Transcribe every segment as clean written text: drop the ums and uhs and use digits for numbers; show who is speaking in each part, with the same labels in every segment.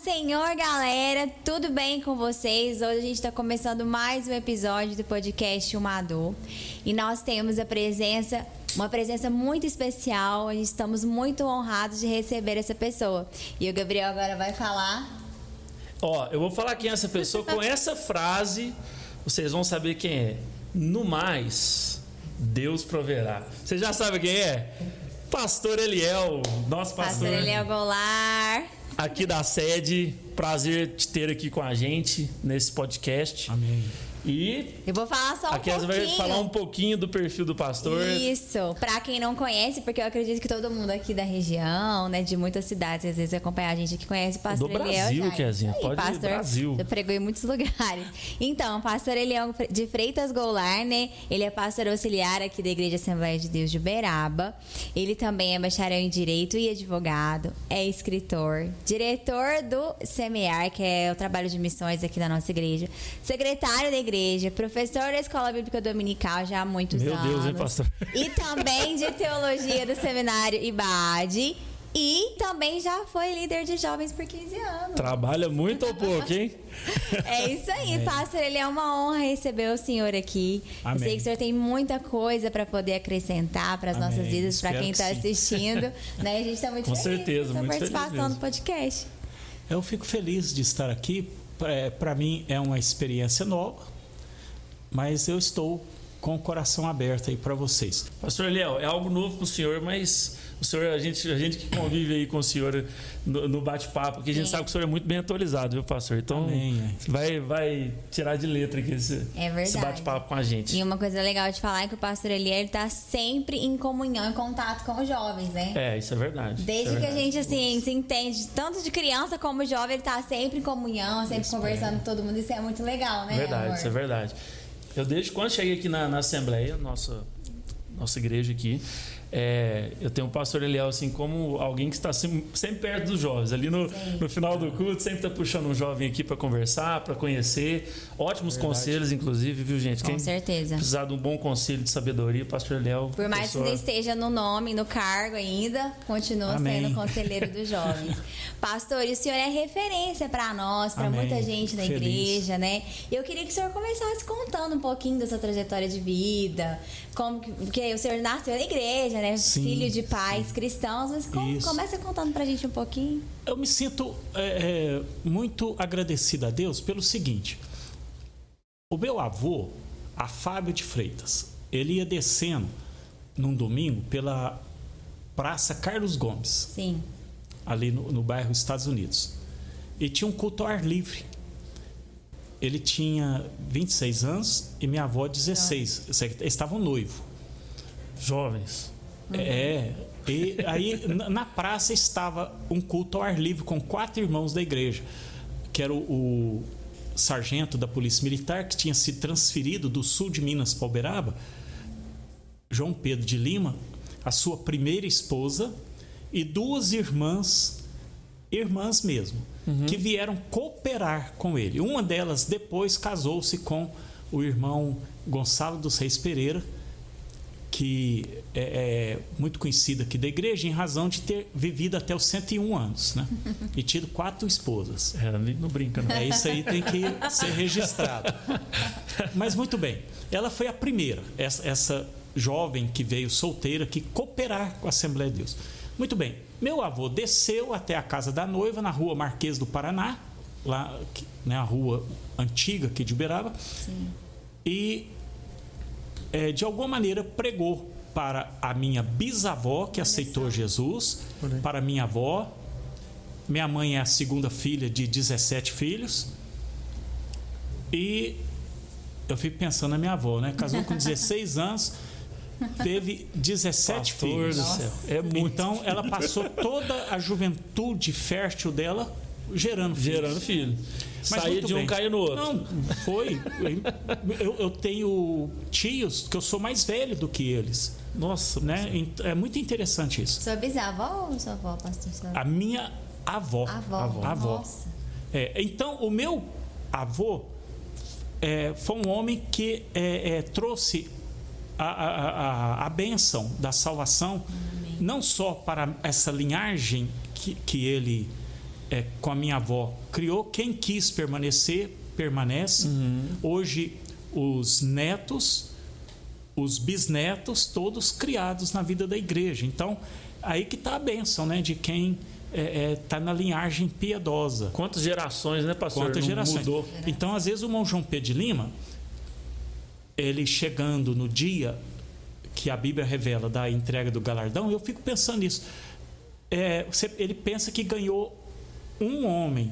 Speaker 1: Senhor, galera, tudo bem com vocês? Hoje a gente está começando mais um episódio do podcast Umador e nós temos uma presença muito especial. Estamos muito honrados de receber essa pessoa. E o Gabriel agora vai falar.
Speaker 2: Eu vou falar quem é essa pessoa. Com essa frase, vocês vão saber quem é. No mais, Deus proverá. Você já sabe quem é? Pastor Eliel, nosso pastor.
Speaker 1: Pastor Eliel Goulart.
Speaker 2: Aqui da sede, prazer te ter aqui com a gente nesse podcast.
Speaker 3: Amém.
Speaker 2: E
Speaker 1: eu vou falar só um
Speaker 2: aqui
Speaker 1: pouquinho.
Speaker 2: Vai falar um pouquinho do perfil do pastor.
Speaker 1: Isso, pra quem não conhece, porque eu acredito que todo mundo aqui da região, né, de muitas cidades, às vezes acompanha a gente aqui, conhece o pastor Eliel.
Speaker 2: Do Brasil, Kezinha, pode ir Brasil.
Speaker 1: Eu pregou em muitos lugares. Então, o pastor Eliel de Freitas Goulart, né, ele é pastor auxiliar aqui da Igreja Assembleia de Deus de Uberaba. Ele também é bacharel em Direito e advogado, é escritor, diretor do SEMEAR, que é o trabalho de missões aqui da nossa igreja, secretário da igreja, professor da Escola Bíblica Dominical já há muitos anos.
Speaker 2: Meu Deus, hein, pastor?
Speaker 1: E também de teologia do seminário IBAD. E também já foi líder de jovens por 15 anos.
Speaker 2: Trabalha muito ou pouco, hein?
Speaker 1: É isso aí, pastor. Ele é uma honra receber o senhor aqui.
Speaker 3: Amém.
Speaker 1: Eu sei que o senhor tem muita coisa para poder acrescentar para as nossas vidas, para quem está assistindo. Né? A gente está muito
Speaker 2: com
Speaker 1: feliz
Speaker 2: certeza,
Speaker 1: com a
Speaker 2: muito
Speaker 1: participação no podcast.
Speaker 3: Eu fico feliz de estar aqui. Para mim é uma experiência nova, mas eu estou com o coração aberto aí para vocês.
Speaker 2: Pastor Eliel, é algo novo para o senhor, mas o senhor, a gente que convive aí com o senhor no bate-papo, porque a gente sabe que o senhor é muito bem atualizado, viu, pastor? Então,
Speaker 3: amém.
Speaker 2: Vai tirar de letra aqui esse bate-papo com a gente.
Speaker 1: E uma coisa legal de falar é que o pastor Eliel está sempre em comunhão, em contato com os jovens, né?
Speaker 2: Isso é verdade.
Speaker 1: Desde que a gente, assim, se entende, tanto de criança como jovem, ele está sempre em comunhão, sempre conversando com todo mundo. Isso é muito legal, né,
Speaker 2: verdade,
Speaker 1: amor?
Speaker 2: Isso é verdade. Eu, desde quando cheguei aqui na Assembleia, nossa igreja aqui, eu tenho o pastor Eliel assim como alguém que está sempre perto dos jovens. Ali no final do culto, sempre está puxando um jovem aqui para conversar, para conhecer. Ótimos conselhos, inclusive, viu, gente?
Speaker 1: Com certeza.
Speaker 2: Precisar de um bom conselho de sabedoria, o pastor Eliel.
Speaker 1: Por mais que não esteja no nome, no cargo ainda, continua sendo conselheiro dos jovens. Pastor, e o senhor é referência para nós, para muita gente na igreja, né? E eu queria que o senhor começasse contando um pouquinho da sua trajetória de vida, porque o senhor nasceu na igreja, né?
Speaker 3: Sim,
Speaker 1: filho de pais cristãos, mas começa contando pra gente um pouquinho.
Speaker 3: Eu me sinto muito agradecido a Deus pelo seguinte: o meu avô, Afábio de Freitas, ele ia descendo num domingo pela Praça Carlos Gomes,
Speaker 1: sim,
Speaker 3: ali no bairro Estados Unidos, e tinha um culto ao ar livre. Ele tinha 26 anos e minha avó 16. Eles estavam noivos.
Speaker 2: Jovens.
Speaker 3: E aí na praça estava um culto ao ar livre com 4 irmãos da igreja, que era o sargento da Polícia Militar, que tinha sido transferido do sul de Minas para Uberaba, João Pedro de Lima, a sua primeira esposa e 2 irmãs mesmo, que vieram cooperar com ele. Uma delas depois casou-se com o irmão Gonçalo dos Reis Pereira, que é muito conhecido aqui da igreja em razão de ter vivido até os 101 anos, né? E tido 4 esposas.
Speaker 2: Não brinca, não.
Speaker 3: Isso aí tem que ser registrado. Mas muito bem, ela foi a primeira, essa jovem que veio solteira, que cooperar com a Assembleia de Deus. Muito bem, meu avô desceu até a casa da noiva na rua Marquês do Paraná, lá, né, a rua antiga aqui de Uberaba.
Speaker 1: Sim.
Speaker 3: E de alguma maneira pregou para a minha bisavó, que aceitou Jesus, para minha avó. Minha mãe é a segunda filha de 17 filhos. E eu fico pensando na minha avó, né? Casou com 16 anos, teve 17 filhos.
Speaker 2: Do céu. É muito.
Speaker 3: Então ela passou toda a juventude fértil dela gerando filho.
Speaker 2: Mas saía de um, caía no outro.
Speaker 3: Não, foi. Eu tenho tios que eu sou mais velho do que eles.
Speaker 2: Nossa,
Speaker 3: né? É muito interessante isso.
Speaker 1: Sua bisavó ou sua avó, pastor?
Speaker 3: A minha avó.
Speaker 1: Avó.
Speaker 3: Nossa. Então, o meu avô foi um homem que trouxe a bênção da salvação, não só para essa linhagem que ele com a minha avó, criou. Quem quis permanecer, permanece. Hoje, os netos, os bisnetos, todos criados na vida da igreja. Então, aí que está a bênção, né? De quem está na linhagem piedosa.
Speaker 2: Quantas gerações, né, pastor?
Speaker 3: Quantas gerações.
Speaker 2: Mudou.
Speaker 3: Então, às vezes, o irmão João Pedro de Lima, ele chegando no dia que a Bíblia revela da entrega do galardão, eu fico pensando nisso. Ele pensa que ganhou um homem.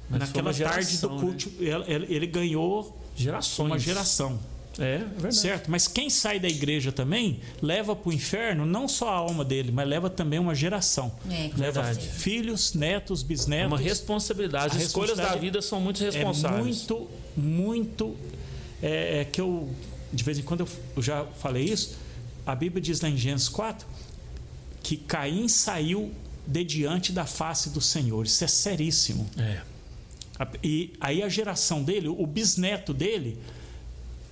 Speaker 2: Mas
Speaker 3: naquela tarde do culto, né? Ele ganhou
Speaker 2: gerações.
Speaker 3: Uma geração.
Speaker 2: É verdade.
Speaker 3: Certo? Mas quem sai da igreja também leva para o inferno não só a alma dele, mas leva também uma geração. Leva
Speaker 2: verdade.
Speaker 3: Filhos, netos, bisnetos.
Speaker 2: É uma responsabilidade. As escolhas da vida são muito responsáveis.
Speaker 3: Muito. Que eu, de vez em quando, eu já falei isso. A Bíblia diz lá em Gênesis 4 que Caim saiu de diante da face do Senhor. Isso é seríssimo. E aí a geração dele, o bisneto dele,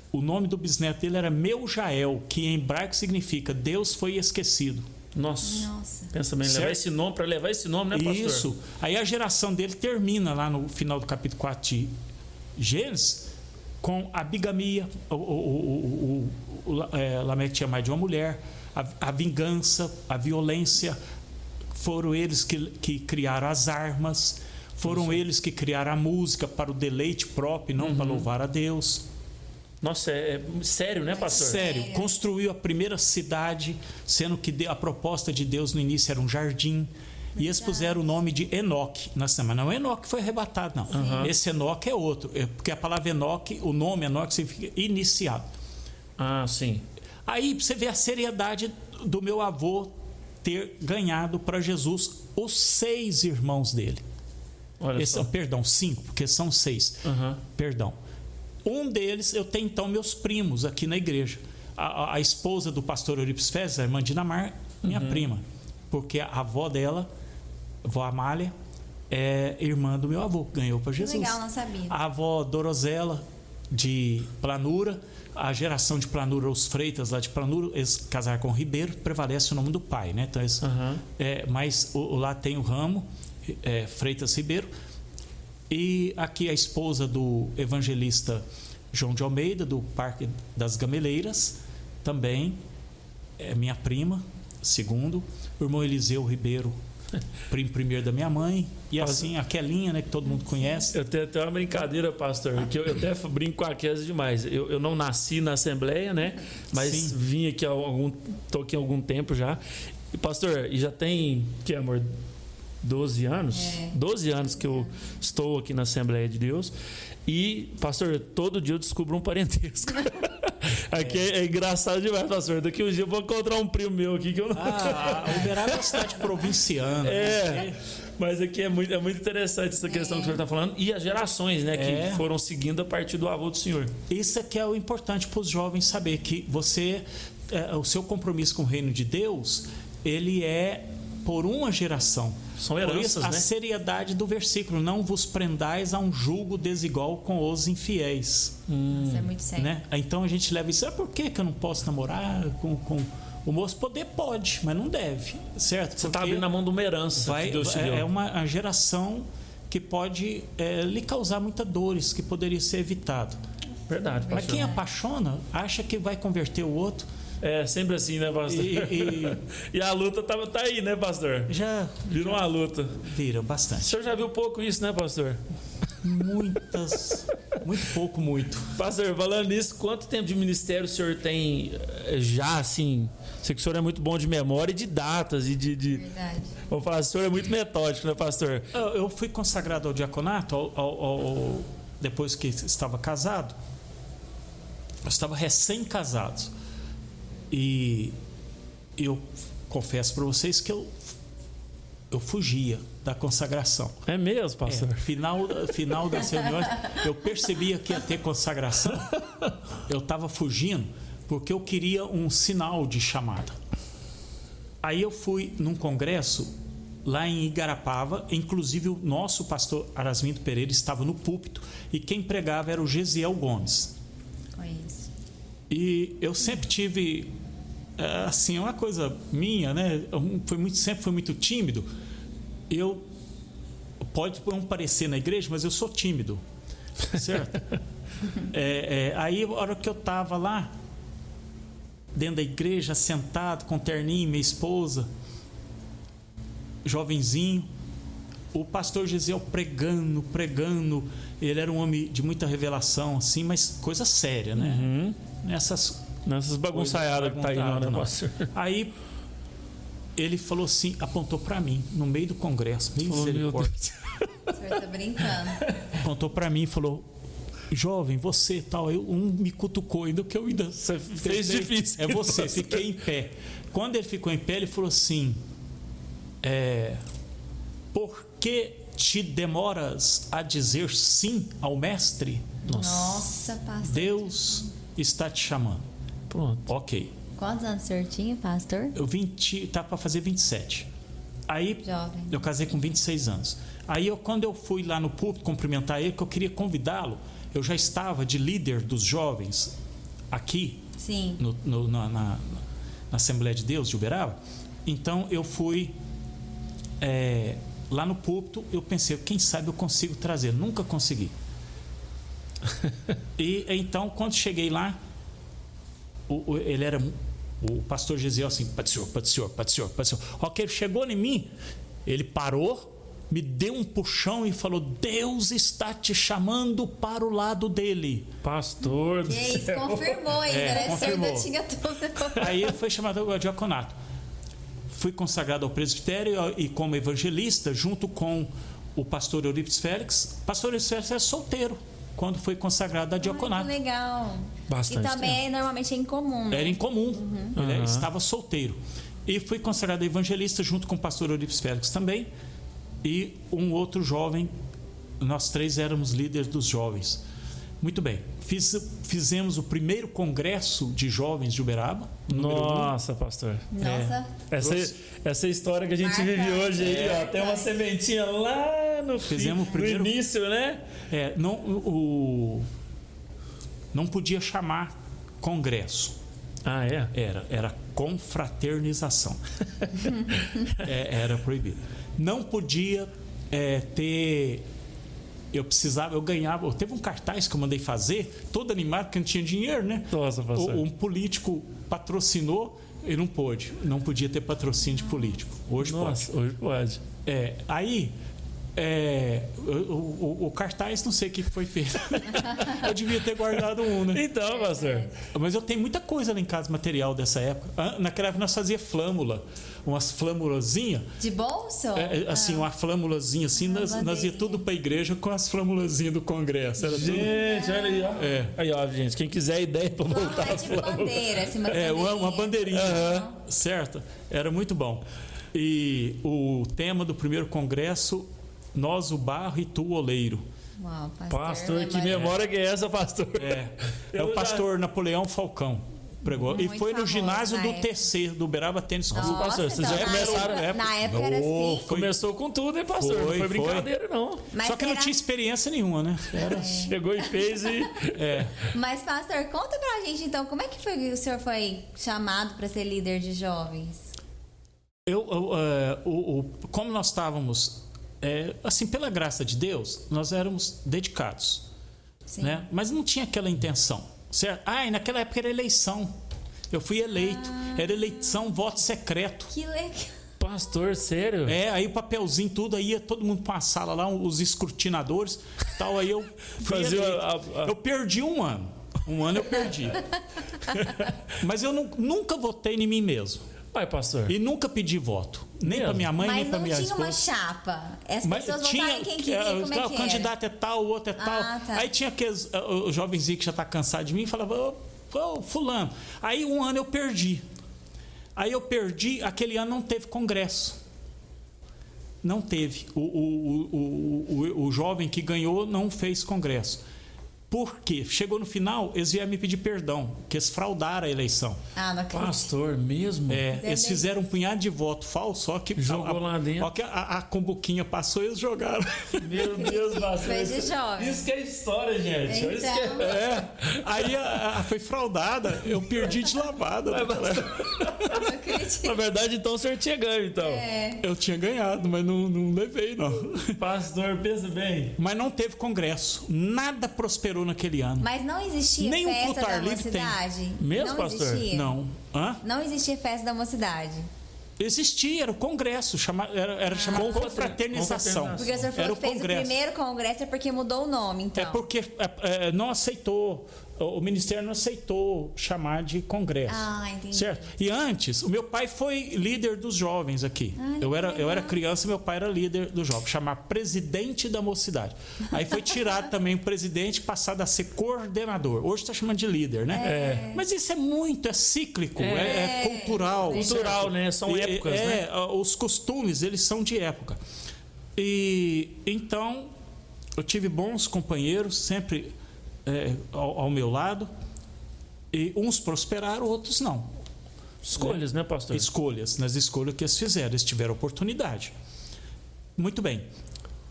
Speaker 3: o nome do bisneto dele era Meujael, que em hebraico significa Deus foi esquecido.
Speaker 2: Nossa. Pensa bem, levar esse nome, para levar esse nome, né, pastor?
Speaker 3: Isso. Aí a geração dele termina lá no final do capítulo 4 de Gênesis com a bigamia. Lameque tinha mais de uma mulher. A vingança, a violência. Foram eles que criaram as armas. Foram eles que criaram a música para o deleite próprio, não para louvar a Deus.
Speaker 2: Nossa, é sério, né, pastor?
Speaker 3: Sério. Construiu a primeira cidade, sendo que a proposta de Deus no início era um jardim. E eles puseram o nome de Enoque na semana. Não, Enoque foi arrebatado, não. Esse Enoque é outro. Porque a palavra Enoque, o nome Enoque significa iniciado.
Speaker 2: Ah, sim.
Speaker 3: Aí você vê a seriedade do meu avô ter ganhado para Jesus os 6 irmãos dele.
Speaker 2: Olha só.
Speaker 3: Perdão, 5, porque são 6. Perdão. Um deles, eu tenho então meus primos aqui na igreja. A esposa do pastor Eurípides Fezes, a irmã Dinamar, minha prima. Porque a avó dela, a avó Amália, é irmã do meu avô, ganhou para Jesus.
Speaker 1: Legal, não sabia.
Speaker 3: A avó Dorozela, de Planura, a geração de Planura, os Freitas lá de Planura, eles casaram com o Ribeiro, prevalece o nome do pai, né? Então, mas lá tem o ramo, Freitas Ribeiro. E aqui a esposa do evangelista João de Almeida, do Parque das Gameleiras, também é minha prima, segundo. O irmão Eliseu Ribeiro, primo primeiro da minha mãe. E assim, a Kelinha, né, que todo mundo conhece.
Speaker 2: Eu tenho até uma brincadeira, pastor, que eu até brinco com a Kézia demais. Eu não nasci na Assembleia, né? Mas vim aqui estou aqui há algum tempo já. E, pastor, já tem, que amor? 12 anos? 12 anos que eu estou aqui na Assembleia de Deus. E, pastor, todo dia eu descubro um parentesco. Aqui é engraçado demais, pastor. Daqui uns dias eu vou encontrar um primo meu aqui que eu não.
Speaker 3: Uberaba é uma cidade provinciana.
Speaker 2: Mas aqui é muito interessante essa questão que o senhor está falando. E as gerações, né, que foram seguindo a partir do avô do senhor.
Speaker 3: Isso é que é o importante para os jovens saber, que você, o seu compromisso com o reino de Deus, ele é por uma geração.
Speaker 2: São heranças,
Speaker 3: por isso, a seriedade do versículo: não vos prendais a um jugo desigual com os infiéis.
Speaker 1: Isso é muito sério.
Speaker 3: Né? Então a gente leva isso. Por que eu não posso namorar com o moço? Pode, mas não deve, certo?
Speaker 2: Você está abrindo a mão de uma herança que Deus te deu.
Speaker 3: É uma geração que pode lhe causar muitas dores, que poderia ser evitado.
Speaker 2: Verdade, pastor.
Speaker 3: Mas quem apaixona acha que vai converter o outro.
Speaker 2: É sempre assim, né, pastor? E a luta tá aí, né, pastor? Virou uma luta.
Speaker 3: Viram bastante.
Speaker 2: O senhor já viu pouco isso, né, pastor?
Speaker 3: Muitas. Muito pouco, muito.
Speaker 2: Pastor, falando nisso, quanto tempo de ministério o senhor tem já, assim? Sei que o senhor é muito bom de memória e de datas e de...
Speaker 1: Verdade.
Speaker 2: Vamos falar, o senhor é muito metódico, né, pastor?
Speaker 3: Eu fui consagrado ao diaconato depois que estava casado. Eu estava recém-casado. E eu confesso para vocês que eu fugia da consagração.
Speaker 2: É mesmo, pastor?
Speaker 3: Final das reuniões, eu percebia que ia ter consagração. Eu estava fugindo porque eu queria um sinal de chamada. Aí eu fui num congresso lá em Igarapava, inclusive o nosso pastor Arasmindo Pereira estava no púlpito e quem pregava era o Gesiel Gomes.
Speaker 1: Conheço.
Speaker 3: E eu sempre tive, assim, uma coisa minha, né? Sempre fui muito tímido. eu pode não parecer na igreja, mas eu sou tímido, certo? Aí, a hora que eu estava lá, dentro da igreja, sentado, com terninho, minha esposa, jovenzinho, o pastor Gesiel pregando, ele era um homem de muita revelação, assim, mas coisa séria, né?
Speaker 2: Uhum.
Speaker 3: Nessas
Speaker 2: bagunçaiadas que tá aí, não, né, pastor?
Speaker 3: Aí, ele falou assim, apontou para mim, no meio do congresso, misericórdia.
Speaker 1: O senhor tá brincando.
Speaker 3: Apontou para mim e falou: jovem, você tal. Me cutucou ainda, que eu ainda.
Speaker 2: Você fez difícil.
Speaker 3: É você,
Speaker 2: Nossa.
Speaker 3: fiquei em pé. Quando ele ficou em pé, ele falou assim: por que te demoras a dizer sim ao mestre?
Speaker 1: Nossa, pastor.
Speaker 3: Deus está te chamando.
Speaker 2: Pronto.
Speaker 3: Ok.
Speaker 1: Quantos anos o senhor tinha, pastor?
Speaker 3: Eu tá para fazer 27. Aí
Speaker 1: Jovem.
Speaker 3: eu casei com 26 anos. Aí quando eu fui lá no púlpito cumprimentar ele, que eu queria convidá-lo, eu já estava de líder dos jovens aqui.
Speaker 1: Sim.
Speaker 3: Na Assembleia de Deus de Uberaba. Então eu fui lá no púlpito, eu pensei, quem sabe eu consigo trazer. Nunca consegui. E então, quando cheguei lá, ele era o pastor Gesiel assim, Pai do Senhor. Ok, ele chegou em mim, ele parou, me deu um puxão e falou: Deus está te chamando para o lado dele.
Speaker 2: Pastor do
Speaker 1: Que isso,
Speaker 2: céu.
Speaker 1: confirmou ainda, né?
Speaker 3: Confirmou.
Speaker 1: O senhor ainda tinha tudo.
Speaker 3: Aí eu fui chamado ao diaconato. Fui consagrado ao presbitério e como evangelista, junto com o pastor Eurípides Félix. Pastor Eurípides Félix é solteiro quando foi consagrado a diaconato.
Speaker 1: Ai, que legal.
Speaker 2: Bastante
Speaker 1: E também normalmente é incomum, né?
Speaker 3: Era incomum. Ele estava solteiro. E fui consagrado evangelista junto com o pastor Eurípides Félix também. E um outro jovem. Nós três éramos líderes dos jovens. Muito bem. Fizemos o primeiro congresso de jovens de Uberaba.
Speaker 2: Nossa, pastor.
Speaker 1: Nossa.
Speaker 2: Essa história que a gente
Speaker 1: Marca.
Speaker 2: vive hoje aí, ó, tem uma sementinha lá no
Speaker 3: Fizemos o primeiro-
Speaker 2: no início, né?
Speaker 3: Não podia chamar congresso.
Speaker 2: Ah, é?
Speaker 3: Era confraternização. Era proibido. Não podia ter. Eu ganhava. Teve um cartaz que eu mandei fazer, todo animado, porque não tinha dinheiro, né?
Speaker 2: Nossa, pastor.
Speaker 3: Um político patrocinou e não pôde. Não podia ter patrocínio de político. Hoje
Speaker 2: Nossa,
Speaker 3: pode.
Speaker 2: hoje pode.
Speaker 3: Aí. O cartaz, não sei o que foi feito. Eu devia ter guardado um, né?
Speaker 2: Então, pastor.
Speaker 3: Mas eu tenho muita coisa lá em casa, material dessa época. Naquela época nós fazia flâmula, umas flâmulazinhas.
Speaker 1: De bolso?
Speaker 3: Assim, uma flâmulazinha assim, nós ia tudo pra igreja com as flâmulazinhas do congresso. Era tudo.
Speaker 2: Gente, olha aí, ó. Aí, ó, gente, quem quiser ideia pra voltar
Speaker 1: Não, é tipo bandeira, assim,
Speaker 3: Uma bandeirinha,
Speaker 1: Aham.
Speaker 3: certo? Era muito bom. E o tema do primeiro congresso: Nós o barro e tu o oleiro.
Speaker 1: Uau,
Speaker 2: Pastor, que memória que é essa, pastor?
Speaker 3: É o pastor Napoleão Falcão pregou. E
Speaker 1: Muito
Speaker 3: foi no
Speaker 1: famoso
Speaker 3: ginásio
Speaker 1: na
Speaker 3: do
Speaker 1: época.
Speaker 3: TC, do Uberaba Tênis Clube.
Speaker 1: Nossa,
Speaker 2: pastor, vocês
Speaker 1: então,
Speaker 2: já começaram.
Speaker 1: na época era assim.
Speaker 2: Começou com tudo, hein, pastor? Não foi
Speaker 3: Foi.
Speaker 2: brincadeira, não.
Speaker 1: Mas
Speaker 3: Só que não
Speaker 1: será-
Speaker 3: tinha experiência nenhuma, né?
Speaker 2: Chegou e fez e.
Speaker 1: Mas, pastor, conta pra gente, então, como é que foi que o senhor foi chamado para ser líder de jovens?
Speaker 3: Como nós estávamos, assim, pela graça de Deus, nós éramos dedicados,
Speaker 1: Sim.
Speaker 3: né? Mas não tinha aquela intenção, certo? E naquela época era eleição. Eu fui eleito. Era eleição, voto secreto.
Speaker 1: Que legal.
Speaker 2: Pastor, sério?
Speaker 3: Aí o papelzinho, tudo, aí ia todo mundo para uma sala lá, os escrutinadores, tal. Aí eu fui
Speaker 2: Fazia
Speaker 3: eleito. Eu perdi um ano. Um ano eu perdi. Mas eu nunca votei em mim mesmo.
Speaker 2: Vai, pastor.
Speaker 3: E nunca pedi voto. Nem
Speaker 2: Mesmo?
Speaker 3: para minha mãe, nem
Speaker 1: Mas
Speaker 3: para
Speaker 1: não
Speaker 3: minha
Speaker 1: tinha uma
Speaker 3: esposa.
Speaker 1: chapa. As
Speaker 3: Mas
Speaker 1: pessoas votavam em quem queria, como é
Speaker 3: o
Speaker 1: que
Speaker 3: candidato é tal, o outro é tal.
Speaker 1: Tá.
Speaker 3: Aí tinha aqueles o jovenzinho que já está cansado de mim e falava: ô, fulano. Aí um ano eu perdi. Aquele ano não teve congresso. Não teve. O jovem que ganhou não fez congresso. Porque chegou no final, eles vieram me pedir perdão, que eles fraudaram a eleição.
Speaker 1: Ah, não acredito.
Speaker 2: Pastor, mesmo?
Speaker 3: Eles fizeram um punhado de voto falso, só que
Speaker 2: Jogou lá dentro.
Speaker 3: Só que a cumbuquinha passou e eles jogaram.
Speaker 2: Meu Deus, pastor.
Speaker 1: Foi de jovem.
Speaker 2: Isso que é história, gente.
Speaker 1: Então.
Speaker 2: Isso que
Speaker 3: Aí foi fraudada, eu perdi de lavada.
Speaker 2: Não
Speaker 1: acredito.
Speaker 2: Na verdade, então o senhor tinha ganho, então.
Speaker 3: Eu tinha ganhado, mas não levei, não.
Speaker 2: Pastor, pensa bem.
Speaker 3: Mas não teve congresso. Nada prosperou naquele ano.
Speaker 1: Mas não existia
Speaker 3: Nem um
Speaker 1: festa
Speaker 3: culto
Speaker 1: da
Speaker 3: ar livre
Speaker 1: mocidade?
Speaker 2: Mesmo,
Speaker 1: não
Speaker 2: pastor?
Speaker 1: Existia?
Speaker 3: Não. Hã?
Speaker 1: Não existia festa da mocidade.
Speaker 3: Existia, era o congresso, era chamado confraternização.
Speaker 1: Porque o senhor
Speaker 3: Era
Speaker 1: falou
Speaker 3: o
Speaker 1: que fez
Speaker 3: congresso.
Speaker 1: o primeiro congresso é porque mudou o nome, então.
Speaker 3: É porque não aceitou, o ministério não aceitou chamar de congresso.
Speaker 1: Ah, entendi.
Speaker 3: Certo? E antes, o meu pai foi líder dos jovens aqui. Eu era criança e meu pai era líder dos jovens, chamar presidente da mocidade. Aí foi tirado também o presidente, passado a ser coordenador. Hoje está chamando de líder, né? Mas isso é cíclico, é cultural.
Speaker 2: Cultural,
Speaker 3: certo?
Speaker 2: né? São épocas, né?
Speaker 3: Os costumes, eles são de época. E então, eu tive bons companheiros, sempre ao meu lado, e uns prosperaram, outros não.
Speaker 2: Escolhas, né, pastor?
Speaker 3: Nas escolhas que eles fizeram, eles tiveram oportunidade. Muito bem.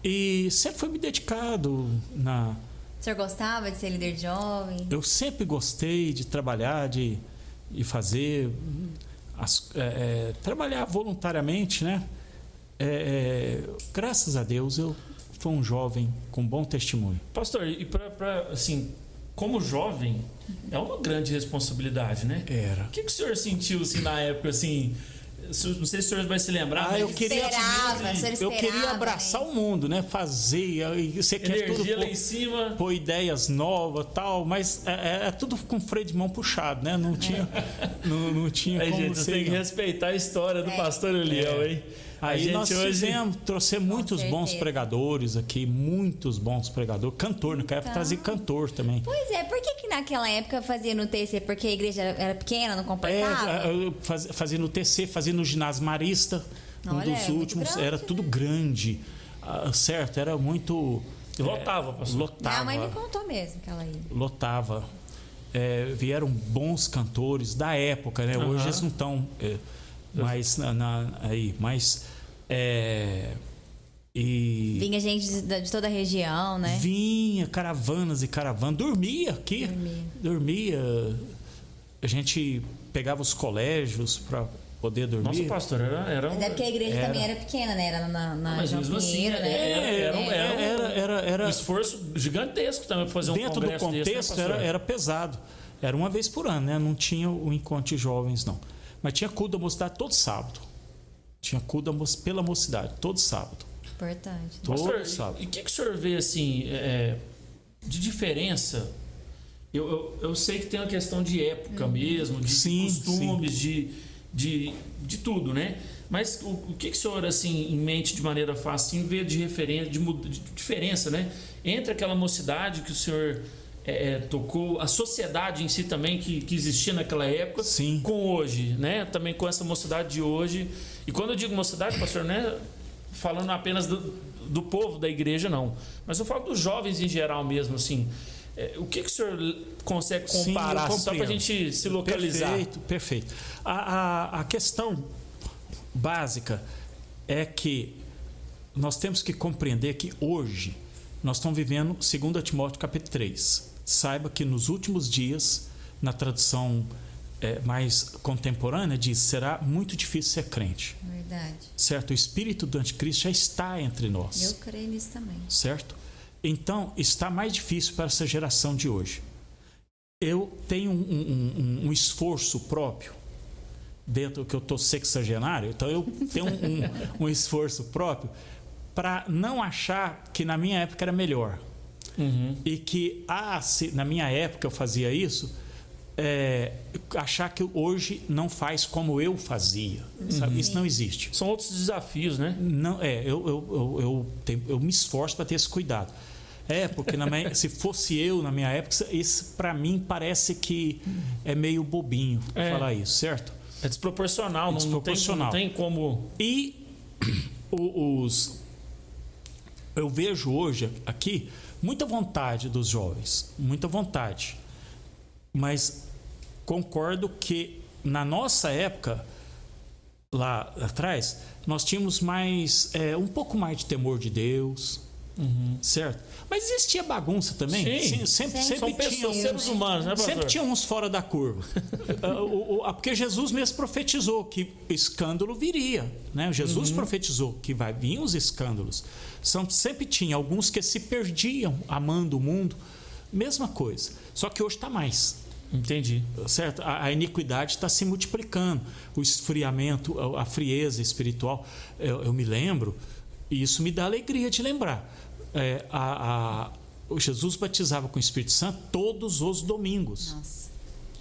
Speaker 3: E sempre fui me dedicado
Speaker 1: O senhor gostava de ser líder de jovem?
Speaker 3: Eu sempre gostei de trabalhar, de fazer, trabalhar voluntariamente, né? Graças a Deus, eu fui um jovem com bom testemunho.
Speaker 2: Pastor, e assim, como jovem, é uma grande responsabilidade, né?
Speaker 3: Era.
Speaker 2: O que o senhor sentiu, assim, na época, assim... Não sei se o senhor vai se lembrar, mas...
Speaker 3: Eu queria
Speaker 1: Esperava,
Speaker 3: abraçar o mundo, né? Fazer, você quer tudo
Speaker 2: energia lá em cima.
Speaker 3: pôr ideias novas, tal, mas é tudo com freio de mão puxado, né? Não tinha, não tinha
Speaker 2: Aí,
Speaker 3: como
Speaker 2: gente, você tem que respeitar a história do pastor Eliel, hein?
Speaker 3: Aí nós trouxemos muitos bons
Speaker 1: certeza.
Speaker 3: pregadores aqui, muitos bons pregadores. Cantor, naquela época trazia cantor também.
Speaker 1: Pois é, por que naquela época fazia no TC? Porque a igreja era pequena, não comportava?
Speaker 3: Fazia no TC, fazia no ginásio Marista, um
Speaker 1: Olha,
Speaker 3: dos
Speaker 1: muito
Speaker 3: últimos.
Speaker 1: grande,
Speaker 3: Era tudo grande, certo? Era muito...
Speaker 2: Lotava, pastor.
Speaker 3: Lotava.
Speaker 1: Minha mãe me contou mesmo que ela ia.
Speaker 3: Lotava. Vieram bons cantores da época, né? Hoje eles não estão mais aí, mas
Speaker 1: Vinha gente de toda a região, né?
Speaker 3: vinha caravanas e caravanas, dormia aqui, dormia. A gente pegava os colégios para poder dormir.
Speaker 2: Nossa, pastor, era
Speaker 1: Mas é porque a igreja também era pequena, né? Era na
Speaker 2: mas
Speaker 1: João
Speaker 2: mesmo assim,
Speaker 1: Pinheiro, né?
Speaker 3: Era
Speaker 2: um esforço gigantesco também para fazer um
Speaker 3: dentro do
Speaker 2: congresso
Speaker 3: contexto,
Speaker 2: desse, né, pastor?
Speaker 3: era pesado. Era uma vez por ano, né? Não tinha o encontro de jovens, não. Mas tinha culto da mocidade todo sábado. Tinha culto pela mocidade todo sábado.
Speaker 1: Importante.
Speaker 2: Pastor,
Speaker 3: sábado.
Speaker 2: e o que o senhor vê, assim, de diferença? Eu sei que tem uma questão de época mesmo, de costumes, de tudo, né? Mas o que o senhor, assim, em mente de maneira fácil, assim, vê de diferença, né? Entre aquela mocidade que o senhor tocou, a sociedade em si também que existia naquela época,
Speaker 3: Sim.
Speaker 2: com hoje, né? Também com essa mocidade de hoje. E quando eu digo mocidade, pastor, não é falando apenas do povo da igreja, não. Mas eu falo dos jovens em geral mesmo, assim. O que o senhor consegue comparar, só para a gente se localizar?
Speaker 3: Perfeito. A questão básica é que nós temos que compreender que hoje nós estamos vivendo 2 Timóteo capítulo 3. Saiba que nos últimos dias, na tradução mais contemporânea, diz: será muito difícil ser crente.
Speaker 1: Verdade.
Speaker 3: Certo? O espírito do anticristo já está entre nós.
Speaker 1: Eu creio nisso também.
Speaker 3: Certo? Então, está mais difícil para essa geração de hoje. Eu tenho um esforço próprio, dentro que eu estou sexagenário, então eu tenho um esforço próprio para não achar que na minha época era melhor. E que, se na minha época eu fazia isso, achar que hoje não faz como eu fazia. Sabe? Isso não existe.
Speaker 2: São outros desafios, né?
Speaker 3: Não, eu me esforço para ter esse cuidado. Porque se fosse eu na minha época, isso para mim parece que é meio bobinho falar isso, certo?
Speaker 2: É desproporcional, não tem como.
Speaker 3: E eu vejo hoje aqui muita vontade dos jovens, muita vontade. Mas concordo que na nossa época, lá atrás, nós tínhamos um pouco mais de temor de Deus, certo? Mas existia bagunça também.
Speaker 2: Sim.
Speaker 3: Sempre
Speaker 2: São
Speaker 3: tinha
Speaker 2: pessoas, seres humanos, né, pastor?
Speaker 3: Sempre tinha uns fora da curva. Porque Jesus mesmo profetizou que escândalo viria, né? Jesus profetizou que vai vir os escândalos. Sempre tinha alguns que se perdiam amando o mundo. Mesma coisa. Só que hoje está mais.
Speaker 2: Entendi.
Speaker 3: Certo? A iniquidade está se multiplicando. O esfriamento, a frieza espiritual. Eu me lembro, e isso me dá alegria de lembrar. O Jesus batizava com o Espírito Santo todos os domingos.
Speaker 1: Nossa.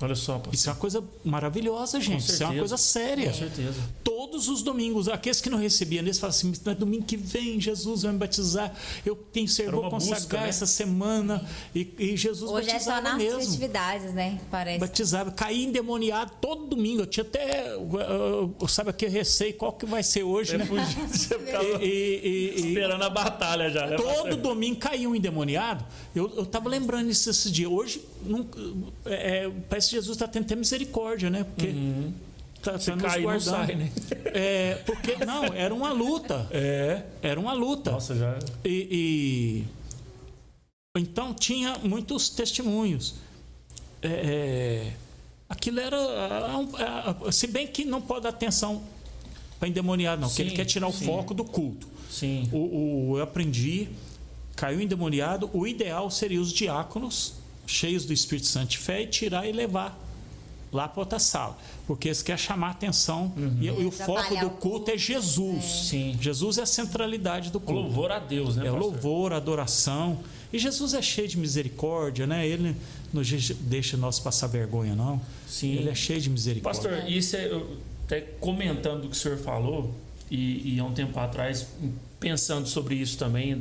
Speaker 2: Olha só, pastor.
Speaker 3: Isso é uma coisa maravilhosa, gente. Isso é uma coisa séria.
Speaker 2: Com certeza.
Speaker 3: Todos os domingos. Aqueles que não recebiam, eles falam assim: mas domingo que vem Jesus vai me batizar. Eu tenho vou consagrar
Speaker 2: busca, né?
Speaker 3: essa semana. E Jesus
Speaker 1: Hoje
Speaker 3: batizava
Speaker 1: é só nas
Speaker 3: mesmo.
Speaker 1: festividades, né? Parece.
Speaker 3: Batizava, caía endemoniado todo domingo. Eu tinha até, sabe aquele receio, qual que vai ser hoje, né?
Speaker 2: Você ficava esperando a batalha já, né?
Speaker 3: Todo domingo caía um endemoniado. Eu estava lembrando isso esse dia. Hoje, parece que Jesus está tendo até misericórdia, né? Porque
Speaker 2: Se cair, não sai, né?
Speaker 3: Porque, não, era uma luta. Era uma luta.
Speaker 2: Nossa, já...
Speaker 3: Então, tinha muitos testemunhos. Aquilo era... se bem que não pode dar atenção para endemoniado, não. Porque ele quer tirar o foco do culto.
Speaker 2: Sim.
Speaker 3: Eu aprendi, caiu endemoniado, o ideal seria os diáconos, cheios do Espírito Santo de fé, e tirar e levar lá para outra sala. Porque eles querem chamar a atenção. E o foco do culto é Jesus.
Speaker 2: Sim.
Speaker 3: Jesus é a centralidade do culto.
Speaker 2: Louvor a Deus, né,
Speaker 3: É
Speaker 2: pastor?
Speaker 3: louvor, adoração. E Jesus é cheio de misericórdia, né? Ele não deixa nós passar vergonha, não.
Speaker 2: Sim.
Speaker 3: Ele é cheio de misericórdia.
Speaker 2: Pastor, isso eu até comentando o que o senhor falou, e há um tempo atrás, pensando sobre isso também,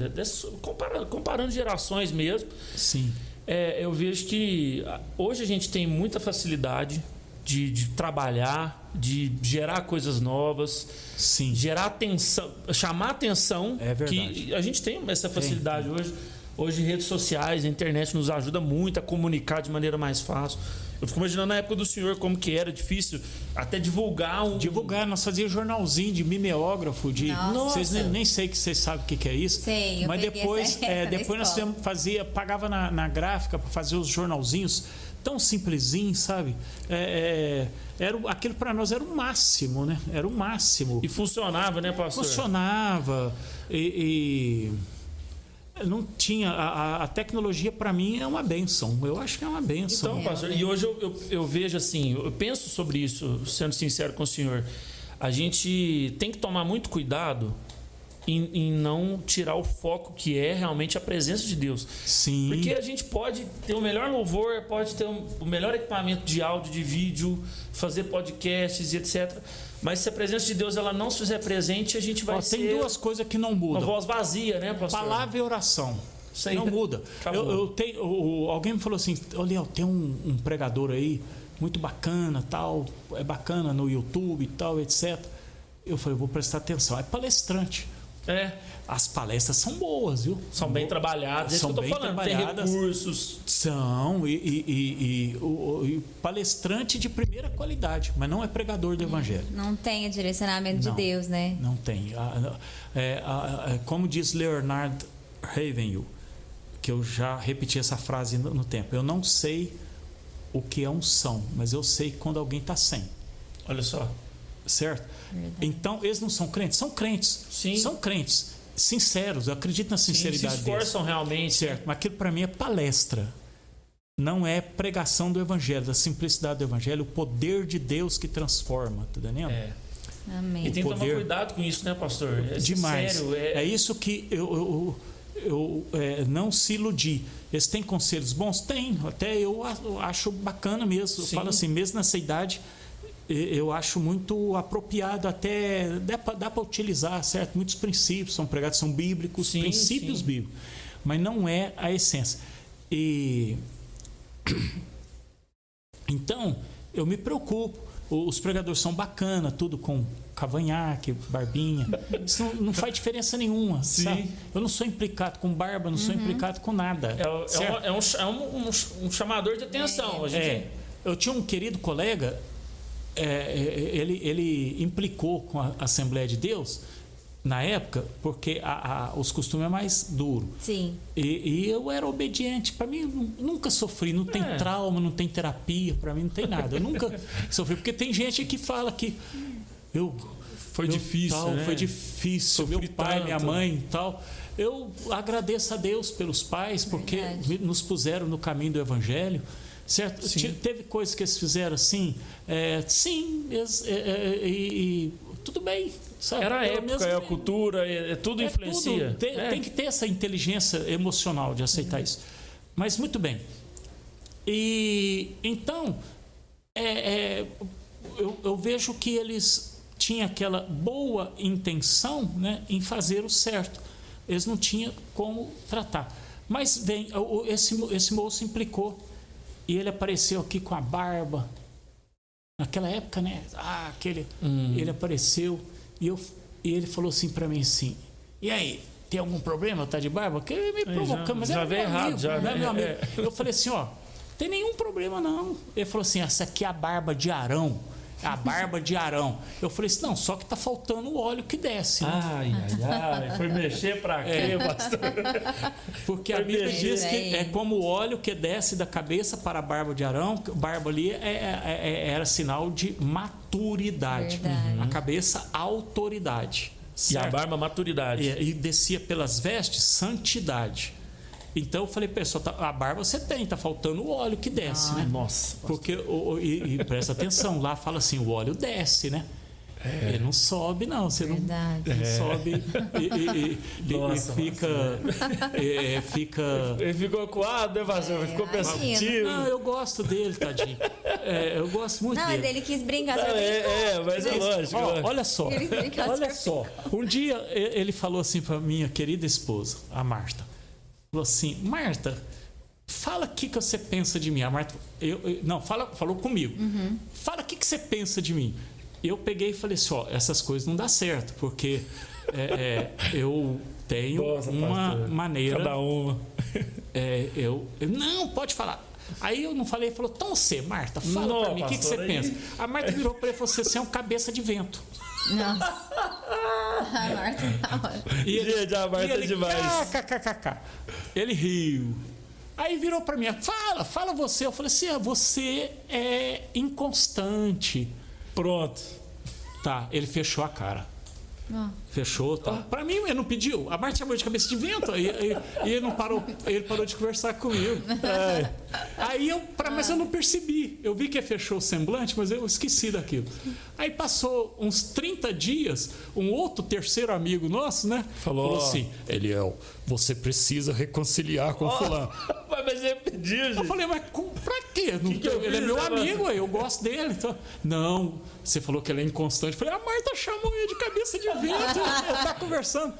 Speaker 2: comparando gerações mesmo.
Speaker 3: Sim.
Speaker 2: Eu vejo que hoje a gente tem muita facilidade de trabalhar, de gerar coisas novas,
Speaker 3: Sim.
Speaker 2: gerar atenção, chamar atenção.
Speaker 3: É verdade.
Speaker 2: Que a gente tem essa facilidade hoje. Hoje, redes sociais, a internet nos ajuda muito a comunicar de maneira mais fácil. Eu fico imaginando na época do senhor como que era difícil até divulgar
Speaker 3: Divulgar, nós fazíamos jornalzinho de mimeógrafo, de.
Speaker 1: Nossa.
Speaker 3: Vocês nem sei que vocês sabem o que é isso.
Speaker 1: Sei, eu
Speaker 3: mas
Speaker 1: peguei
Speaker 3: depois,
Speaker 1: essa época
Speaker 3: depois
Speaker 1: na
Speaker 3: nós
Speaker 1: escola.
Speaker 3: pagava na gráfica para fazer os jornalzinhos tão simplesinho, sabe? Aquilo para nós era o máximo, né? Era o máximo.
Speaker 2: E funcionava, né, pastor?
Speaker 3: Funcionava e não tinha a tecnologia, para mim, é uma bênção. Eu acho que é uma bênção.
Speaker 2: Então, pastor, e hoje eu vejo assim, eu penso sobre isso, sendo sincero com o senhor. A gente tem que tomar muito cuidado em não tirar o foco que é realmente a presença de Deus.
Speaker 3: Sim.
Speaker 2: Porque a gente pode ter o melhor louvor, pode ter o melhor equipamento de áudio, de vídeo, fazer podcasts e etc. Mas se a presença de Deus ela não se fizer presente, a gente vai ser...
Speaker 3: Tem duas coisas que não mudam.
Speaker 2: Uma voz vazia, né, pastor?
Speaker 3: Palavra e oração.
Speaker 2: Isso aí
Speaker 3: não muda. Alguém me falou assim: olha, tem um pregador aí muito bacana, tal, é bacana no YouTube e tal, etc. Eu falei, vou prestar atenção. É palestrante. As palestras são boas, viu?
Speaker 2: São bem trabalhadas.
Speaker 3: São
Speaker 2: isso que eu
Speaker 3: bem
Speaker 2: tô falando.
Speaker 3: trabalhadas.
Speaker 2: Tem recursos.
Speaker 3: São. E palestrante de primeira qualidade, mas não é pregador do evangelho.
Speaker 1: Não tem o direcionamento de Deus, né?
Speaker 3: Não tem. Como diz Leonard Ravenhill, que eu já repeti essa frase no tempo: eu não sei o que é unção, mas eu sei quando alguém está sem.
Speaker 2: Olha só.
Speaker 3: Certo? Verdade. Então, eles não são crentes? São crentes.
Speaker 2: Sim.
Speaker 3: São crentes. Sinceros, eu acredito na sinceridade deles.
Speaker 2: Se esforçam realmente.
Speaker 3: Certo, mas aquilo para mim é palestra. Não é pregação do evangelho, da simplicidade do evangelho, o poder de Deus que transforma, tá entendendo?
Speaker 1: Amém.
Speaker 2: E tem que tomar cuidado com isso, né, pastor?
Speaker 3: Demais.
Speaker 2: Sério,
Speaker 3: é isso que eu não se iludir. Eles têm conselhos bons? Tem. Até eu acho bacana mesmo. Eu falo assim, mesmo nessa idade, eu acho muito apropriado, até dá para utilizar, certo? Muitos princípios são pregados, são bíblicos, princípios bíblicos, mas não é a essência. Então, eu me preocupo. Os pregadores são bacana, tudo com cavanhaque, barbinha. Isso não faz diferença nenhuma.
Speaker 2: Sim.
Speaker 3: Sabe? Eu não sou implicado com barba, não sou implicado com nada.
Speaker 2: Um chamador de atenção. Hoje em dia.
Speaker 3: Eu tinha um querido colega, ele implicou com a Assembleia de Deus na época, porque os costumes é mais duro.
Speaker 1: Sim.
Speaker 3: E eu era obediente. Para mim, nunca sofri. Não tem trauma, não tem terapia. Para mim, não tem nada. Eu nunca sofri. Porque tem gente que fala que
Speaker 2: foi difícil, né?
Speaker 3: Foi difícil.
Speaker 2: Sofri
Speaker 3: meu pai,
Speaker 2: tanto.
Speaker 3: minha mãe e tal. Eu agradeço a Deus pelos pais, porque nos puseram no caminho do Evangelho. Certo? Teve coisas que eles fizeram assim. Tudo bem. Sabe?
Speaker 2: Era a época, a cultura, tudo influencia.
Speaker 3: Tudo. Tem que ter essa inteligência emocional de aceitar isso. Mas muito bem. E então eu vejo que eles tinham aquela boa intenção, né, em fazer o certo. Eles não tinham como tratar. Mas esse moço implicou e ele apareceu aqui com a barba. Naquela época, né? Ele apareceu. E ele falou assim para mim assim: e aí, tem algum problema? Tá de barba? Que ele me provocando, mas
Speaker 2: já
Speaker 3: era
Speaker 2: veio
Speaker 3: meu
Speaker 2: errado,
Speaker 3: amigo,
Speaker 2: já,
Speaker 3: né,
Speaker 2: né?
Speaker 3: meu amigo? Eu falei assim: tem nenhum problema não. Ele falou assim: essa aqui é a barba de Arão. A barba de Arão. Eu falei assim: não, só que tá faltando o óleo que desce. Né?
Speaker 2: Ai. Foi mexer pra quê, pastor?
Speaker 3: Porque a Bíblia diz que é como o óleo que desce da cabeça para a barba de Arão. Barba ali era sinal de maturidade. A cabeça, autoridade. Certo?
Speaker 2: E a barba, maturidade.
Speaker 3: E descia pelas vestes, santidade. Então eu falei, pessoal, a barba você tem, tá faltando o óleo que desce, né?
Speaker 2: Nossa.
Speaker 3: Porque, e presta atenção, lá fala assim, o óleo desce, né? Ele não sobe, não. Você não sobe e fica.
Speaker 2: Ele ficou coado, né, pastor? Ficou pensativo.
Speaker 3: Não, eu gosto dele, tadinho. Eu gosto muito dele.
Speaker 1: Não, mas ele quis brincar.
Speaker 2: Mas é lógico.
Speaker 3: Olha só. Olha só. Um dia ele falou assim para minha querida esposa, a Marta. Falou assim: Marta, fala o que você pensa de mim. A Marta, falou comigo. Fala o que você pensa de mim. Eu peguei e falei assim: essas coisas não dá certo, porque eu tenho uma maneira.
Speaker 2: Cada uma.
Speaker 3: Não, pode falar. Aí eu não falei, ele falou: então você, Marta, fala pra mim, o que você pensa? A Marta virou pra ele e falou: você é um cabeça de vento.
Speaker 1: Nossa. A Marta.
Speaker 2: Gente, a Marta é demais.
Speaker 3: Ele riu. Aí virou pra mim: fala você. Eu falei assim: você é inconstante.
Speaker 2: Pronto.
Speaker 3: Tá, ele fechou a cara. Fechou, tá. Pra mim, ele não pediu. A Marta chamou de cabeça de vento. E ele não parou. Ele parou de conversar comigo. Aí mas eu não percebi. Eu vi que ele fechou o semblante, mas eu esqueci daquilo. Aí passou uns 30 dias, um outro terceiro amigo nosso, né?
Speaker 2: Falou
Speaker 3: assim: Eliel, você precisa reconciliar com fulano.
Speaker 2: Mas ele pediu, gente.
Speaker 3: Eu falei: mas pra quê? Ele é meu amigo, eu gosto dele. Então, não, você falou que ele é inconstante. Eu falei: a Marta chamou ele de cabeça de vento. Ele tá conversando.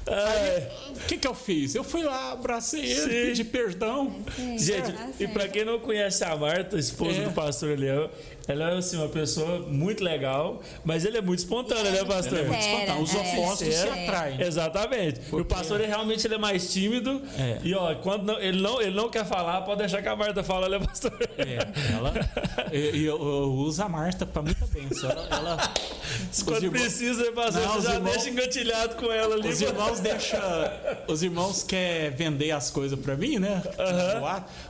Speaker 3: Aí, o que eu fiz? Eu fui lá, abracei ele, pedi perdão.
Speaker 2: Gente, e pra quem não conhece a Marta, esposa do pastor Eliel, ela é assim, uma pessoa muito legal, mas ele é muito espontâneo, né, pastor?
Speaker 3: Muito espontâneo. Os opostos se atraem.
Speaker 2: Exatamente. O pastor, realmente, ele é mais tímido. E, quando ele não quer falar, pode deixar que a Marta fala, né, pastor? Eu
Speaker 3: uso a Marta pra muita bênção.
Speaker 2: Quando precisa, né, pastor, você já deixa engatilhado com ela ali.
Speaker 3: Os irmãos querem vender as coisas pra mim, né?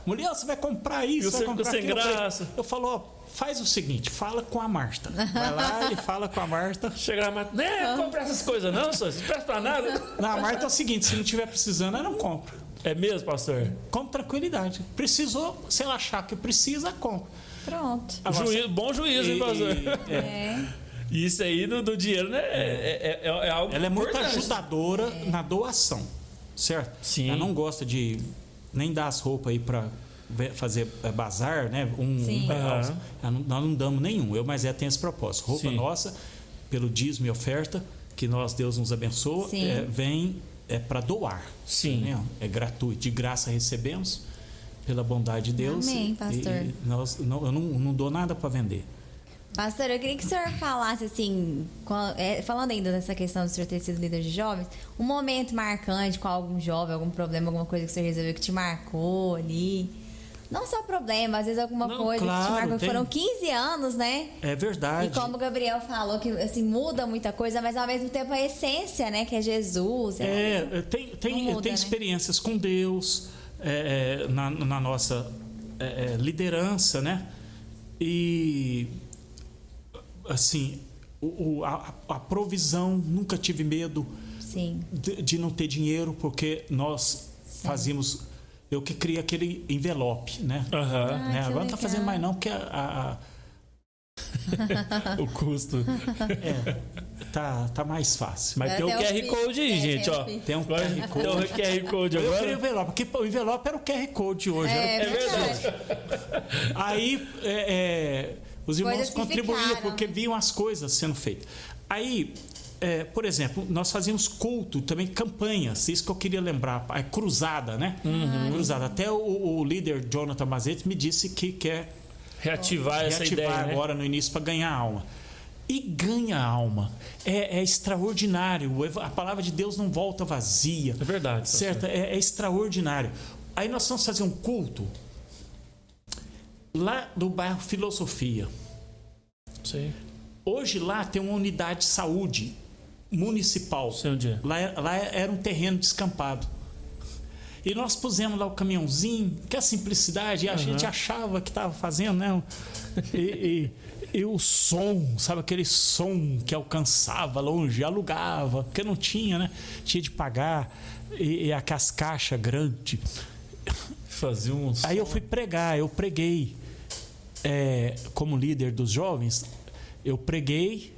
Speaker 3: Mulher, você vai comprar isso, vai comprar
Speaker 2: sem graça.
Speaker 3: Eu falo: faz o seguinte, fala com a Marta. Vai lá e fala com a Marta.
Speaker 2: Chega a Marta: compra essas coisas não, senhor, não presta pra nada.
Speaker 3: Não, a Marta é o seguinte: se não estiver precisando, eu não compro.
Speaker 2: É mesmo, pastor?
Speaker 3: Com tranquilidade. Precisou, se ela achar que precisa, compra.
Speaker 1: Pronto.
Speaker 2: Bom juízo, hein, pastor? E isso aí do dinheiro, né? É algo.
Speaker 3: Ela é muito ajudadora na doação, certo?
Speaker 2: Sim.
Speaker 3: Ela não gosta de nem dar as roupas aí para fazer bazar, né? Nós não damos nenhum. Mas tem esse propósito. Roupa nossa, pelo dízimo e oferta, que Deus nos abençoa, vem para doar.
Speaker 2: Sim.
Speaker 3: Né? É gratuito, de graça recebemos, pela bondade de Deus.
Speaker 1: Amém, pastor.
Speaker 3: Eu não dou nada para vender.
Speaker 1: Pastor, eu queria que o senhor falasse assim, falando ainda dessa questão do senhor ter sido líder de jovens, um momento marcante com algum jovem, algum problema, alguma coisa que o senhor resolveu que te marcou ali. Não só problema, às vezes alguma coisa
Speaker 3: claro,
Speaker 1: que te marcou.
Speaker 3: tem...
Speaker 1: Foram 15 anos, né?
Speaker 3: É verdade.
Speaker 1: E como o Gabriel falou, que assim, muda muita coisa, mas ao mesmo tempo a essência, né? Que é Jesus.
Speaker 3: Tem experiências com Deus na nossa liderança, né? E assim, a provisão, nunca tive medo
Speaker 1: Sim.
Speaker 3: de não ter dinheiro, porque nós fazíamos... Eu que criei aquele envelope, né? Né? Agora não tá fazendo mais não, porque
Speaker 2: o custo.
Speaker 3: Tá mais fácil.
Speaker 2: Mas tem o QR Code aí, gente, ó.
Speaker 3: Tem um QR Code.
Speaker 2: Tem o QR Code agora.
Speaker 3: Eu criei o envelope, porque o envelope era o QR Code hoje.
Speaker 1: É verdade.
Speaker 3: Aí os irmãos contribuíam porque viam as coisas sendo feitas. Aí, por exemplo, nós fazíamos culto, também campanhas, isso que eu queria lembrar, cruzada, né? Cruzada. Até o líder Jonathan Mazetti me disse que quer
Speaker 2: reativar essa ideia, né?
Speaker 3: agora no início para ganhar alma. E ganha alma. É extraordinário. A palavra de Deus não volta vazia.
Speaker 2: É verdade.
Speaker 3: Certo? É extraordinário. Aí nós vamos fazer um culto lá no bairro Filosofia.
Speaker 2: Sim.
Speaker 3: Hoje lá tem uma unidade de saúde municipal.
Speaker 2: Sei onde é.
Speaker 3: Lá era um terreno descampado. E nós pusemos lá o caminhãozinho, que é a simplicidade, e a gente achava que estava fazendo, né? E o som, sabe aquele som que alcançava longe, alugava, porque não tinha, né? Tinha de pagar, e aquelas caixas grandes.
Speaker 2: Fazia um som.
Speaker 3: Aí eu fui pregar, eu preguei como líder dos jovens, eu preguei.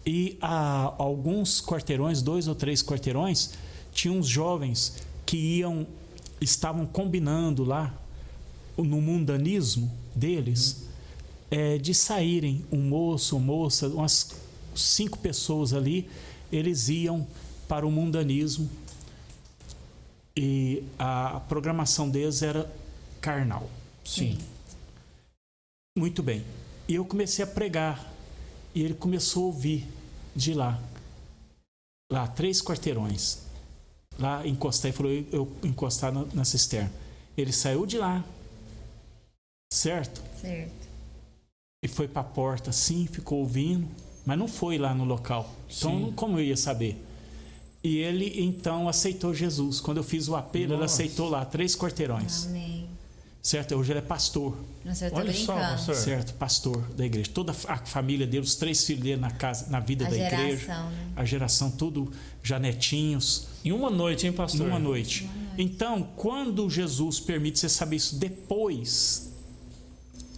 Speaker 3: E a alguns quarteirões, 2 ou 3 quarteirões, tinha uns jovens que estavam combinando lá no mundanismo deles, de saírem, um moço, uma moça, umas 5 pessoas ali, eles iam para o mundanismo e a programação deles era carnal.
Speaker 2: Sim.
Speaker 3: Muito bem. E eu comecei a pregar. E ele começou a ouvir de lá 3 quarteirões. Lá encostar, ele falou, eu encostar na cisterna. Ele saiu de lá, certo?
Speaker 1: Certo.
Speaker 3: E foi para a porta assim, ficou ouvindo, mas não foi lá no local. Então, como eu ia saber? E ele então aceitou Jesus. Quando eu fiz o apelo, ele aceitou lá 3 quarteirões.
Speaker 1: Amém.
Speaker 3: Certo? Hoje ele é pastor.
Speaker 1: Nossa, eu tô
Speaker 2: Olha só,
Speaker 1: brincando.
Speaker 2: pastor.
Speaker 3: Certo? Pastor da igreja. Toda a família dele, os 3 filhos dele na casa, na vida da igreja.
Speaker 1: Né?
Speaker 3: A geração, tudo já netinhos.
Speaker 2: Em uma noite, hein, pastor?
Speaker 3: Numa noite. Então, quando Jesus permite você saber isso depois,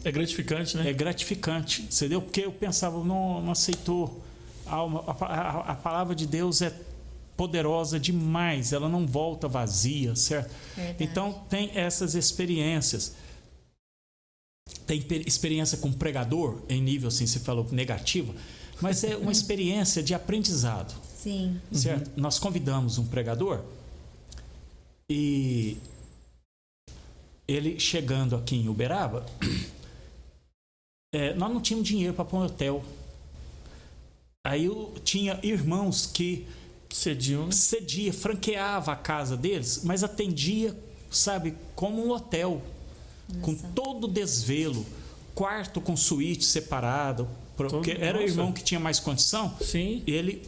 Speaker 2: é gratificante, né?
Speaker 3: é gratificante. Entendeu? Porque eu pensava, não aceitou. A palavra de Deus é poderosa demais, ela não volta vazia, certo?
Speaker 1: Verdade.
Speaker 3: Então tem essas experiências. Tem experiência com pregador em nível, assim, você falou negativo, mas é uma experiência de aprendizado.
Speaker 1: Sim.
Speaker 3: Certo? Nós convidamos um pregador e ele chegando aqui em Uberaba, nós não tínhamos dinheiro para pôr um hotel. Aí eu tinha irmãos que cedia, franqueava a casa deles, mas atendia, sabe, como um hotel. Nossa. Com todo o desvelo, quarto com suíte separado, porque era o irmão que tinha mais condição.
Speaker 2: Sim.
Speaker 3: Ele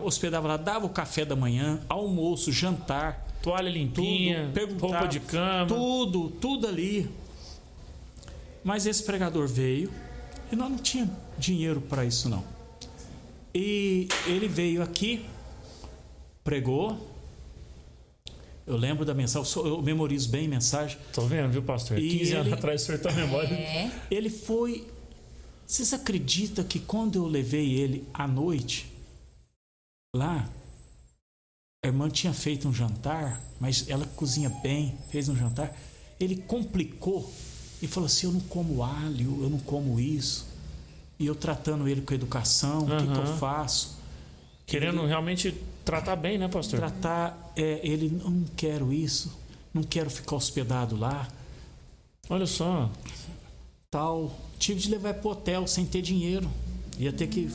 Speaker 3: hospedava lá, dava o café da manhã, almoço, jantar,
Speaker 2: toalha limpinha, roupa de cama,
Speaker 3: tudo ali. Mas esse pregador veio e nós não tínhamos dinheiro para isso não. E ele veio aqui, pregou. Eu lembro da mensagem, eu memorizo bem a mensagem.
Speaker 2: Tô vendo, viu, pastor? 15 anos atrás, o senhor tá a memória.
Speaker 3: Ele foi... Vocês acreditam que quando eu levei ele à noite, lá, a irmã tinha feito um jantar, mas ela cozinha bem, fez um jantar. Ele complicou e falou assim, eu não como alho, eu não como isso. E eu tratando ele com educação, o que eu faço?
Speaker 2: Querendo realmente tratar bem, né, pastor?
Speaker 3: Ele, não quero isso, não quero ficar hospedado lá.
Speaker 2: Olha só.
Speaker 3: tal. Tive de levar para o hotel sem ter dinheiro. Ia ter que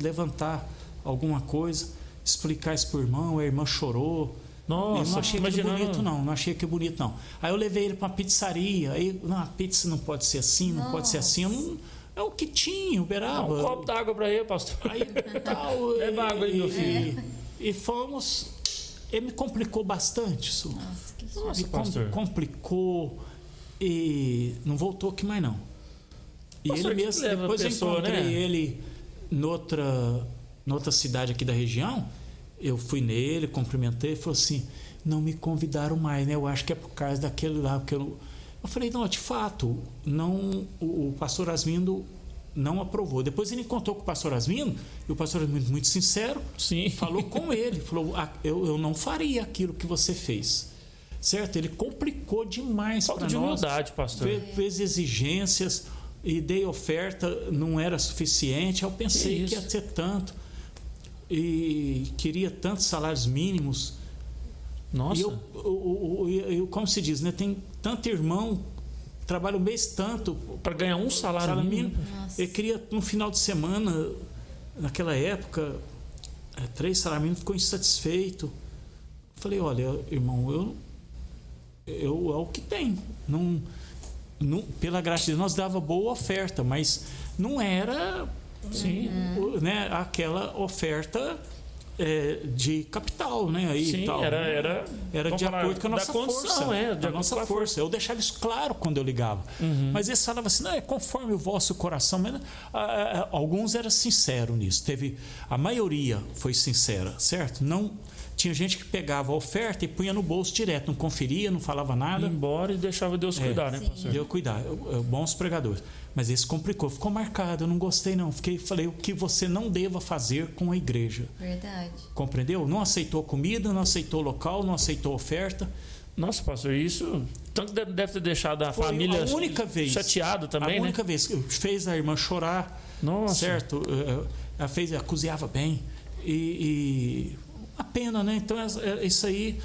Speaker 3: levantar alguma coisa, explicar isso pro irmão, a irmã chorou.
Speaker 2: Nossa,
Speaker 3: eu não achei aquilo bonito, não achei aquilo bonito, não. Aí eu levei ele para uma pizzaria, aí, não, a pizza não pode ser assim, não pode ser assim. É o que tinha, Uberaba.
Speaker 2: Um copo d'água para ele, pastor.
Speaker 3: Aí tal.
Speaker 2: Leva água aí, meu filho.
Speaker 3: E fomos. Ele me complicou bastante isso.
Speaker 1: Nossa, que
Speaker 2: Nossa, pastor.
Speaker 3: Complicou e não voltou aqui mais não. E
Speaker 2: Pastor,
Speaker 3: ele mesmo, depois eu encontrei ele noutra cidade aqui da região. Eu fui nele, cumprimentei, ele falou assim: não me convidaram mais, né? Eu acho que é por causa daquele lá, porque eu falei, não, de fato, não, o pastor Asmindo não aprovou. Depois ele encontrou com o pastor Asmindo, e o pastor Asmindo, muito sincero,
Speaker 2: Sim.
Speaker 3: falou com ele, falou: eu não faria aquilo que você fez. Certo? Ele complicou demais para nós.
Speaker 2: Falta de humildade, pastor.
Speaker 3: Fez exigências e dei oferta, não era suficiente. Eu pensei que ia ter tanto. E queria tantos salários mínimos.
Speaker 2: Nossa.
Speaker 3: E eu, como se diz, né? Tem tanto irmão, trabalha o mês tanto
Speaker 2: para ganhar um salário mínimo.
Speaker 3: Eu queria, no final de semana, naquela época, 3 salários mínimos, ficou insatisfeito. Falei: olha, irmão, é o que tem. Não, pela graça de Deus, nós dava boa oferta, mas não era... Sim. Né, aquela oferta de capital, né? Aí,
Speaker 2: sim,
Speaker 3: tal.
Speaker 2: Era
Speaker 3: de acordo com a nossa força.
Speaker 2: De
Speaker 3: nossa força. Eu deixava isso claro quando eu ligava. Mas eles falavam assim: não, é conforme o vosso coração. Mas, alguns eram sinceros nisso. A maioria foi sincera, certo? Não. Tinha gente que pegava a oferta e punha no bolso direto, não conferia, não falava nada.
Speaker 2: Ia embora e deixava Deus cuidar, né, pastor?
Speaker 3: Deus cuidar. Bons pregadores. Mas esse complicou, ficou marcado, eu não gostei não. Falei o que você não deva fazer com a igreja.
Speaker 1: Verdade.
Speaker 3: Compreendeu? Não aceitou comida, não aceitou local, não aceitou oferta.
Speaker 2: Nossa, pastor, isso tanto deve ter deixado a família chateado também, né?
Speaker 3: A única vez. Fez a irmã chorar.
Speaker 2: Nossa.
Speaker 3: Certo? Ela cozinhava bem. E a pena, né? Então, isso aí...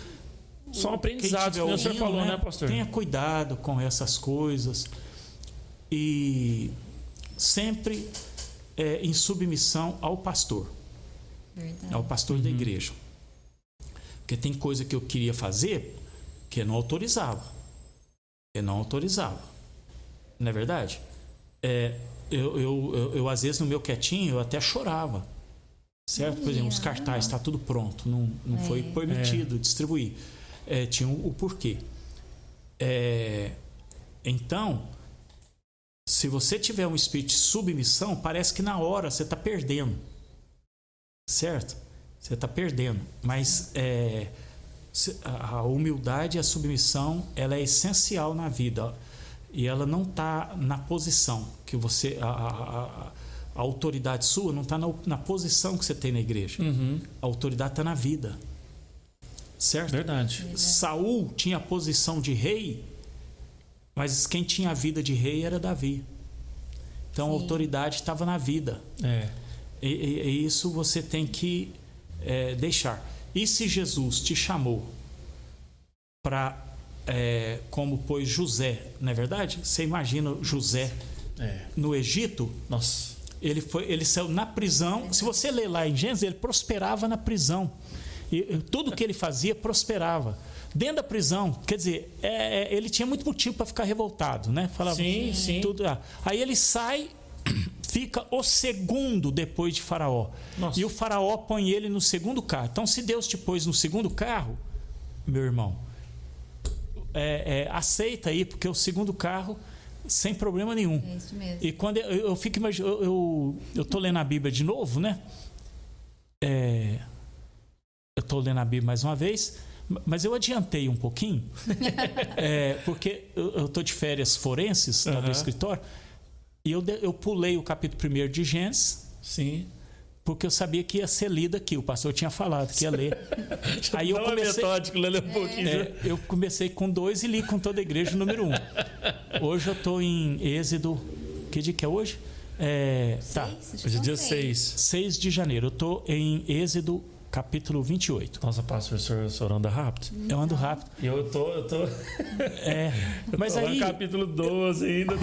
Speaker 2: São aprendizados, como o senhor falou, né, pastor?
Speaker 3: Tenha cuidado com essas coisas. E sempre em submissão ao pastor.
Speaker 1: Verdade.
Speaker 3: Ao pastor da igreja. Porque tem coisa que eu queria fazer que eu não autorizava. Não é verdade? Eu às vezes, no meu quietinho, eu até chorava. Certo? Por exemplo, os cartazes, está tudo pronto. Não foi permitido distribuir. Tinha o porquê. Então, se você tiver um espírito de submissão, parece que na hora você está perdendo. Certo? Você está perdendo. Mas a humildade e a submissão, ela é essencial na vida. E ela não está na posição que você... A autoridade sua não está na posição que você tem na igreja. A autoridade está na vida. Certo?
Speaker 2: Verdade.
Speaker 3: Saul tinha a posição de rei, mas quem tinha a vida de rei era Davi. Então, a autoridade estava na vida. E isso você tem que deixar. E se Jesus te chamou para, como pôs José, não é verdade? Você imagina José no Egito?
Speaker 2: Nossa.
Speaker 3: Ele saiu na prisão. Se você ler lá em Gênesis, ele prosperava na prisão. E tudo que ele fazia prosperava. Dentro da prisão, quer dizer, ele tinha muito motivo para ficar revoltado, né? Falava,
Speaker 2: sim.
Speaker 3: Tudo, aí ele sai, fica o segundo depois de Faraó.
Speaker 2: Nossa.
Speaker 3: E o Faraó põe ele no segundo carro. Então, se Deus te pôs no segundo carro, meu irmão, aceita aí, porque o segundo carro, sem problema nenhum.
Speaker 1: É isso mesmo.
Speaker 3: E quando eu fico imaginando, eu tô lendo a Bíblia de novo, né? Eu tô lendo a Bíblia mais uma vez, mas eu adiantei um pouquinho, porque eu tô de férias forenses lá do escritório, e eu pulei o capítulo 1 de Gênesis.
Speaker 2: Sim.
Speaker 3: Porque eu sabia que ia ser lido aqui. O pastor tinha falado que ia ler. Aí eu comecei,
Speaker 2: metódico, ler um pouquinho.
Speaker 3: Eu comecei com 2 e li com toda a igreja o número 1. Hoje eu estou em Êxodo. Que dia que é hoje?
Speaker 2: Hoje é dia 6.
Speaker 3: 6 de janeiro. Eu estou em Êxodo capítulo 28.
Speaker 2: Nossa, pastor, o senhor anda rápido?
Speaker 3: Eu ando rápido.
Speaker 2: E eu tô
Speaker 3: Mas
Speaker 2: tô lá
Speaker 3: aí
Speaker 2: no capítulo 12 ainda.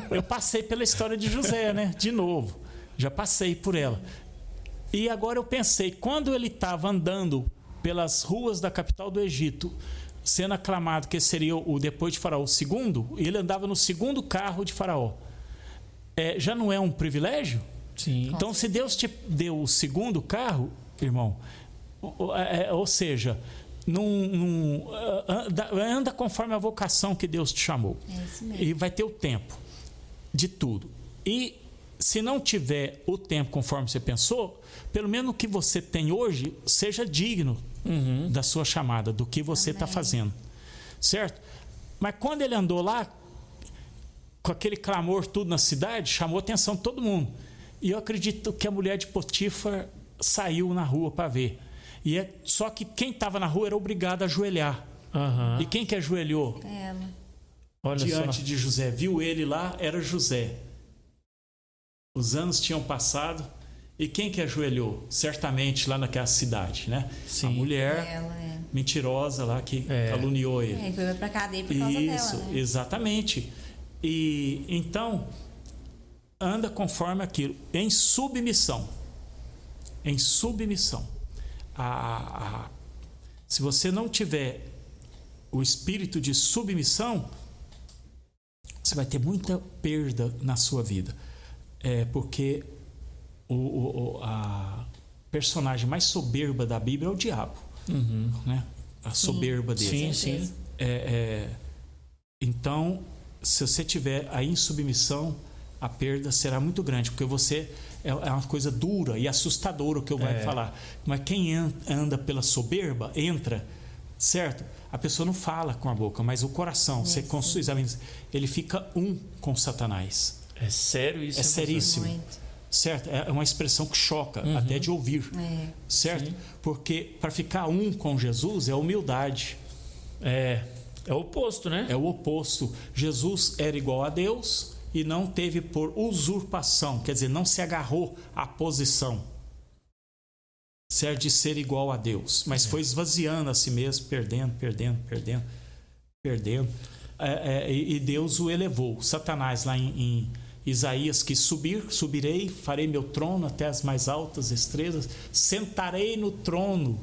Speaker 3: eu passei pela história de José, né? De novo. Já passei por ela. E agora eu pensei, quando ele estava andando pelas ruas da capital do Egito, sendo aclamado que seria o depois de Faraó o segundo, ele andava no segundo carro de Faraó. Já não é um privilégio?
Speaker 2: Sim.
Speaker 3: Então, se Deus te deu o segundo carro, irmão, ou seja, anda conforme a vocação que Deus te chamou.
Speaker 1: É isso mesmo.
Speaker 3: E vai ter o tempo de tudo. E se não tiver o tempo conforme você pensou, pelo menos o que você tem hoje seja digno da sua chamada, do que você está fazendo. Certo? Mas quando ele andou lá, com aquele clamor tudo na cidade, chamou a atenção de todo mundo. E eu acredito que a mulher de Potifar saiu na rua para ver. Só que quem estava na rua era obrigado a ajoelhar. E quem que ajoelhou?
Speaker 1: Ela.
Speaker 2: Olha
Speaker 3: Diante
Speaker 2: só.
Speaker 3: de José. Viu ele lá, era José. Os anos tinham passado. E quem que ajoelhou? Certamente lá naquela cidade, né?
Speaker 2: Sim.
Speaker 3: A mulher
Speaker 1: Ela,
Speaker 3: mentirosa lá que caluniou ele.
Speaker 1: E foi pra cadeia por causa
Speaker 3: Isso,
Speaker 1: dela, né?
Speaker 3: exatamente. E então, anda conforme aquilo, em submissão. Em submissão. Se você não tiver o espírito de submissão, você vai ter muita perda na sua vida. Porque a personagem mais soberba da Bíblia é o diabo. Né? A soberba dele.
Speaker 2: Sim.
Speaker 3: Então, se você tiver aí em submissão, a perda será muito grande, porque você é uma coisa dura e assustadora o que eu vou falar. Mas quem anda pela soberba, entra, certo? A pessoa não fala com a boca, mas o coração, você examina, ele fica com Satanás.
Speaker 2: É sério isso?
Speaker 3: É seríssimo.
Speaker 1: Muito.
Speaker 3: Certo? É uma expressão que choca até de ouvir. Certo?
Speaker 2: Sim.
Speaker 3: Porque para ficar com Jesus é humildade.
Speaker 2: É o oposto, né?
Speaker 3: É o oposto. Jesus era igual a Deus e não teve por usurpação, quer dizer, não se agarrou à posição, certo, de ser igual a Deus, mas foi esvaziando a si mesmo, perdendo. E Deus o elevou. Satanás, lá em Isaías, que subirei, farei meu trono até as mais altas estrelas, sentarei no trono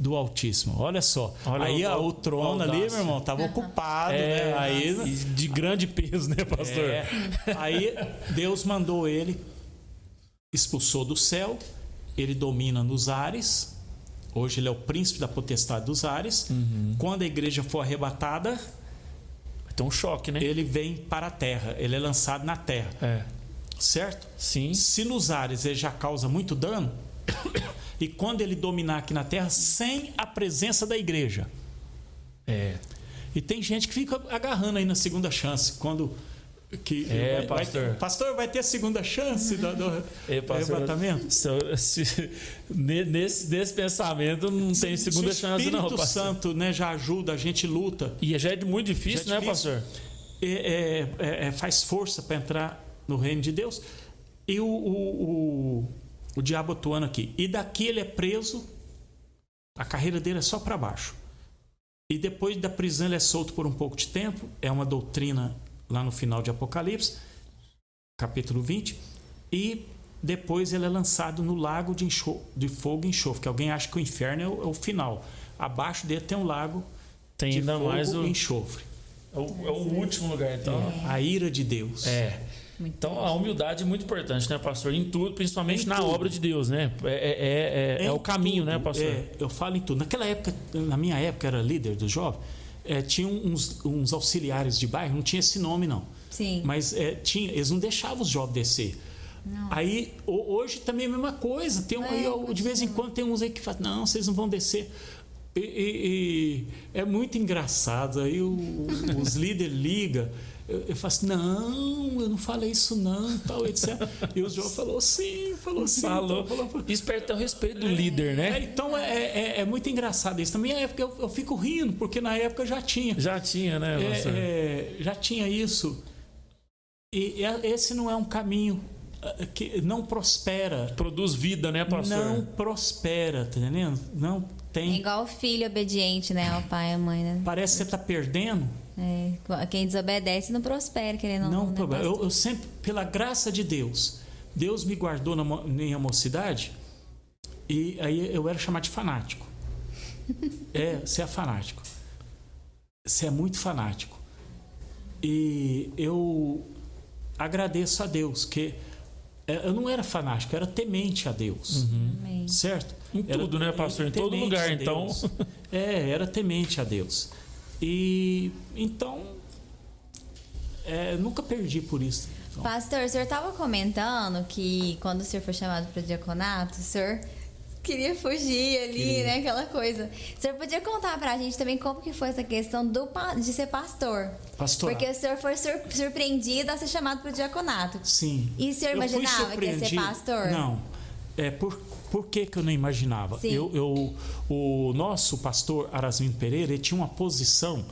Speaker 3: do Altíssimo. Olha só. Aí o trono ali, meu irmão, estava ocupado, né? Aí,
Speaker 2: de grande peso, né, pastor?
Speaker 3: Aí Deus mandou ele, expulsou do céu, ele domina nos ares. Hoje ele é o príncipe da potestade dos ares. Quando a igreja for arrebatada,
Speaker 2: Vai ter um choque, né?
Speaker 3: ele vem para a terra, ele é lançado na terra. Certo?
Speaker 2: Sim.
Speaker 3: Se nos ares ele já causa muito dano, e quando ele dominar aqui na terra, sem a presença da igreja. E tem gente que fica agarrando aí na segunda chance. Quando pastor, vai ter a segunda chance do arrebatamento?
Speaker 2: Nesse pensamento não tem segunda chance, não, pastor.
Speaker 3: O Espírito Santo, né, já ajuda, a gente luta.
Speaker 2: E já é muito difícil, né, pastor?
Speaker 3: Faz força para entrar no reino de Deus. E o diabo atuando aqui. E daqui ele é preso, a carreira dele é só para baixo. E depois da prisão ele é solto por um pouco de tempo. É uma doutrina lá no final de Apocalipse, capítulo 20. E depois ele é lançado no lago de fogo e enxofre, que alguém acha que o inferno é o final. Abaixo dele tem um lago de fogo e enxofre.
Speaker 2: É o último lugar, então.
Speaker 3: A ira de Deus.
Speaker 2: Então a humildade é muito importante, né, pastor? Em tudo, principalmente na obra de Deus, né? É o caminho, né, pastor?
Speaker 3: Eu falo em tudo. Naquela época, na minha época, era líder do jovem, tinha uns auxiliares de bairro, não tinha esse nome, não.
Speaker 1: Sim.
Speaker 3: Mas eles não deixavam os jovens descer. Não. Aí, hoje também é a mesma coisa. De vez em quando tem uns aí que falam, não, vocês não vão descer. E é muito engraçado. Aí os líderes ligam. Eu falo assim, não, eu não falei isso não, tal, etc. E o João falou sim. Falou.
Speaker 2: Isso perde o respeito do líder, né?
Speaker 3: Então é muito engraçado isso. Na minha época eu fico rindo, porque na época já tinha.
Speaker 2: Já tinha, né, pastor?
Speaker 3: Já tinha isso. E esse não é um caminho que não prospera.
Speaker 2: Produz vida, né, pastor?
Speaker 3: Não prospera, tá entendendo? Não tem.
Speaker 1: É igual o filho obediente, né? Ao pai e à mãe, né?
Speaker 3: Parece que você está perdendo.
Speaker 1: Quem desobedece não prospera, querendo ou
Speaker 3: Não, eu sempre, pela graça de Deus, Deus me guardou na minha mocidade, e aí eu era chamado de fanático. Você é fanático. Você é muito fanático. E eu agradeço a Deus, que eu não era fanático, eu era temente a Deus. Certo?
Speaker 2: Em tudo, né, pastor? Em todo lugar, então.
Speaker 3: Era temente a Deus. E então nunca perdi por isso. Então,
Speaker 1: pastor, o senhor estava comentando que quando o senhor foi chamado para o diaconato, o senhor queria fugir ali, né? Aquela coisa. O senhor podia contar pra gente também como que foi essa questão de ser pastor?
Speaker 3: Pastor.
Speaker 1: Porque o senhor foi surpreendido a ser chamado para o diaconato.
Speaker 3: Sim.
Speaker 1: E o senhor imaginava que ia ser pastor?
Speaker 3: Não. Por que eu não imaginava?
Speaker 1: Sim.
Speaker 3: O nosso pastor Arasmindo Pereira, ele tinha uma posição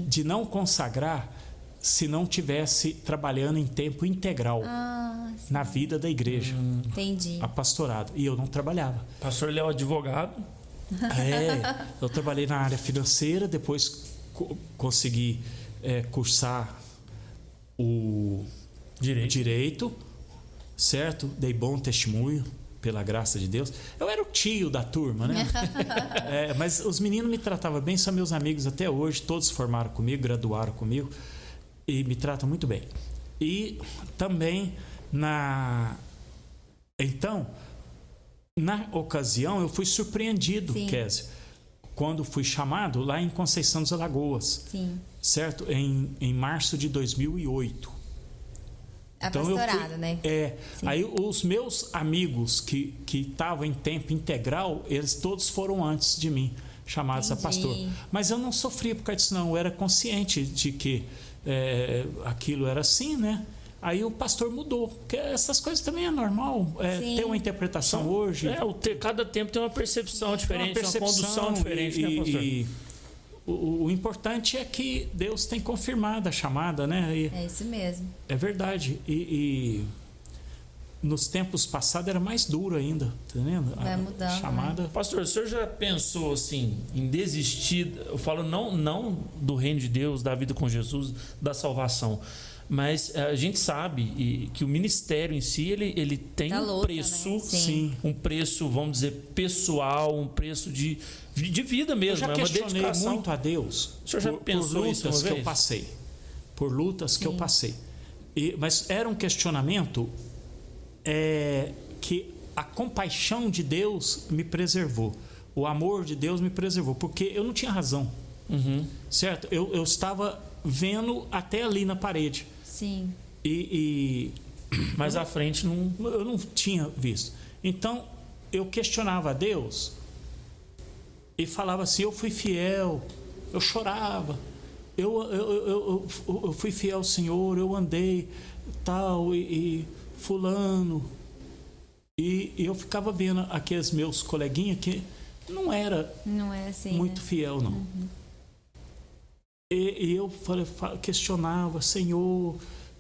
Speaker 3: de não consagrar se não tivesse trabalhando em tempo integral na vida da igreja.
Speaker 1: Entendi.
Speaker 3: A pastorado. E eu não trabalhava.
Speaker 2: Pastor, ele é o advogado.
Speaker 3: Eu trabalhei na área financeira, depois consegui cursar o direito, certo? Dei bom testemunho, pela graça de Deus. Eu era o tio da turma, né? Mas os meninos me tratavam bem, são meus amigos até hoje, todos formaram comigo, graduaram comigo e me tratam muito bem. E também Então, na ocasião, eu fui surpreendido, Kézia, quando fui chamado lá em Conceição das Alagoas.
Speaker 1: Sim.
Speaker 3: Certo? Em março de 2008.
Speaker 1: Pastorado, né?
Speaker 3: Aí os meus amigos que estavam em tempo integral, eles todos foram antes de mim, chamados a pastor. Mas eu não sofria por causa disso, não. Eu era consciente de que aquilo era assim, né? Aí o pastor mudou, porque essas coisas também é normal, ter uma interpretação hoje.
Speaker 2: Cada tempo tem uma percepção diferente, uma condução diferente, né, pastor?
Speaker 3: O importante é que Deus tem confirmado a chamada, né?
Speaker 1: É isso mesmo.
Speaker 3: É verdade. E nos tempos passados era mais duro ainda, tá entendendo?
Speaker 1: Vai mudando,
Speaker 3: chamada.
Speaker 1: né?
Speaker 2: Pastor, o senhor já pensou assim em desistir? Eu falo não do reino de Deus, da vida com Jesus, da salvação. Mas a gente sabe que o ministério em si ele tem um preço,
Speaker 1: né?
Speaker 3: Sim.
Speaker 2: Um preço, vamos dizer, pessoal, um preço de vida mesmo.
Speaker 3: Eu já questionei muito a Deus.
Speaker 2: O senhor já pensou
Speaker 3: por
Speaker 2: isso
Speaker 3: lutas
Speaker 2: uma
Speaker 3: que
Speaker 2: vez?
Speaker 3: eu passei, por lutas que eu passei. Mas era um questionamento que a compaixão de Deus me preservou, o amor de Deus me preservou, porque eu não tinha razão, certo? Eu estava vendo até ali na parede.
Speaker 1: Sim.
Speaker 2: Mas à frente
Speaker 3: eu não tinha visto. Então eu questionava a Deus e falava assim: eu fui fiel, eu chorava, eu fui fiel ao Senhor, eu andei tal e fulano, e eu ficava vendo aqueles meus coleguinhas que não era
Speaker 1: assim,
Speaker 3: muito fiel, não. E eu questionava, Senhor,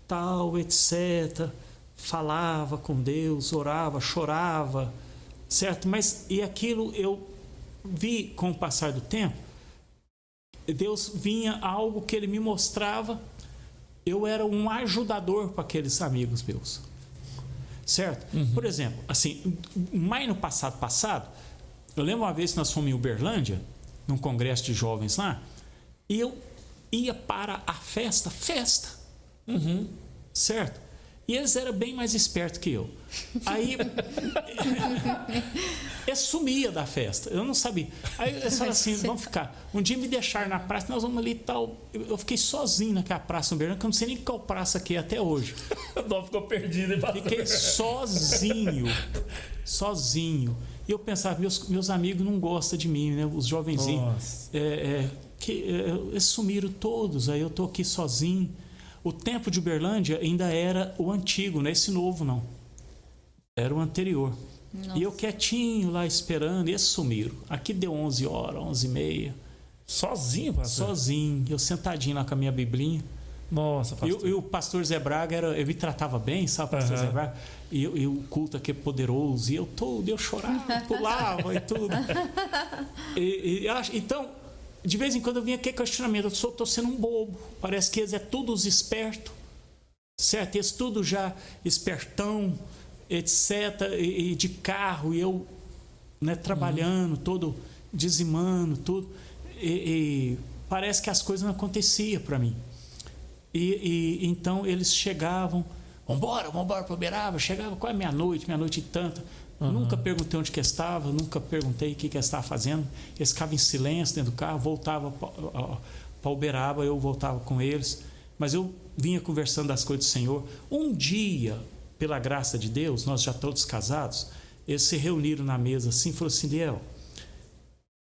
Speaker 3: tal, etc. Falava com Deus, orava, chorava, certo? Mas aquilo eu vi com o passar do tempo, Deus vinha algo que Ele me mostrava, eu era um ajudador para aqueles amigos meus, certo? Por exemplo, assim, mais no passado, eu lembro uma vez que nós fomos em Uberlândia, num congresso de jovens lá, e eu ia para a festa, certo? E eles eram bem mais espertos que eu. Aí eu sumia da festa, eu não sabia. Aí eles falaram assim: vamos ficar. Um dia me deixaram na praça, nós vamos ali e tal. Eu fiquei sozinho naquela praça no Uberlândia, que eu não sei nem qual praça que é até hoje.
Speaker 2: Não ficou perdido, hein, pastor?
Speaker 3: Fiquei sozinho. E eu pensava, meus amigos não gostam de mim, né? Os jovenzinhos. Eles sumiram todos, aí eu tô aqui sozinho. O templo de Uberlândia ainda era o antigo, não é esse novo, não. Era o anterior. Nossa. E eu quietinho lá esperando, e eles sumiram. Aqui deu 11 horas, 11h30.
Speaker 2: Sozinho, pastor?
Speaker 3: Sozinho. Eu sentadinho lá com a minha biblinha,
Speaker 2: Nossa, pastor.
Speaker 3: E o pastor Zé Braga, ele me tratava bem, sabe, o pastor Zé Braga? E o culto aqui é poderoso, e eu chorava, pulava e tudo. Então, de vez em quando eu vinha aquele questionamento, eu estou sendo um bobo, parece que eles é todos espertos, certo? Eles tudo já espertão, etc, e de carro, e eu, né, trabalhando, todo dizimando, tudo, e parece que as coisas não aconteciam para mim. Então eles chegavam, vambora para Uberaba, chegava quase meia-noite e tanta. Nunca perguntei onde que estava, nunca perguntei o que estava fazendo. Eles ficavam em silêncio dentro do carro, voltava para Uberaba, eu voltava com eles. Mas eu vinha conversando das coisas do Senhor. Um dia, pela graça de Deus, nós já todos casados, eles se reuniram na mesa assim e falaram assim: Liel,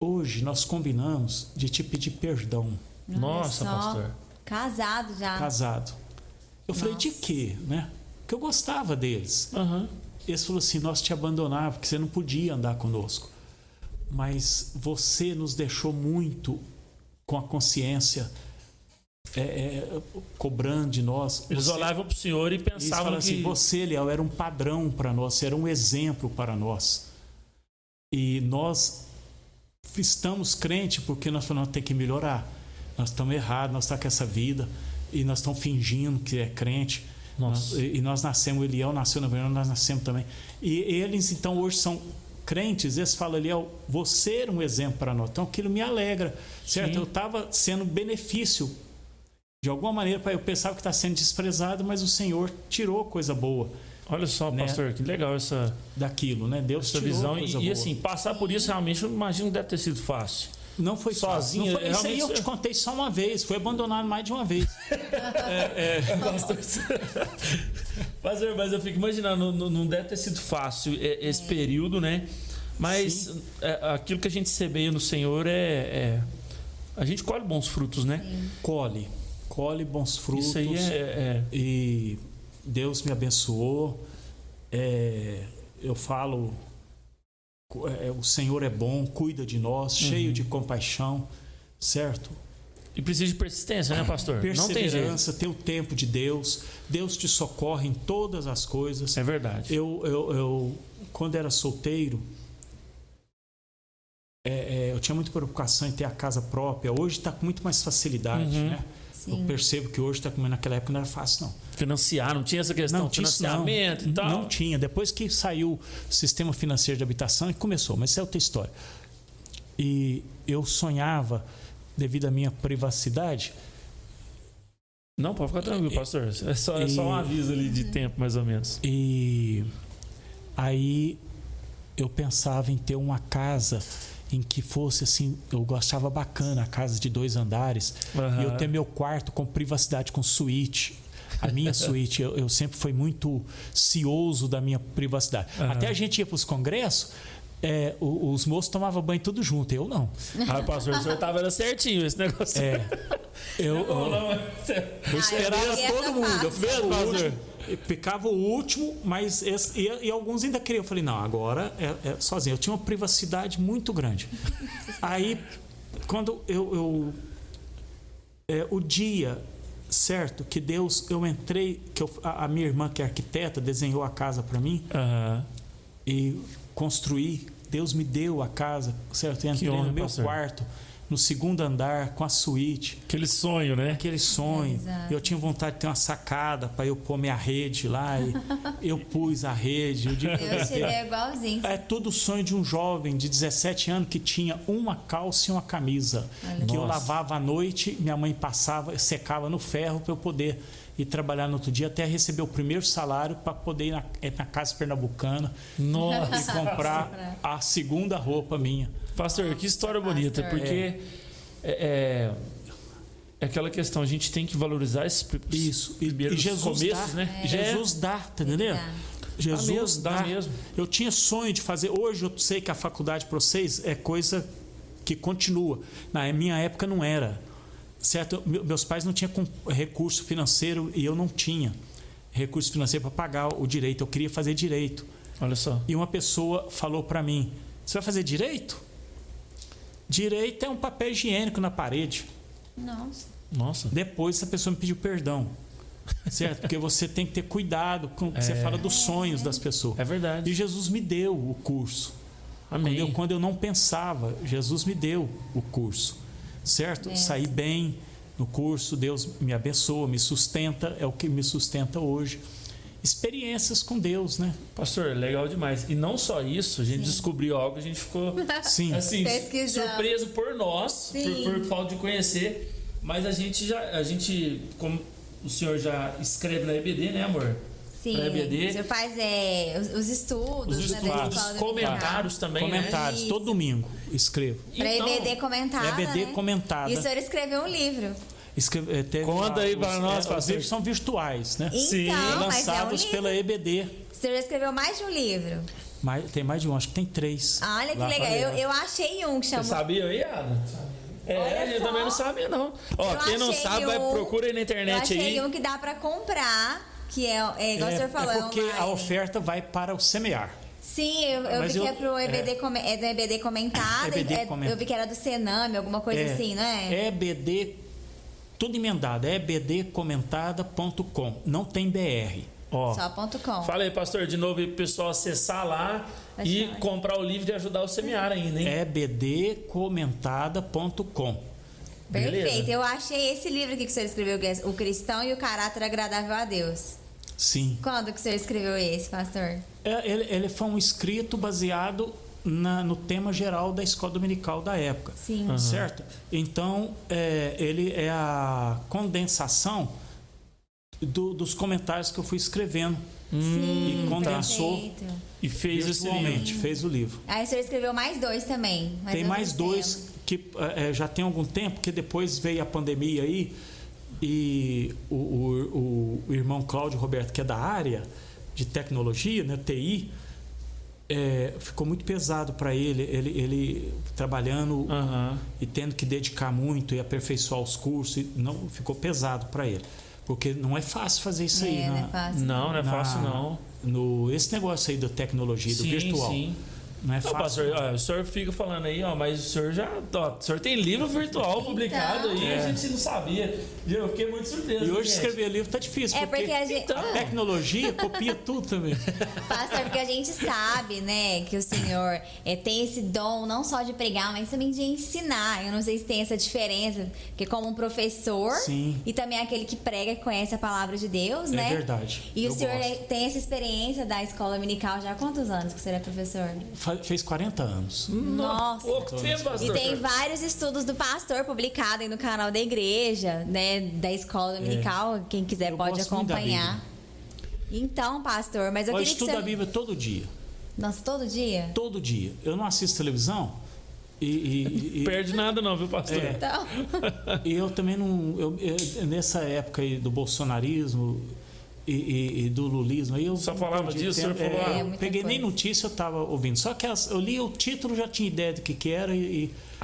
Speaker 3: hoje nós combinamos de te pedir perdão.
Speaker 2: Nossa, pastor.
Speaker 1: Casado já.
Speaker 3: Casado. Eu falei, de quê? Né? Porque eu gostava deles. Eles falaram assim: nós te abandonávamos, porque você não podia andar conosco. Mas você nos deixou muito com a consciência cobrando de nós.
Speaker 2: Eles olhavam para o senhor e pensavam que...
Speaker 3: assim, você, Liel, era um padrão para nós, era um exemplo para nós. E nós estamos crentes porque nós falamos, tem que melhorar. Nós estamos errados, nós estamos com essa vida e nós estamos fingindo que é crente. E nós nascemos, o Eliel nasceu, na verdade, nós nascemos também. E eles, então, hoje são crentes, eles falam, Eliel, você era um exemplo para nós. Então, aquilo me alegra, certo? Sim. Eu estava sendo benefício. De alguma maneira, eu pensava que está sendo desprezado, mas o Senhor tirou coisa boa.
Speaker 2: Olha só, né? Pastor, que legal
Speaker 3: daquilo, né? Deus
Speaker 2: essa
Speaker 3: tirou
Speaker 2: visão.
Speaker 3: Coisa
Speaker 2: e
Speaker 3: boa.
Speaker 2: Assim, passar por isso, realmente, eu imagino que deve ter sido fácil.
Speaker 3: Não foi
Speaker 2: sozinho.
Speaker 3: Não foi, isso aí eu te contei só uma vez. Foi abandonado mais de uma vez.
Speaker 2: Pastor, mas eu fico imaginando, não deve ter sido fácil esse período, né? Mas aquilo que a gente semeia no Senhor a gente colhe bons frutos, né?
Speaker 3: Sim. Colhe bons frutos.
Speaker 2: Isso aí
Speaker 3: E Deus me abençoou. Eu falo, o Senhor é bom, cuida de nós, cheio de compaixão, certo?
Speaker 2: E precisa de persistência, né, pastor?
Speaker 3: Perseverança, ter o tempo de Deus. Deus te socorre em todas as coisas.
Speaker 2: É verdade.
Speaker 3: Eu quando era solteiro, eu tinha muita preocupação em ter a casa própria. Hoje está com muito mais facilidade, né? Sim. Eu percebo que hoje naquela época não era fácil, não.
Speaker 2: Financiar, não tinha essa questão de financiamento e tal?
Speaker 3: Não tinha. Depois que saiu o sistema financeiro de habitação, e começou, mas isso é outra história. E eu sonhava, devido à minha privacidade...
Speaker 2: Não, pode ficar tranquilo, pastor. É só um aviso ali de tempo, mais ou menos.
Speaker 3: E aí eu pensava em ter uma casa... em que fosse assim, eu gostava bacana, a casa de 2 andares, e eu ter meu quarto com privacidade, com suíte. A minha suíte, eu sempre fui muito cioso da minha privacidade. Até a gente ia para os congressos, os moços tomavam banho tudo junto, eu não.
Speaker 2: Pastor, o senhor estava certinho esse negócio.
Speaker 3: Eu esperava todo mundo. Eu ficava o último, mas e alguns ainda queriam. Eu falei, não, agora é sozinho. Eu tinha uma privacidade muito grande. Aí, quando o dia certo que Deus, eu entrei, que a minha irmã, que é arquiteta, desenhou a casa para mim e construí. Deus me deu a casa, certo? Eu entrei no meu quarto, no 2º andar, com a suíte.
Speaker 2: Aquele sonho, né?
Speaker 3: Aquele sonho. Eu tinha vontade de ter uma sacada para eu pôr minha rede lá. E eu pus a rede. Eu
Speaker 1: te dei igualzinho.
Speaker 3: É tudo o sonho de um jovem de 17 anos que tinha uma calça e uma camisa. Que eu lavava à noite, minha mãe passava, secava no ferro para eu poder ir trabalhar no outro dia, até receber o primeiro salário para poder ir na casa pernambucana e comprar a 2ª roupa minha.
Speaker 2: Pastor, que história bonita, porque é aquela questão, a gente tem que valorizar esses primeiros começos, né?
Speaker 3: Jesus dá, tá entendendo? Jesus dá mesmo. Eu tinha sonho de fazer, hoje eu sei que a faculdade para vocês é coisa que continua. Na minha época não era, certo? Meus pais não tinham recurso financeiro e eu não tinha recurso financeiro para pagar o direito, eu queria fazer direito.
Speaker 2: Olha só.
Speaker 3: E uma pessoa falou para mim, você vai fazer direito? Direito é um papel higiênico na parede.
Speaker 1: Nossa.
Speaker 3: Depois a pessoa me pediu perdão. Certo? Porque você tem que ter cuidado com o que você fala dos sonhos das pessoas.
Speaker 2: É verdade.
Speaker 3: E Jesus me deu o curso.
Speaker 2: Amém.
Speaker 3: Quando eu não pensava, Jesus me deu o curso. Certo? Saí bem no curso, Deus me abençoa, me sustenta, é o que me sustenta hoje. Experiências com Deus, né?
Speaker 2: Pastor, legal demais. E não só isso, a gente descobriu algo, a gente ficou
Speaker 3: Sim.
Speaker 2: assim,
Speaker 1: Pesquisando.
Speaker 2: surpreso por nós, por falta de conhecer. Mas a gente, como o senhor já escreve na EBD, né, amor?
Speaker 1: Sim,
Speaker 2: Pra EBD.
Speaker 1: você faz os estudos,
Speaker 2: Os
Speaker 1: né, da
Speaker 2: estudos,
Speaker 1: escola
Speaker 2: comentários também,
Speaker 3: Comentários,
Speaker 1: Isso.
Speaker 3: todo domingo escrevo.
Speaker 1: Para
Speaker 2: Então,
Speaker 1: EBD comentada,
Speaker 3: EBD
Speaker 1: né?
Speaker 3: comentada.
Speaker 1: E o senhor escreveu um livro.
Speaker 2: Conta aí para nós,
Speaker 3: Os
Speaker 2: pastor.
Speaker 3: livros são virtuais, né?
Speaker 2: Sim.
Speaker 1: Então, mas é um
Speaker 3: Lançados
Speaker 1: livro.
Speaker 3: pela EBD.
Speaker 1: O senhor escreveu mais de um livro.
Speaker 3: Tem mais de um, acho que tem 3.
Speaker 1: Olha que
Speaker 3: Lá
Speaker 1: legal.
Speaker 3: para
Speaker 1: Eu achei um que
Speaker 2: Você
Speaker 1: chamou...
Speaker 2: sabia aí, Ada?
Speaker 1: Olha
Speaker 2: A gente
Speaker 1: só.
Speaker 2: também não sabia, não. Ó,
Speaker 1: Eu
Speaker 2: quem não
Speaker 1: achei
Speaker 2: sabe, procura aí na
Speaker 1: Eu
Speaker 2: internet
Speaker 1: achei
Speaker 2: aí.
Speaker 1: um que dá para comprar, que é igual o senhor falou,
Speaker 3: porque
Speaker 1: online.
Speaker 3: a oferta vai para o semear.
Speaker 1: Sim, eu
Speaker 3: Mas
Speaker 1: vi que
Speaker 3: eu-
Speaker 1: é pro EBD, é do EBD comentada.
Speaker 3: EBD comentada.
Speaker 1: Eu vi que era do Sename, alguma coisa assim, não é?
Speaker 3: EBD, tudo emendado, ebdcomentada.com. Não tem BR.
Speaker 2: Ó,
Speaker 1: Só .com.
Speaker 2: fala aí, pastor, de novo, e o pessoal acessar lá e
Speaker 1: Achei.
Speaker 2: comprar o livro e ajudar o semear ainda, hein?
Speaker 3: ebdcomentada.com.
Speaker 1: Perfeito.
Speaker 2: beleza.
Speaker 1: Eu achei esse livro aqui que o senhor escreveu, que é O Cristão e o Caráter Agradável a Deus.
Speaker 3: Sim.
Speaker 1: Quando que o senhor escreveu esse, pastor?
Speaker 3: Ele foi um escrito baseado no tema geral da escola dominical da época.
Speaker 1: Sim.
Speaker 3: Certo? Então, ele é a condensação dos comentários que eu fui escrevendo.
Speaker 1: Sim,
Speaker 3: e condensou
Speaker 1: perfeito.
Speaker 2: E fez esse livro.
Speaker 3: virtualmente, fez o livro.
Speaker 1: Aí o senhor escreveu mais 2 também.
Speaker 3: Tem mais
Speaker 1: outros
Speaker 3: 2
Speaker 1: temas.
Speaker 3: que já tem algum tempo, que depois veio a pandemia aí, e o irmão Cláudio Roberto, que é da área de tecnologia, né, TI, ficou muito pesado para ele trabalhando
Speaker 2: Aham.
Speaker 3: e tendo que dedicar muito e aperfeiçoar os cursos, e não ficou pesado para ele, porque não é fácil fazer isso aí,
Speaker 1: Não é fácil.
Speaker 2: Não é fácil, não.
Speaker 3: esse negócio aí da tecnologia, do virtual.
Speaker 2: Sim.
Speaker 3: Não é
Speaker 2: Não,
Speaker 3: fácil.
Speaker 2: pastor, o senhor fica falando aí, ó, mas o senhor o senhor tem livro virtual publicado aí, a gente não sabia. Eu fiquei muito surpreso.
Speaker 3: E hoje
Speaker 2: gente.
Speaker 3: escrever livro tá difícil,
Speaker 1: Porque a gente...
Speaker 3: a tecnologia copia tudo também.
Speaker 1: Pastor, porque a gente sabe, né, que o senhor tem esse dom não só de pregar, mas também de ensinar. Eu não sei se tem essa diferença, porque como um professor
Speaker 3: Sim.
Speaker 1: e também aquele que prega, que conhece a palavra de Deus, né?
Speaker 3: É verdade.
Speaker 1: E
Speaker 3: Eu
Speaker 1: o senhor
Speaker 3: gosto.
Speaker 1: tem essa experiência da escola dominical já há quantos anos que o senhor é professor?
Speaker 3: Fez 40 anos.
Speaker 1: Nossa!
Speaker 2: Pouco tempo, pastor.
Speaker 1: E tem vários estudos do pastor publicados aí no canal da igreja, né? Da escola dominical. Quem quiser
Speaker 3: Eu
Speaker 1: pode
Speaker 3: gosto muito da
Speaker 1: acompanhar. Então, pastor, mas eu
Speaker 3: Eu
Speaker 1: queria que
Speaker 3: estudo
Speaker 1: você...
Speaker 3: a Bíblia todo dia.
Speaker 1: Nossa, todo dia?
Speaker 3: Todo dia. Eu não assisto televisão e
Speaker 2: Perde nada não, viu, pastor?
Speaker 1: Então...
Speaker 3: e eu também não... nessa época aí do bolsonarismo e do lulismo, aí eu
Speaker 2: Só
Speaker 3: não
Speaker 2: falava
Speaker 3: perdi
Speaker 2: disso,
Speaker 3: tempo.
Speaker 2: o senhor falou,
Speaker 1: muita
Speaker 3: peguei nem
Speaker 1: coisa.
Speaker 3: notícia, eu estava ouvindo. Só que eu li o título, já tinha ideia do que era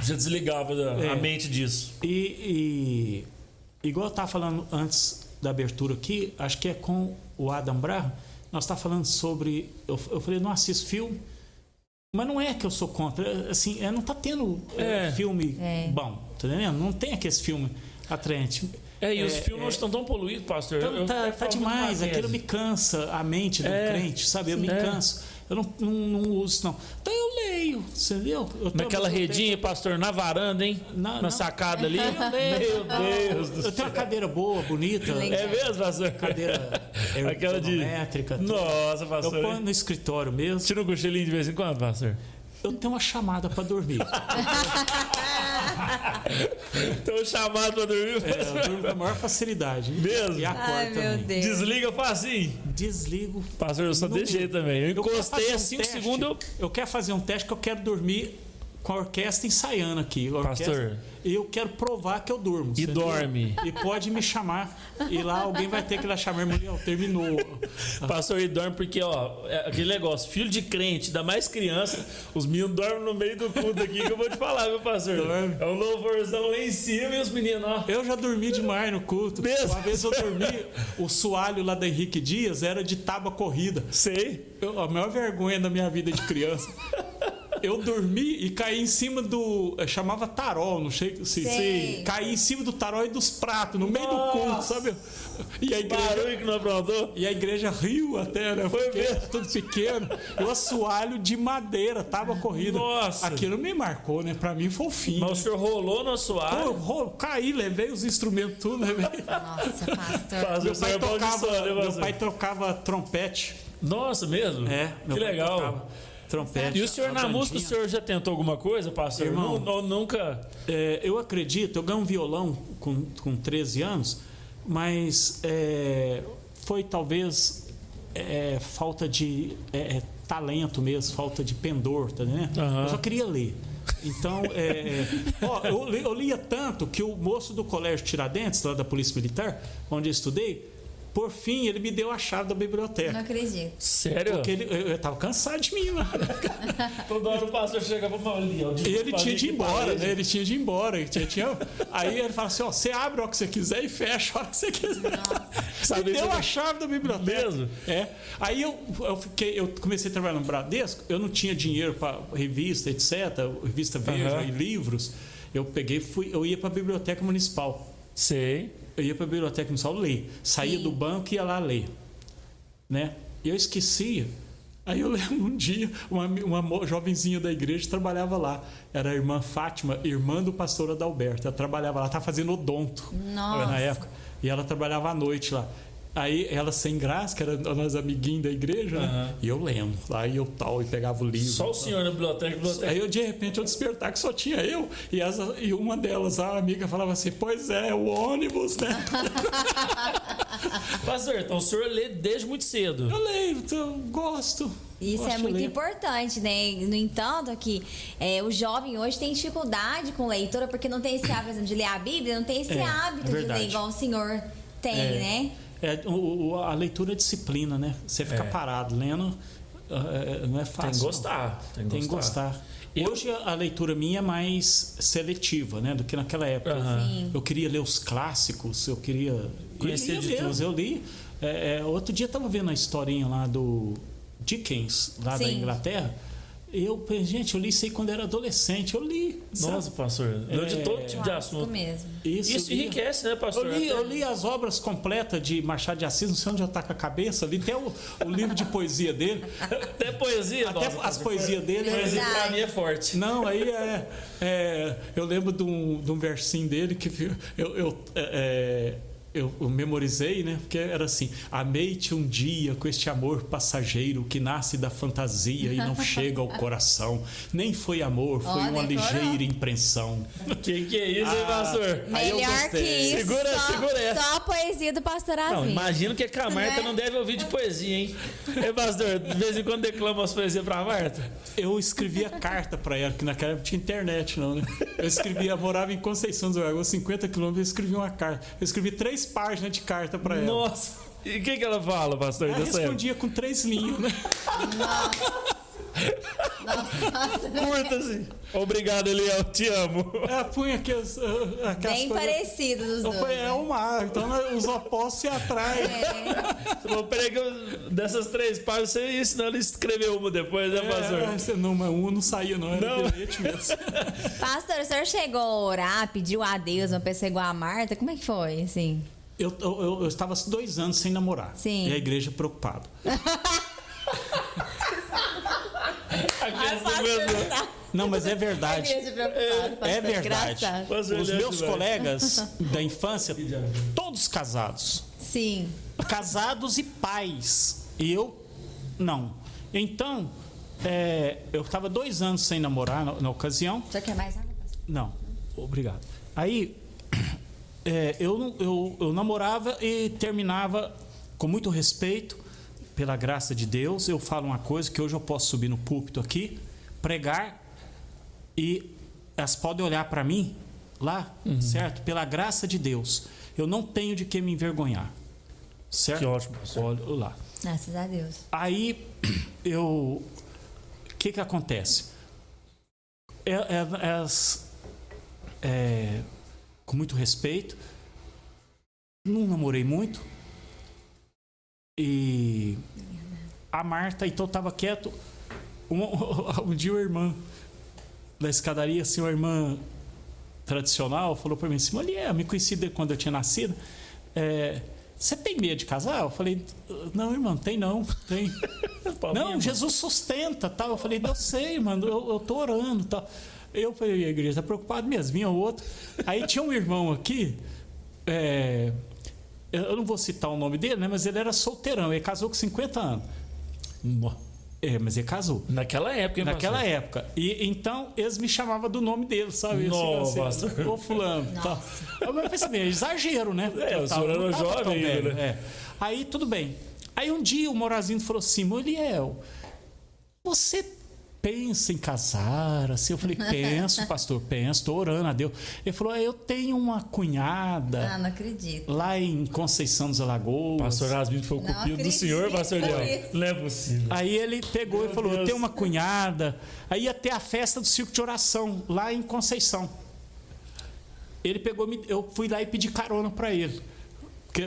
Speaker 2: Já desligava a mente disso.
Speaker 3: e igual eu estava falando antes da abertura aqui, acho que é com o Adam Braham, nós estávamos falando sobre... Eu falei, não assisto filme, mas não é que eu sou contra. Assim, não está tendo filme bom, tá entendendo? Não tem aquele filme atraente.
Speaker 2: E os filmes hoje estão tão poluídos, pastor.
Speaker 3: Então, tá demais, aquilo me cansa a mente do crente, sabe? Eu me canso. Eu não uso, não. Então eu leio, entendeu?
Speaker 2: Naquela redinha, pastor, na varanda, hein? Na sacada ali.
Speaker 3: Eu leio.
Speaker 2: Meu Deus do
Speaker 3: Eu
Speaker 2: céu.
Speaker 3: tenho uma cadeira boa, bonita.
Speaker 2: É mesmo, pastor?
Speaker 3: Cadeira
Speaker 2: Aquela de...
Speaker 3: ergonométrica. tudo.
Speaker 2: Nossa,
Speaker 3: Eu
Speaker 2: pastor.
Speaker 3: ponho no escritório mesmo.
Speaker 2: Tira um cochilinho de vez em quando, pastor?
Speaker 3: Eu tenho uma chamada para dormir.
Speaker 2: Então chamado pra dormir,
Speaker 3: Eu
Speaker 2: pastor.
Speaker 3: durmo com a maior facilidade.
Speaker 2: Mesmo?
Speaker 3: E acordo
Speaker 1: Ai, meu
Speaker 3: também.
Speaker 1: Deus.
Speaker 2: Desliga facinho.
Speaker 3: Desligo.
Speaker 2: Pastor, eu sou
Speaker 3: No
Speaker 2: desse jeito também. Eu
Speaker 3: Eu quero
Speaker 2: encostei
Speaker 3: fazer
Speaker 2: a
Speaker 3: um
Speaker 2: 5
Speaker 3: teste.
Speaker 2: segundos,
Speaker 3: Eu quero fazer um teste que eu quero dormir com a orquestra ensaiando aqui. A orquestra,
Speaker 2: Pastor.
Speaker 3: E eu quero provar que eu durmo.
Speaker 2: E
Speaker 3: entendeu?
Speaker 2: dorme.
Speaker 3: E pode me chamar. E lá alguém vai ter que lá chamar. Mulher, terminou.
Speaker 2: pastor, e dorme porque, ó, aquele negócio, filho de crente, ainda mais criança, os meninos dormem no meio do culto aqui, que eu vou te falar, meu pastor.
Speaker 3: Dorme.
Speaker 2: É um louvorzão lá em cima e os meninos, ó.
Speaker 3: Eu já dormi demais no culto.
Speaker 2: Mesmo?
Speaker 3: Uma vez eu dormi, o soalho lá da Henrique Dias era de tábua corrida.
Speaker 2: Sei.
Speaker 3: A maior vergonha da minha vida de criança. Eu dormi e caí em cima do... chamava tarol, não sei se...
Speaker 1: Sei.
Speaker 3: Caí em cima do tarol e dos pratos, no meio do culto, sabe? E a igreja...
Speaker 2: Barulho que não aprontou.
Speaker 3: E a igreja riu até, né?
Speaker 2: Foi
Speaker 3: Porque
Speaker 2: mesmo?
Speaker 3: era tudo pequeno. E o assoalho de madeira tava corrido.
Speaker 2: Nossa.
Speaker 3: Aquilo me marcou, né? Pra mim foi o fim.
Speaker 2: Mas o
Speaker 3: Né?
Speaker 2: senhor rolou no assoalho.
Speaker 3: Caí, levei os instrumentos tudo, levei.
Speaker 1: Nossa, pastor.
Speaker 2: Pastor,
Speaker 3: Meu
Speaker 2: você
Speaker 3: pai,
Speaker 2: é bom de
Speaker 3: tocava,
Speaker 2: história,
Speaker 3: meu
Speaker 2: pastor.
Speaker 3: pai tocava trompete.
Speaker 2: Nossa, mesmo?
Speaker 3: Meu
Speaker 2: Que
Speaker 3: pai
Speaker 2: legal.
Speaker 3: tocava trompete.
Speaker 2: E o senhor na
Speaker 3: bandinha.
Speaker 2: música, o senhor já tentou alguma coisa, pastor?
Speaker 3: Irmão,
Speaker 2: Ou nunca?
Speaker 3: Eu acredito, eu ganhei um violão com 13 anos, mas foi talvez falta de talento mesmo, falta de pendor, tá entendendo?
Speaker 2: Aham.
Speaker 3: Eu só queria ler. Então, eu lia tanto que o moço do Colégio Tiradentes, lá da Polícia Militar, onde eu estudei, por fim, ele me deu a chave da biblioteca.
Speaker 1: Não acredito.
Speaker 2: Sério?
Speaker 3: Porque eu estava cansado de mim lá.
Speaker 2: Toda hora o pastor chegava pra ali, ó.
Speaker 3: E ele tinha de ir embora, né? Ele tinha de ir embora. Aí ele fala assim, ó, você abre a hora que você quiser e fecha a hora que você quiser.
Speaker 2: Sabe,
Speaker 3: E deu
Speaker 2: isso
Speaker 3: a chave da biblioteca.
Speaker 2: Mesmo?
Speaker 3: Aí eu comecei a trabalhar no Bradesco, eu não tinha dinheiro para revista, etc., revista Veja e livros. Eu ia para a biblioteca municipal.
Speaker 2: Sei.
Speaker 3: Eu ia para a biblioteca municipal ler. Saía do banco e ia lá ler. Né? E eu esquecia. Aí eu lembro um dia, uma jovenzinha da igreja trabalhava lá. Era a irmã Fátima, irmã do pastor Adalberto. Ela trabalhava lá, estava fazendo odonto.
Speaker 1: Nossa.
Speaker 3: Na época. E ela trabalhava à noite lá. Aí ela sem graça, que era nós amiguinhos da igreja, né? E eu lembro. Lá e pegava o livro.
Speaker 2: Só o senhor na biblioteca.
Speaker 3: Aí de repente eu despertar que só tinha eu. E uma delas, a amiga, falava assim: pois é, o ônibus, né?
Speaker 2: Pastor, então o senhor lê desde muito cedo.
Speaker 3: Eu leio, eu gosto.
Speaker 1: Isso
Speaker 3: gosto
Speaker 1: é
Speaker 3: de
Speaker 1: muito
Speaker 3: ler.
Speaker 1: importante, né? No entanto, que o jovem hoje tem dificuldade com leitura porque não tem esse hábito de ler a Bíblia, não tem esse hábito de
Speaker 3: verdade.
Speaker 1: ler igual o senhor tem, né?
Speaker 3: A leitura é disciplina, né? Você fica parado lendo, não é fácil.
Speaker 2: Tem que gostar.
Speaker 3: Tem que gostar. Hoje a leitura minha é mais seletiva, né, do que naquela época.
Speaker 1: Sim.
Speaker 3: Eu queria ler os clássicos, eu queria
Speaker 2: Conhecer de tudo.
Speaker 3: Eu li. Outro dia eu estava vendo a historinha lá do Dickens, lá da
Speaker 1: Sim.
Speaker 3: Inglaterra. Eu li isso aí quando era adolescente. Eu li.
Speaker 2: Nossa,
Speaker 3: sabe?
Speaker 2: pastor. Leu de todo tipo de
Speaker 1: Clássico
Speaker 2: assunto.
Speaker 1: mesmo.
Speaker 2: Isso
Speaker 3: eu li.
Speaker 2: enriquece, né, pastor?
Speaker 3: Eu li as obras completas de Machado de Assis, não sei onde eu tá com a cabeça, li até o livro de poesia dele,
Speaker 2: Até poesia,
Speaker 3: até
Speaker 2: nossa,
Speaker 3: as poesias dele.
Speaker 2: Poesia
Speaker 1: Verdade.
Speaker 2: pra mim é forte.
Speaker 3: Não, aí eu lembro de um versinho dele que eu memorizei, né? Porque era assim: amei-te um dia com este amor passageiro que nasce da fantasia e não chega ao coração. Nem foi amor, foi uma
Speaker 1: decorou.
Speaker 3: ligeira impressão.
Speaker 2: Que é isso, hein, pastor?
Speaker 3: Aí eu
Speaker 1: Melhor que
Speaker 3: gostei.
Speaker 1: isso.
Speaker 2: Segura essa.
Speaker 1: Só a poesia do pastor
Speaker 2: Não,
Speaker 1: Asmin.
Speaker 2: imagino que a Marta
Speaker 1: Né?
Speaker 2: não deve ouvir de poesia, hein? Pastor, de vez em quando declama as poesias pra Marta.
Speaker 3: Eu escrevia carta pra ela, que naquela época não tinha internet, não, né? Eu morava em Conceição dos Alagoas, 50 quilômetros, eu escrevi uma carta. Eu escrevi 3 páginas de carta pra ela.
Speaker 2: Nossa. E o que ela fala, pastor?
Speaker 3: Ela
Speaker 2: dessa época?
Speaker 3: respondia com 3 linhas, né?
Speaker 2: Curta assim. Obrigado, Eliel. Te amo.
Speaker 3: Ela punha aquelas
Speaker 1: Bem
Speaker 3: coisas.
Speaker 1: parecido dos dois.
Speaker 3: É o mar, então os opostos se atraem.
Speaker 2: Você falou, peraí que dessas 3 páginas você ia ensinar ela a escrever uma depois, né, pastor?
Speaker 3: Não saía, não, era
Speaker 2: Não.
Speaker 3: bilhete mesmo.
Speaker 1: Pastor, o senhor chegou a orar, pediu a Deus, uma pessoa igual a Marta? Como é que foi, assim?
Speaker 3: Eu estava 2 anos sem namorar.
Speaker 1: Sim.
Speaker 3: E a igreja preocupada. Não, mas é verdade. É verdade. Os meus colegas da infância, todos casados.
Speaker 1: Sim.
Speaker 3: Casados e pais. E eu, não. Então, eu estava 2 anos sem namorar na ocasião.
Speaker 1: O senhor quer mais água?
Speaker 3: Não, obrigado. Aí, eu namorava e terminava com muito respeito, pela graça de Deus. Eu falo uma coisa que hoje eu posso subir no púlpito aqui, pregar, e elas podem olhar para mim lá, certo? Pela graça de Deus. Eu não tenho de que me envergonhar. Certo?
Speaker 2: Que ótimo, pastor.
Speaker 3: Olha lá.
Speaker 1: Graças a Deus.
Speaker 3: Aí, o que acontece? Com muito respeito, não namorei muito. E a Marta, então, estava quieto. Um dia uma irmã da escadaria, assim, uma irmã tradicional, falou para mim assim: Moliel, me conheci quando eu tinha nascido. Você tem medo de casar? Eu falei: não, irmão, tem. Não, Jesus sustenta, tal. Eu falei: eu sei, mano, eu tô orando, tal. Eu falei: a igreja tá preocupada mesmo. Vinha outro. Aí tinha um irmão aqui, eu não vou citar o nome dele, né? Mas ele era solteirão, ele casou com 50 anos. Mas ele casou.
Speaker 2: Naquela época, hein,
Speaker 3: Naquela época. E então eles me chamavam do nome dele, sabe?
Speaker 2: Nossa,
Speaker 3: assim, ô fulano. Tal. Eu pensei, exagero, né?
Speaker 2: O senhor era jovem ainda, né?
Speaker 3: Aí tudo bem. Aí um dia o Morazinho falou assim: Moliel, você pensa em casar? Assim, eu falei: penso, pastor, penso, estou orando a Deus. Ele falou: eu tenho uma cunhada.
Speaker 1: Não acredito.
Speaker 3: Lá em Conceição dos Alagoas.
Speaker 2: Pastor Asmito foi o cupido do senhor, pastor Léo. Não é possível.
Speaker 3: Aí ele pegou e falou: eu tenho uma cunhada. Aí ia ter a festa do Circo de Oração, lá em Conceição. Ele pegou, eu fui lá e pedi carona para ele. Porque,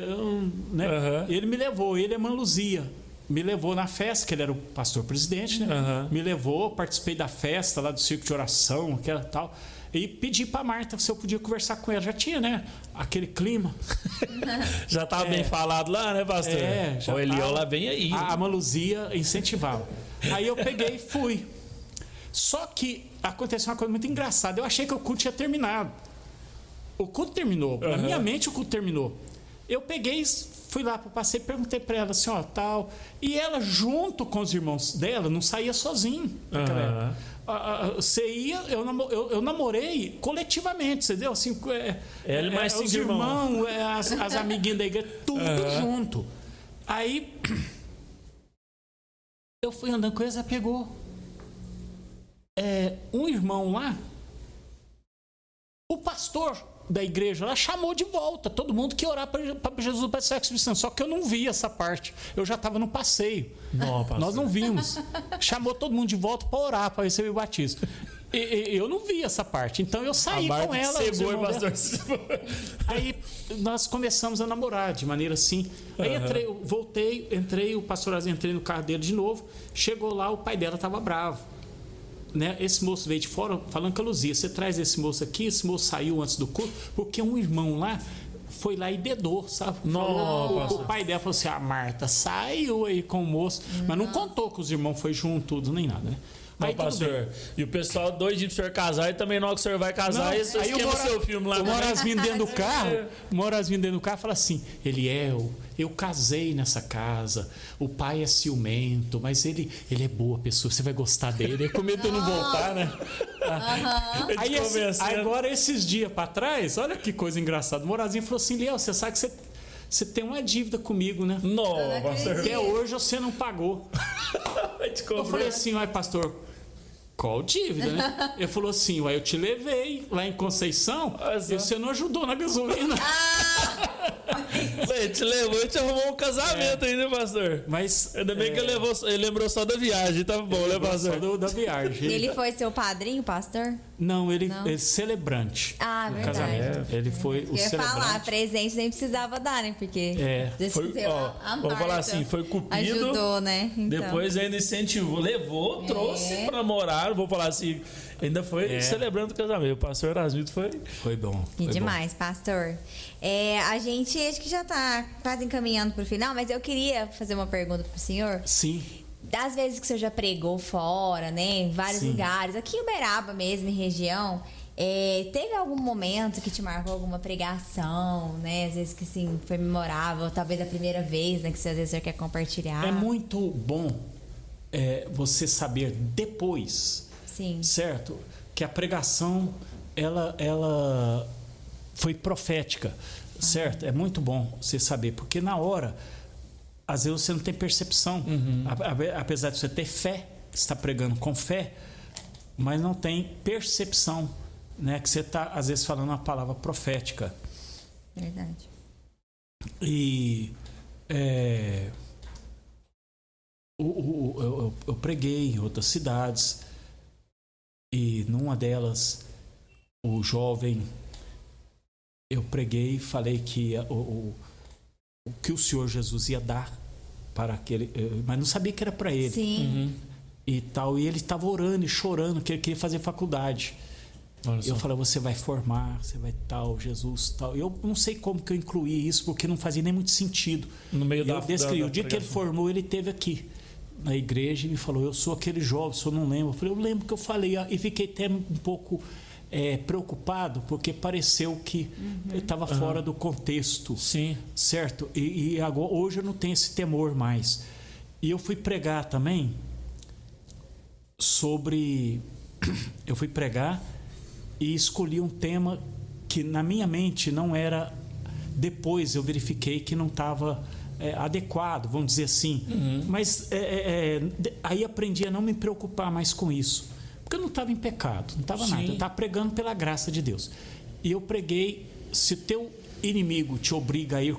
Speaker 3: né? Ele me levou, ele é Irmã Luzia. Me levou na festa, que ele era o pastor presidente, né? Me levou, participei da festa lá do Circo de Oração, aquela tal. E pedi pra Marta se eu podia conversar com ela. Já tinha, né? Aquele clima.
Speaker 2: Já estava bem falado lá, né, pastor?
Speaker 3: Já
Speaker 2: o Eliola vem aí.
Speaker 3: A Maluzia incentivava. Aí eu peguei e fui. Só que aconteceu uma coisa muito engraçada. Eu achei que o culto tinha terminado. O culto terminou. Na minha mente, o culto terminou. Eu peguei, fui lá pro passeio, perguntei para ela assim, ó, tal. E ela, junto com os irmãos dela, não saía sozinho. Você ia, eu namorei coletivamente, você entendeu? Assim,
Speaker 2: mais
Speaker 3: os irmãos, as amiguinhas da igreja, tudo junto. Aí eu fui andando com eles, ela pegou um irmão lá, o pastor da igreja lá chamou de volta todo mundo que orar para Jesus do Pai do Espírito Santo. Só que eu não vi essa parte. Eu já estava no passeio. Nós não vimos. Chamou todo mundo de volta para orar, para receber o batismo. Eu não vi essa parte. Então eu saí com ela. Aí nós começamos a namorar de maneira assim. Aí entrei, o pastor Azinho, entrei no carro dele de novo. Chegou lá, o pai dela estava bravo. Né? Esse moço veio de fora falando com a Luzia: você traz esse moço aqui, esse moço saiu antes do culto, porque um irmão lá foi lá e dedou, sabe? O pai dela falou assim: a Marta saiu aí com o moço, mas não contou que os irmãos foi junto, tudo, nem nada, né?
Speaker 2: Aí, pastor, e o pessoal doidinho pro senhor casar, e também na hora que o senhor vai casar, aí você esquema o seu filme lá.
Speaker 3: O Morazinho dentro do carro, fala assim: Eliel, eu casei nessa casa, o pai é ciumento, mas ele é boa pessoa, você vai gostar dele. É com medo de eu não voltar, né? Aí agora, esses dias pra trás, olha que coisa engraçada, o Morazinho falou assim: Eliel, você sabe que você tem uma dívida comigo, né?
Speaker 2: Nossa,
Speaker 3: até hoje você não pagou. Eu falei assim: uai, pastor, qual dívida, né? Ele falou assim: uai, eu te levei lá em Conceição e você não ajudou na gasolina.
Speaker 2: Ele te levou e te arrumou um casamento ainda, pastor.
Speaker 3: Mas
Speaker 2: ainda bem que ele lembrou só da viagem, tá bom, né, pastor?
Speaker 3: Só da viagem.
Speaker 1: Ele foi seu padrinho, pastor?
Speaker 3: Não, ele é celebrante.
Speaker 1: Verdade.
Speaker 3: Casamento. Ele foi o celebrante. Eu ia falar,
Speaker 1: presente nem precisava dar, né? Porque
Speaker 2: vamos falar assim, foi cupido.
Speaker 1: Ajudou, né? Então.
Speaker 2: Depois ainda incentivou, levou, trouxe pra namorar. Vou falar assim, ainda foi celebrando o casamento. O pastor Erasmito
Speaker 3: foi bom.
Speaker 1: E demais, pastor. A gente acho que já tá quase encaminhando pro final, mas eu queria fazer uma pergunta pro senhor.
Speaker 3: Sim.
Speaker 1: Das vezes que o senhor já pregou fora, né? Em vários lugares, aqui em Uberaba mesmo, em região, teve algum momento que te marcou alguma pregação, né? Às vezes que assim, foi memorável, talvez a primeira vez, né? Que às vezes o senhor quer compartilhar.
Speaker 3: É muito bom você saber depois, certo? Que a pregação, ela foi profética, certo? É muito bom você saber, porque na hora, às vezes você não tem percepção, apesar de você ter fé, você está pregando com fé, mas não tem percepção, né? Que você está, às vezes, falando uma palavra profética.
Speaker 1: Verdade.
Speaker 3: E eu preguei em outras cidades, e numa delas, o jovem, eu preguei e falei que o que o Senhor Jesus ia dar para aquele, mas não sabia que era para ele.
Speaker 1: Sim.
Speaker 3: e tal. E ele estava orando e chorando, que ele queria fazer faculdade. Eu falei, você vai formar, você vai tal, Jesus, tal. Eu não sei como que eu incluí isso, porque não fazia nem muito sentido.
Speaker 2: No meio da
Speaker 3: descrevi. O dia que ele formou, ele esteve aqui na igreja e me falou, eu sou aquele jovem, o senhor não lembra? Eu falei, eu lembro que eu falei, e fiquei até um pouco preocupado, porque pareceu que eu estava fora do contexto.
Speaker 2: Sim.
Speaker 3: Certo? E agora, hoje eu não tenho esse temor mais. E eu fui pregar também eu fui pregar e escolhi um tema que na minha mente não era. Depois eu verifiquei que não estava adequado, vamos dizer assim. Mas aí aprendi a não me preocupar mais com isso, porque eu não estava em pecado, não estava nada. Eu estava pregando pela graça de Deus. E eu preguei: se o teu inimigo te obriga a ir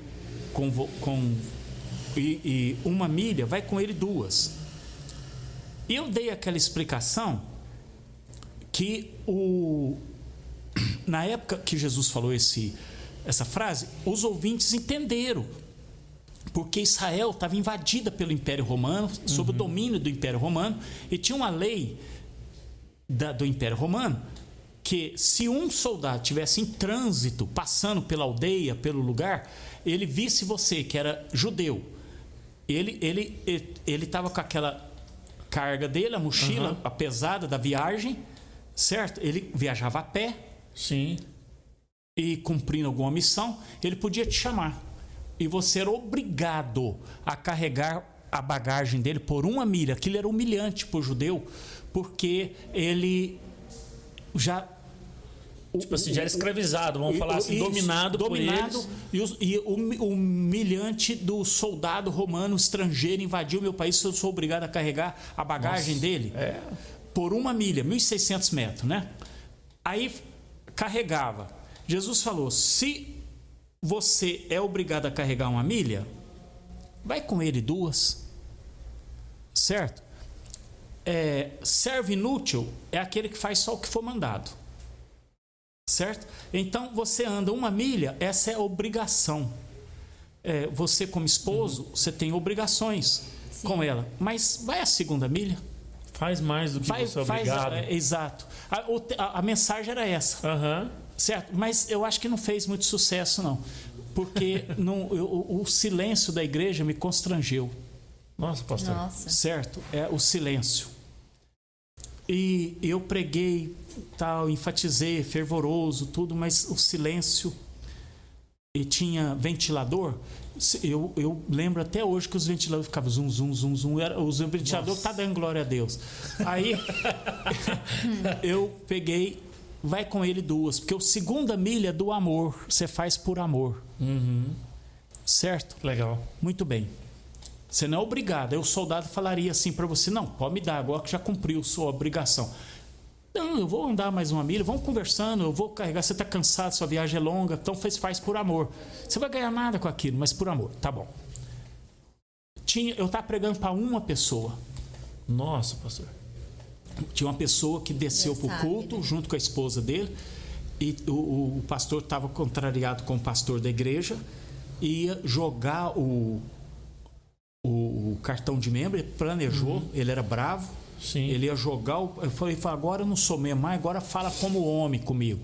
Speaker 3: e 1 milha, vai com ele 2. E eu dei aquela explicação que na época que Jesus falou essa frase, os ouvintes entenderam, porque Israel estava invadida pelo Império Romano, sob o domínio do Império Romano, e tinha uma lei do Império Romano que, se um soldado tivesse em trânsito, passando pela aldeia, pelo lugar, ele visse você que era judeu, ele estava com aquela carga dele, a mochila, a pesada da viagem, certo? Ele viajava a pé.
Speaker 2: Sim.
Speaker 3: E cumprindo alguma missão, ele podia te chamar. E você era obrigado a carregar a bagagem dele por 1 milha. Aquilo era humilhante para o judeu, porque ele já...
Speaker 2: Tipo assim, já era escravizado, vamos falar assim, dominado por eles.
Speaker 3: E o humilhante do soldado romano estrangeiro invadiu meu país, eu sou obrigado a carregar a bagagem dele por 1 milha, 1.600 metros, né? Aí carregava. Jesus falou: se você é obrigado a carregar 1 milha, vai com ele 2, certo? Servo inútil é aquele que faz só o que for mandado, certo? Então você anda 1 milha, essa é a obrigação. Você, como esposo, você tem obrigações com ela, mas vai a 2ª milha.
Speaker 2: Faz mais do que você é obrigado.
Speaker 3: Exato. A mensagem era essa. Certo? Mas eu acho que não fez muito sucesso, não. Porque o silêncio da igreja me constrangeu.
Speaker 2: Nossa, pastor.
Speaker 1: Nossa.
Speaker 3: Certo? O silêncio. E eu preguei, tal, enfatizei, fervoroso, tudo, mas o silêncio. E tinha ventilador. Eu lembro até hoje que os ventiladores ficavam zum, zum, zum, zum. Os ventiladores tá dando glória a Deus. Aí eu peguei, vai com ele 2, porque o 2ª milha é do amor, você faz por amor. Certo?
Speaker 2: Legal.
Speaker 3: Muito bem. Você não é obrigado. Aí o soldado falaria assim para você: não, pode me dar agora que já cumpriu sua obrigação. Não, eu vou andar mais 1 milha, vamos conversando, eu vou carregar, você está cansado, sua viagem é longa, então faz por amor. Você vai ganhar nada com aquilo, mas por amor, tá bom. Eu estava pregando para 1 pessoa.
Speaker 2: Nossa, pastor.
Speaker 3: Tinha uma pessoa que desceu para o culto, junto com a esposa dele, e o pastor estava contrariado com o pastor da igreja, ia jogar o cartão de membro, ele planejou, ele era bravo.
Speaker 2: Sim.
Speaker 3: Ele ia jogar. Eu falei: agora eu não sou mesmo mais, agora fala como homem comigo.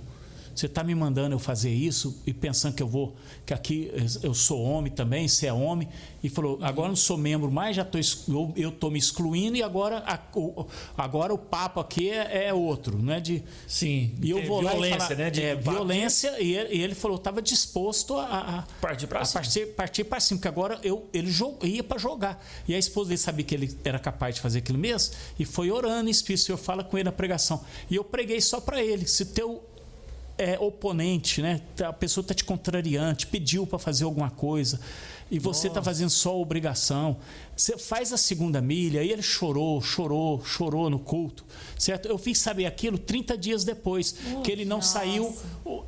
Speaker 3: Você está me mandando eu fazer isso e pensando que aqui eu sou homem também, você é homem. E falou: agora eu não sou membro mais, eu estou me excluindo, e agora o papo aqui é outro, não é de.
Speaker 2: Sim.
Speaker 3: E eu vou
Speaker 2: violência,
Speaker 3: lá e falar,
Speaker 2: né?
Speaker 3: Violência, e ele falou: estava disposto a
Speaker 2: partir para cima.
Speaker 3: Partir para cima, porque agora ele ia para jogar. E a esposa dele sabia que ele era capaz de fazer aquilo mesmo, e foi orando em espírito. O Senhor fala com ele na pregação. E eu preguei só para ele: se teu oponente, né? A pessoa está te contrariando, te pediu para fazer alguma coisa e você está fazendo só a obrigação, você faz a 2ª milha. E ele chorou no culto, certo? Eu fiz saber aquilo 30 dias depois, que ele não saiu.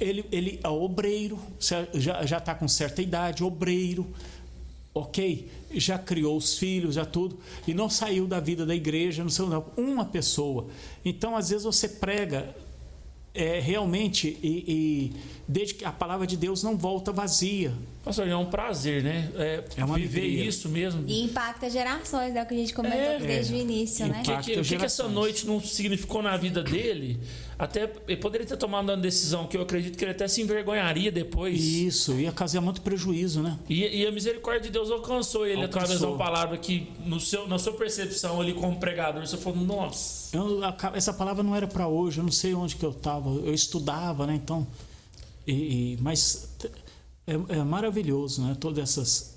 Speaker 3: Ele é obreiro, já está com certa idade, obreiro, ok? Já criou os filhos, já tudo, e não saiu da vida da igreja, não saiu, não. 1 pessoa. Então, às vezes você prega realmente, desde que a palavra de Deus não volta vazia.
Speaker 2: Pastor, é um prazer, né?
Speaker 3: É uma
Speaker 2: viver
Speaker 3: alegria.
Speaker 2: isso mesmo.
Speaker 1: E impacta gerações, é o que a gente comentou aqui desde o início, né?
Speaker 2: O que essa
Speaker 3: gerações.
Speaker 2: noite não significou na vida dele? Até ele poderia ter tomado uma decisão que eu acredito que ele até se envergonharia depois.
Speaker 3: Isso, ia causar muito prejuízo, né?
Speaker 2: E a misericórdia de Deus alcançou ele através de uma palavra que, na sua percepção ali como pregador, você falou, nossa.
Speaker 3: Essa palavra não era para hoje, eu não sei onde que eu estava, eu estudava, né? Então, mas é maravilhoso, né? Todas essas...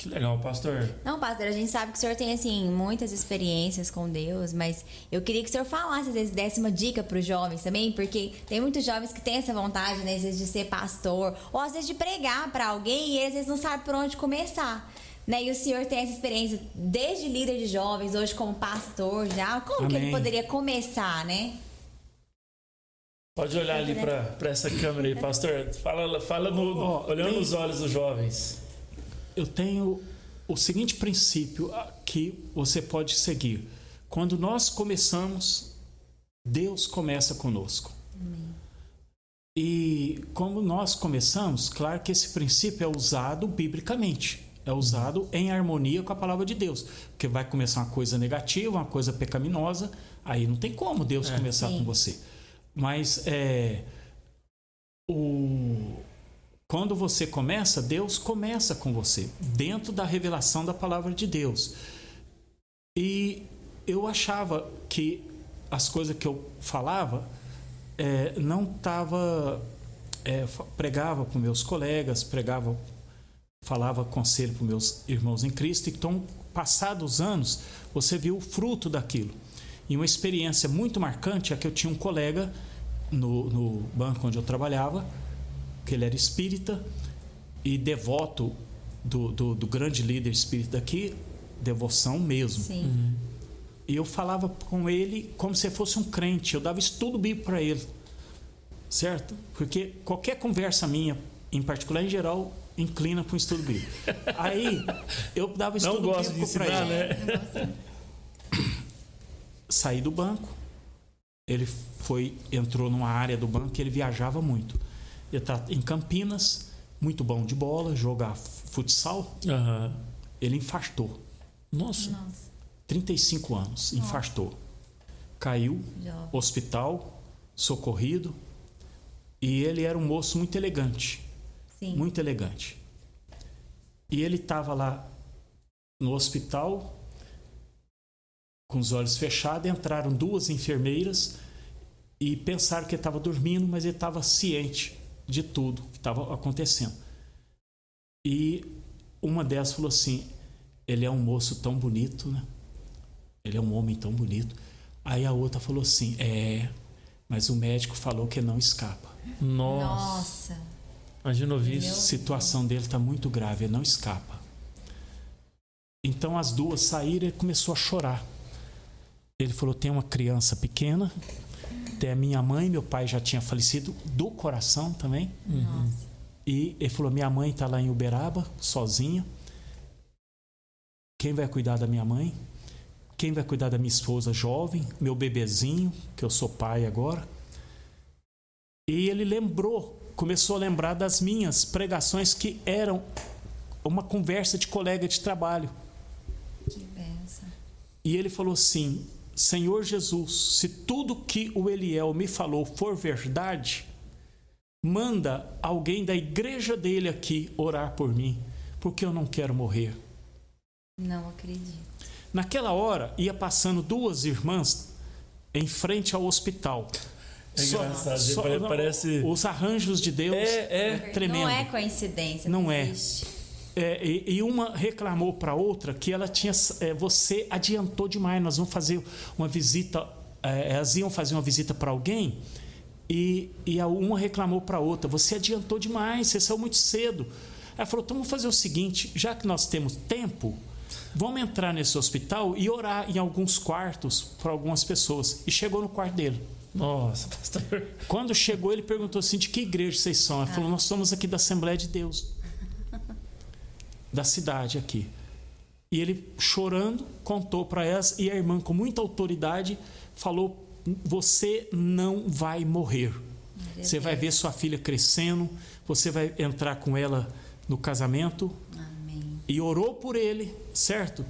Speaker 2: Que legal, pastor.
Speaker 1: Não, pastor, a gente sabe que o senhor tem, assim, muitas experiências com Deus, mas eu queria que o senhor falasse, às vezes, desse uma dica para os jovens também, porque tem muitos jovens que têm essa vontade, né, às vezes, de ser pastor, ou às vezes de pregar para alguém e às vezes não sabe por onde começar. Né? E o senhor tem essa experiência desde líder de jovens, hoje como pastor já. Como que ele poderia começar, né?
Speaker 2: Pode olhar ali para essa câmera aí, pastor. Fala olhando nos olhos dos jovens.
Speaker 3: Eu tenho o seguinte princípio que você pode seguir. Quando nós começamos, Deus começa conosco. Amém. E como nós começamos, claro que esse princípio é usado biblicamente. É usado em harmonia com a palavra de Deus. Porque vai começar uma coisa negativa, uma coisa pecaminosa, aí não tem como Deus começar com você. Mas quando você começa, Deus começa com você, dentro da revelação da palavra de Deus. E eu achava que as coisas que eu falava não estava... pregava para os meus colegas, falava conselho para os meus irmãos em Cristo. Então, passados os anos, você viu o fruto daquilo. E uma experiência muito marcante é que eu tinha um colega no banco onde eu trabalhava, que ele era espírita e devoto do grande líder espírita aqui, devoção mesmo.
Speaker 1: Sim.
Speaker 3: Uhum. E eu falava com ele como se fosse um crente, eu dava estudo bíblico para ele, certo? Porque qualquer conversa minha, em particular, em geral, inclina para o estudo bíblico. Aí eu dava estudo bíblico para ele.
Speaker 2: Né?
Speaker 3: Saí do banco, ele entrou numa área do banco que ele viajava muito. Ele está em Campinas, muito bom de bola, jogar futsal.
Speaker 2: Uhum.
Speaker 3: Ele infartou.
Speaker 2: Nossa.
Speaker 3: 35 anos, infartou. Caiu, hospital, socorrido. E ele era um moço muito elegante.
Speaker 1: Sim.
Speaker 3: Muito elegante. E ele estava lá no hospital, com os olhos fechados, entraram 2 enfermeiras e pensaram que ele estava dormindo, mas ele estava ciente de tudo que estava acontecendo. E uma delas falou assim, ele é um moço tão bonito, né? Ele é um homem tão bonito. Aí a outra falou assim, mas o médico falou que não escapa.
Speaker 2: Nossa. Imagina ouvir isso.
Speaker 3: A situação dele está muito grave, ele não escapa. Então as duas saíram e ele começou a chorar. Ele falou, tem uma criança pequena, tem a minha mãe, meu pai já tinha falecido do coração também.
Speaker 1: Nossa.
Speaker 3: E ele falou, minha mãe está lá em Uberaba, sozinha. Quem vai cuidar da minha mãe? Quem vai cuidar da minha esposa jovem? Meu bebezinho, que eu sou pai agora. E ele começou a lembrar das minhas pregações que eram uma conversa de colega de trabalho.
Speaker 1: Que benção.
Speaker 3: E ele falou assim, Senhor Jesus, se tudo que o Eliel me falou for verdade, manda alguém da igreja dele aqui orar por mim, porque eu não quero morrer.
Speaker 1: Não acredito.
Speaker 3: Naquela hora, ia passando 2 irmãs em frente ao hospital.
Speaker 2: É engraçado, parece...
Speaker 3: Os arranjos de Deus tremendo.
Speaker 1: Não é coincidência.
Speaker 3: Não
Speaker 1: existe.
Speaker 3: E uma reclamou para a outra que ela tinha... você adiantou demais, nós vamos fazer uma visita... elas iam fazer uma visita para alguém e uma reclamou para a outra, você adiantou demais, você saiu muito cedo. Ela falou, então vamos fazer o seguinte, já que nós temos tempo, vamos entrar nesse hospital e orar em alguns quartos para algumas pessoas. E chegou no quarto dele.
Speaker 2: Nossa, pastor.
Speaker 3: Quando chegou, ele perguntou assim, de que igreja vocês são? Ela falou, nós somos aqui da Assembleia de Deus. Da cidade aqui. E ele, chorando, contou para elas, e a irmã, com muita autoridade, falou, você não vai morrer. Você vai ver sua filha crescendo, você vai entrar com ela no casamento.
Speaker 1: Amém.
Speaker 3: E orou por ele, certo?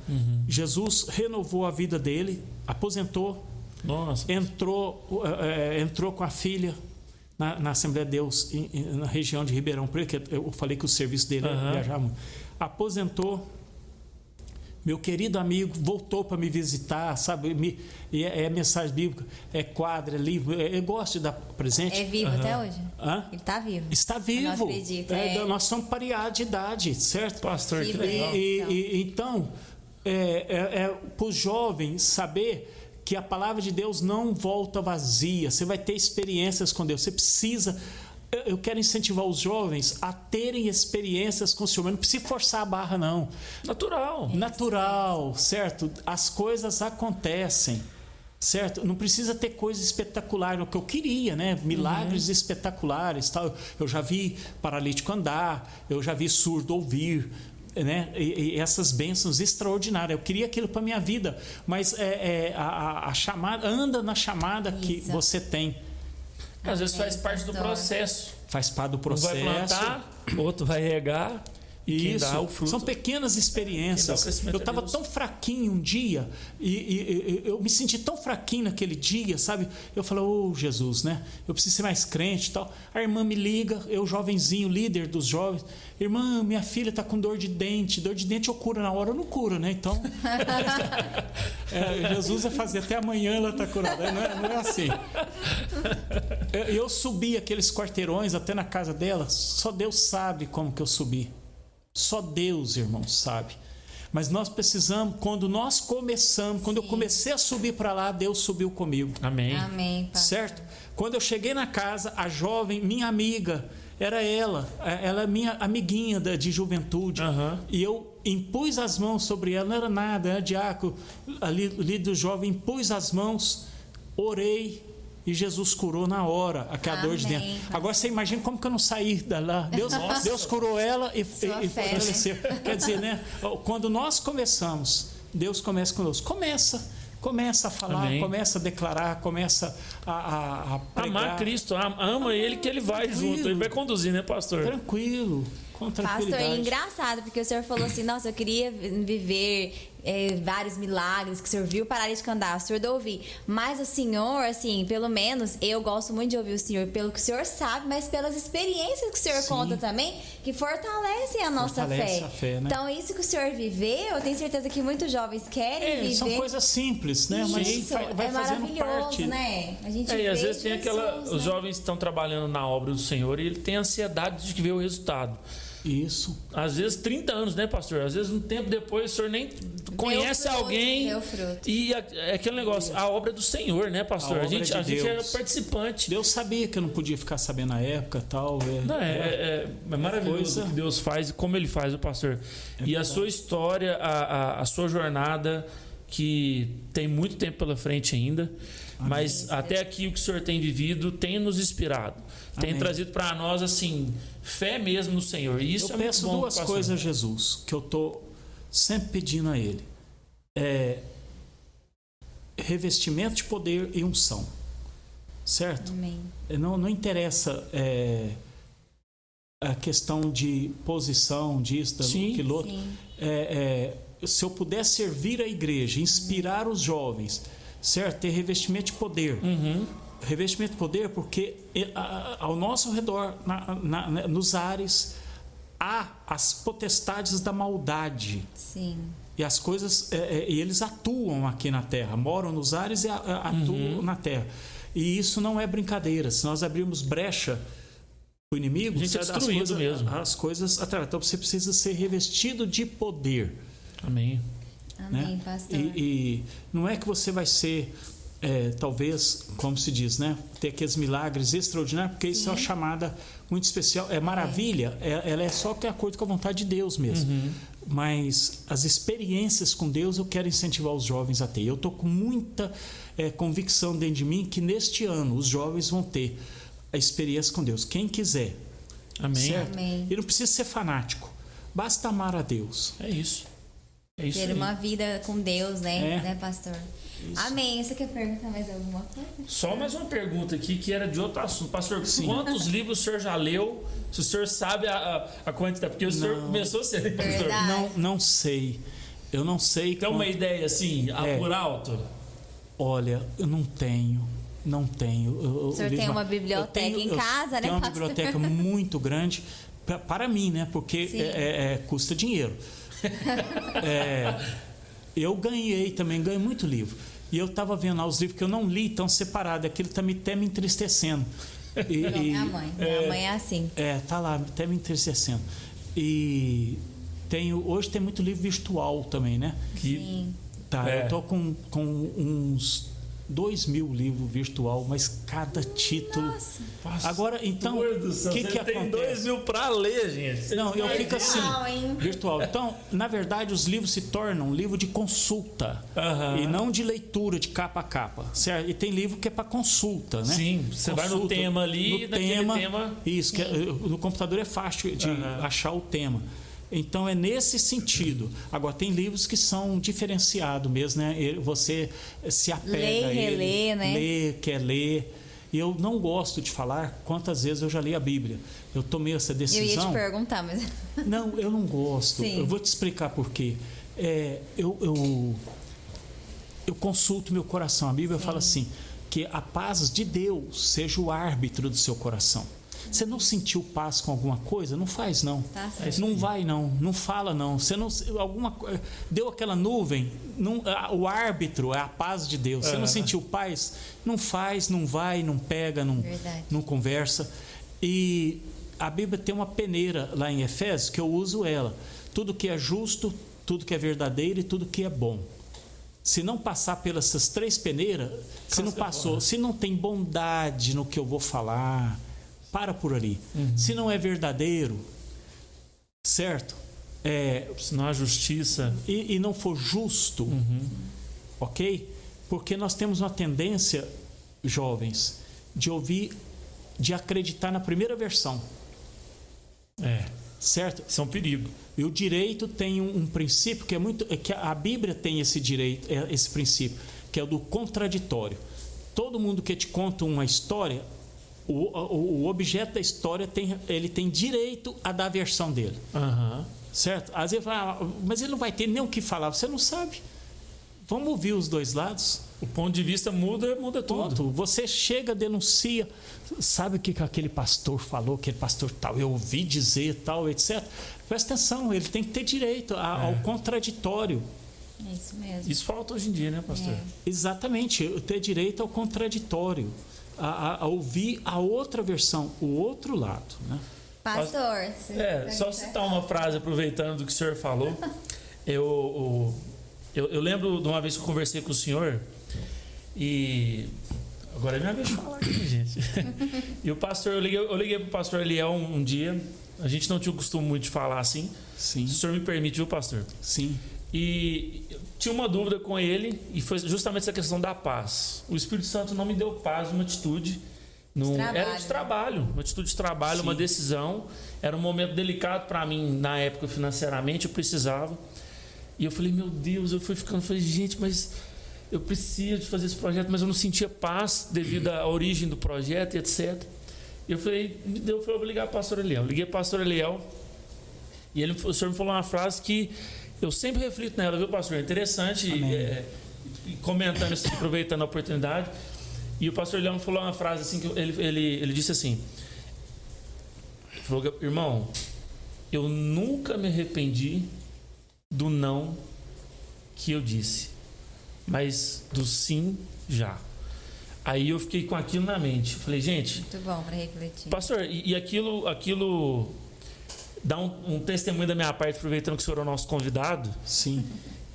Speaker 3: Jesus renovou a vida dele, aposentou,
Speaker 2: Nossa.
Speaker 3: entrou com a filha na Assembleia de Deus, na região de Ribeirão Preto, que eu falei que o serviço dele viajava muito. Aposentou, meu querido amigo voltou para me visitar, sabe? É mensagem bíblica, é quadro, é livro, eu gosto de dar presente.
Speaker 1: É vivo até hoje?
Speaker 3: Hã?
Speaker 1: Ele está vivo.
Speaker 3: Está vivo.
Speaker 1: Eu não acredito.
Speaker 3: Nós somos pareados de idade, certo?
Speaker 2: Pastor, que
Speaker 1: Que
Speaker 2: legal.
Speaker 3: Então, para os jovens saber que a palavra de Deus não volta vazia. Você vai ter experiências com Deus. Você precisa... Eu quero incentivar os jovens a terem experiências com o Senhor. Mas não precisa forçar a barra, não. Natural, certo? As coisas acontecem, certo? Não precisa ter coisa espetacular, o que eu queria, né? Milagres espetaculares, tal. Eu já vi paralítico andar, eu já vi surdo ouvir, né? E essas bênçãos extraordinárias. Eu queria aquilo para minha vida, mas a chamada, anda na chamada que você tem.
Speaker 2: Às vezes faz parte do processo.
Speaker 3: Faz parte do processo.
Speaker 2: Um vai plantar, outro vai regar.
Speaker 3: Isso,
Speaker 2: dá o fruto.
Speaker 3: são pequenas experiências. Eu estava tão fraquinho um dia e eu me senti tão fraquinho naquele dia, sabe? Eu falei, Jesus, né? Eu preciso ser mais crente e tal. A irmã me liga, eu jovenzinho, líder dos jovens. Irmã, minha filha está com dor de dente. Dor de dente eu curo na hora, eu não curo, né? Então, Jesus vai fazer até amanhã ela está curada. Não é assim. Eu subi aqueles quarteirões até na casa dela, só Deus sabe como que eu subi. Só Deus, irmão, sabe. Mas nós precisamos, quando nós começamos, quando eu comecei a subir para lá, Deus subiu comigo.
Speaker 2: Amém.
Speaker 1: Amém, pastor.
Speaker 3: Certo? Quando eu cheguei na casa, a jovem, minha amiga, era ela é minha amiguinha de juventude. E eu impus as mãos sobre ela, não era nada, era diácono, ali do jovem, impus as mãos, orei. E Jesus curou na hora aquela dor de dentro. Agora você imagina como que eu não saí da lá. Deus curou ela e fortaleceu. Quer dizer, né? Quando nós começamos, Deus começa conosco. Começa a falar,
Speaker 2: Amém.
Speaker 3: Começa a declarar, começa a pregar.
Speaker 2: Amar Cristo, ama Ele que Ele vai junto. Ele vai conduzir, né, pastor?
Speaker 3: Tranquilo, com tranquilidade.
Speaker 1: Pastor, é engraçado, porque o senhor falou assim, nossa, eu queria viver vários milagres, que o senhor viu paralítico andar, surdo ouvir. Mas o senhor, assim, pelo menos, eu gosto muito de ouvir o senhor pelo que o senhor sabe, mas pelas experiências que o senhor conta também, que fortalecem a nossa fé.
Speaker 3: A fé, né?
Speaker 1: Então, isso que o senhor viveu, eu tenho certeza que muitos jovens querem viver.
Speaker 3: São coisas simples, né? Mas
Speaker 1: Isso,
Speaker 3: vai fazendo
Speaker 1: maravilhoso,
Speaker 3: parte.
Speaker 1: né? A gente
Speaker 2: E às
Speaker 1: vê
Speaker 2: vezes tem
Speaker 1: Jesus,
Speaker 2: os jovens estão trabalhando na obra do Senhor e ele tem ansiedade de ver o resultado.
Speaker 3: Isso.
Speaker 2: Às vezes 30 anos, né, pastor? Às vezes um tempo depois o senhor nem conhece alguém.
Speaker 1: Deu fruto.
Speaker 2: E é aquele negócio, a obra é do Senhor, né, pastor? A gente era participante.
Speaker 3: Deus sabia que eu não podia ficar sabendo na época, tal.
Speaker 2: É maravilhoso o que Deus faz e como Ele faz, o pastor. E a sua história, a sua jornada, que tem muito tempo pela frente ainda. Amém. Mas até aqui o que o senhor tem vivido tem nos inspirado. Tem trazido para nós, assim, fé mesmo no Senhor. E isso
Speaker 3: eu peço
Speaker 2: muito bom,
Speaker 3: duas coisas a Jesus, que eu estou sempre pedindo a Ele. Revestimento de poder e unção. Certo?
Speaker 1: Amém.
Speaker 3: Não interessa a questão de posição, disso, daquilo outro. Se eu puder servir a igreja, inspirar os jovens, certo? Ter revestimento de poder. Revestimento de poder porque ao nosso redor, nos ares, há as potestades da maldade.
Speaker 1: Sim.
Speaker 3: E as coisas, e eles atuam aqui na terra, moram nos ares e atuam na terra. E isso não é brincadeira. Se nós abrirmos brecha para o inimigo,
Speaker 2: a gente é destruído mesmo.
Speaker 3: As coisas através. Então você precisa ser revestido de poder.
Speaker 2: Amém.
Speaker 1: Amém,
Speaker 3: né?
Speaker 1: pastor.
Speaker 3: E não é que você vai ser, talvez, como se diz, né? Ter aqueles milagres extraordinários, porque isso é uma chamada muito especial. É maravilha, ela é só que é acordo com a vontade de Deus mesmo. Mas as experiências com Deus eu quero incentivar os jovens a ter. Eu estou com muita convicção dentro de mim que neste ano os jovens vão ter a experiência com Deus. Quem quiser.
Speaker 2: Amém.
Speaker 3: Certo?
Speaker 1: Amém.
Speaker 3: E não precisa ser fanático. Basta amar a Deus.
Speaker 2: É isso. É isso
Speaker 1: ter
Speaker 2: aí.
Speaker 1: uma vida com Deus, né?
Speaker 3: É.
Speaker 1: Né, pastor?
Speaker 3: Isso.
Speaker 1: Amém. Você quer perguntar mais alguma coisa?
Speaker 2: Só mais uma pergunta aqui que era de outro assunto. Pastor, quantos livros o senhor já leu? Se o senhor sabe a quantidade, porque o senhor começou a ser pastor.
Speaker 1: Verdade.
Speaker 3: Não sei. Eu não sei.
Speaker 2: Tem uma ideia assim,
Speaker 3: É.
Speaker 2: por alto?
Speaker 3: Olha, eu não tenho. Não tenho.
Speaker 1: O senhor tem uma biblioteca em casa, né,
Speaker 3: Tenho uma
Speaker 1: pastor?
Speaker 3: biblioteca muito grande para mim, né? Porque
Speaker 1: Sim.
Speaker 3: custa dinheiro. Eu ganho muito livro. E eu estava vendo lá os livros que eu não li, estão separados. Aquilo está até me entristecendo.
Speaker 1: Minha mãe é assim.
Speaker 3: Tá lá, até me entristecendo. E hoje tem muito livro virtual também, né?
Speaker 1: Sim.
Speaker 3: Tá, eu tô com uns 2.000 livros virtual, mas cada título.
Speaker 2: Nossa,
Speaker 3: Agora, então, o que
Speaker 2: tem
Speaker 3: acontece?
Speaker 2: 2.000 para ler, gente.
Speaker 3: Não, eu fico assim,
Speaker 1: Virtual, hein?
Speaker 3: virtual. Então, na verdade, os livros se tornam livro de consulta
Speaker 2: Aham.
Speaker 3: e não de leitura de capa a capa, certo? E tem livro que é para consulta, né?
Speaker 2: Sim, você vai no tema ali,
Speaker 3: no
Speaker 2: naquele tema.
Speaker 3: Isso, no computador é fácil de achar o tema. Então é nesse sentido. Agora tem livros que são diferenciados mesmo, né? Você se apega
Speaker 1: Lê e
Speaker 3: a ele,
Speaker 1: relê, né?
Speaker 3: quer ler. E eu não gosto de falar quantas vezes eu já li a Bíblia. Eu tomei essa
Speaker 1: Eu
Speaker 3: decisão.
Speaker 1: ia te perguntar, mas.
Speaker 3: Não, eu não gosto.
Speaker 1: Sim.
Speaker 3: Eu vou te explicar por quê. Eu consulto meu coração. A Bíblia fala assim, que a paz de Deus seja o árbitro do seu coração. Você não sentiu paz com alguma coisa? Não faz, não.
Speaker 1: Tá certo.
Speaker 3: Não vai, não. Não fala, não. Você não. Deu aquela nuvem. O árbitro é a paz de Deus. Você não sentiu paz? Não faz, não vai, não pega,
Speaker 1: Verdade.
Speaker 3: não conversa. E a Bíblia tem uma peneira lá em Efésios que eu uso ela. Tudo que é justo, tudo que é verdadeiro e tudo que é bom. Se não passar pelas essas 3 peneiras, se não passou, se não tem bondade no que eu vou falar, para por ali. Se não é verdadeiro, certo?
Speaker 2: Se não há justiça.
Speaker 3: E não for justo, ok? Porque nós temos uma tendência, jovens, de acreditar na primeira versão, certo?
Speaker 2: Isso é um perigo.
Speaker 3: E o direito tem um princípio que a Bíblia tem esse direito, esse princípio, que é o do contraditório. Todo mundo que te conta uma história, o objeto da história ele tem direito a dar a versão dele. Certo? Às vezes fala, mas ele não vai ter nem o que falar. Você não sabe. Vamos ouvir os dois lados.
Speaker 2: O ponto de vista muda tudo.
Speaker 3: Ponto. Você chega, denuncia. Sabe o que aquele pastor falou? Aquele pastor tal, eu ouvi dizer tal, etc. Presta atenção, ele tem que ter direito ao contraditório.
Speaker 1: É isso mesmo.
Speaker 2: Isso falta hoje em dia, né, pastor?
Speaker 3: Exatamente, ter direito ao contraditório. A ouvir a outra versão, o outro lado, né?
Speaker 1: Pastor.
Speaker 2: Só citar uma frase, aproveitando do que o senhor falou. Eu lembro de uma vez que eu conversei com o senhor e agora é minha vez de falar aqui, gente. E o pastor, eu liguei pro pastor Eliel um dia. A gente não tinha o costume muito de falar assim.
Speaker 3: Sim.
Speaker 2: Se o senhor me permite, viu, pastor?
Speaker 3: Sim.
Speaker 2: E tinha uma dúvida com ele e foi justamente essa questão da paz. O Espírito Santo não me deu paz, uma atitude. Era de trabalho, uma atitude de trabalho, uma decisão. Era um momento delicado para mim na época financeiramente, eu precisava. E eu falei, meu Deus, eu falei, gente, mas eu preciso de fazer esse projeto, mas eu não sentia paz devido à origem do projeto e etc. E eu falei, eu vou ligar para o pastor Eliel. Liguei para o pastor Eliel e o senhor me falou uma frase que eu sempre reflito nela, viu, pastor? É interessante, comentando isso, aproveitando a oportunidade. E o pastor Eliel me falou uma frase assim, que ele disse assim, ele falou, irmão, eu nunca me arrependi do não que eu disse, mas do sim já. Aí eu fiquei com aquilo na mente. Falei, gente...
Speaker 1: Muito bom para refletir.
Speaker 2: Pastor, e aquilo dá um testemunho da minha parte, aproveitando que o senhor é o nosso convidado.
Speaker 3: Sim.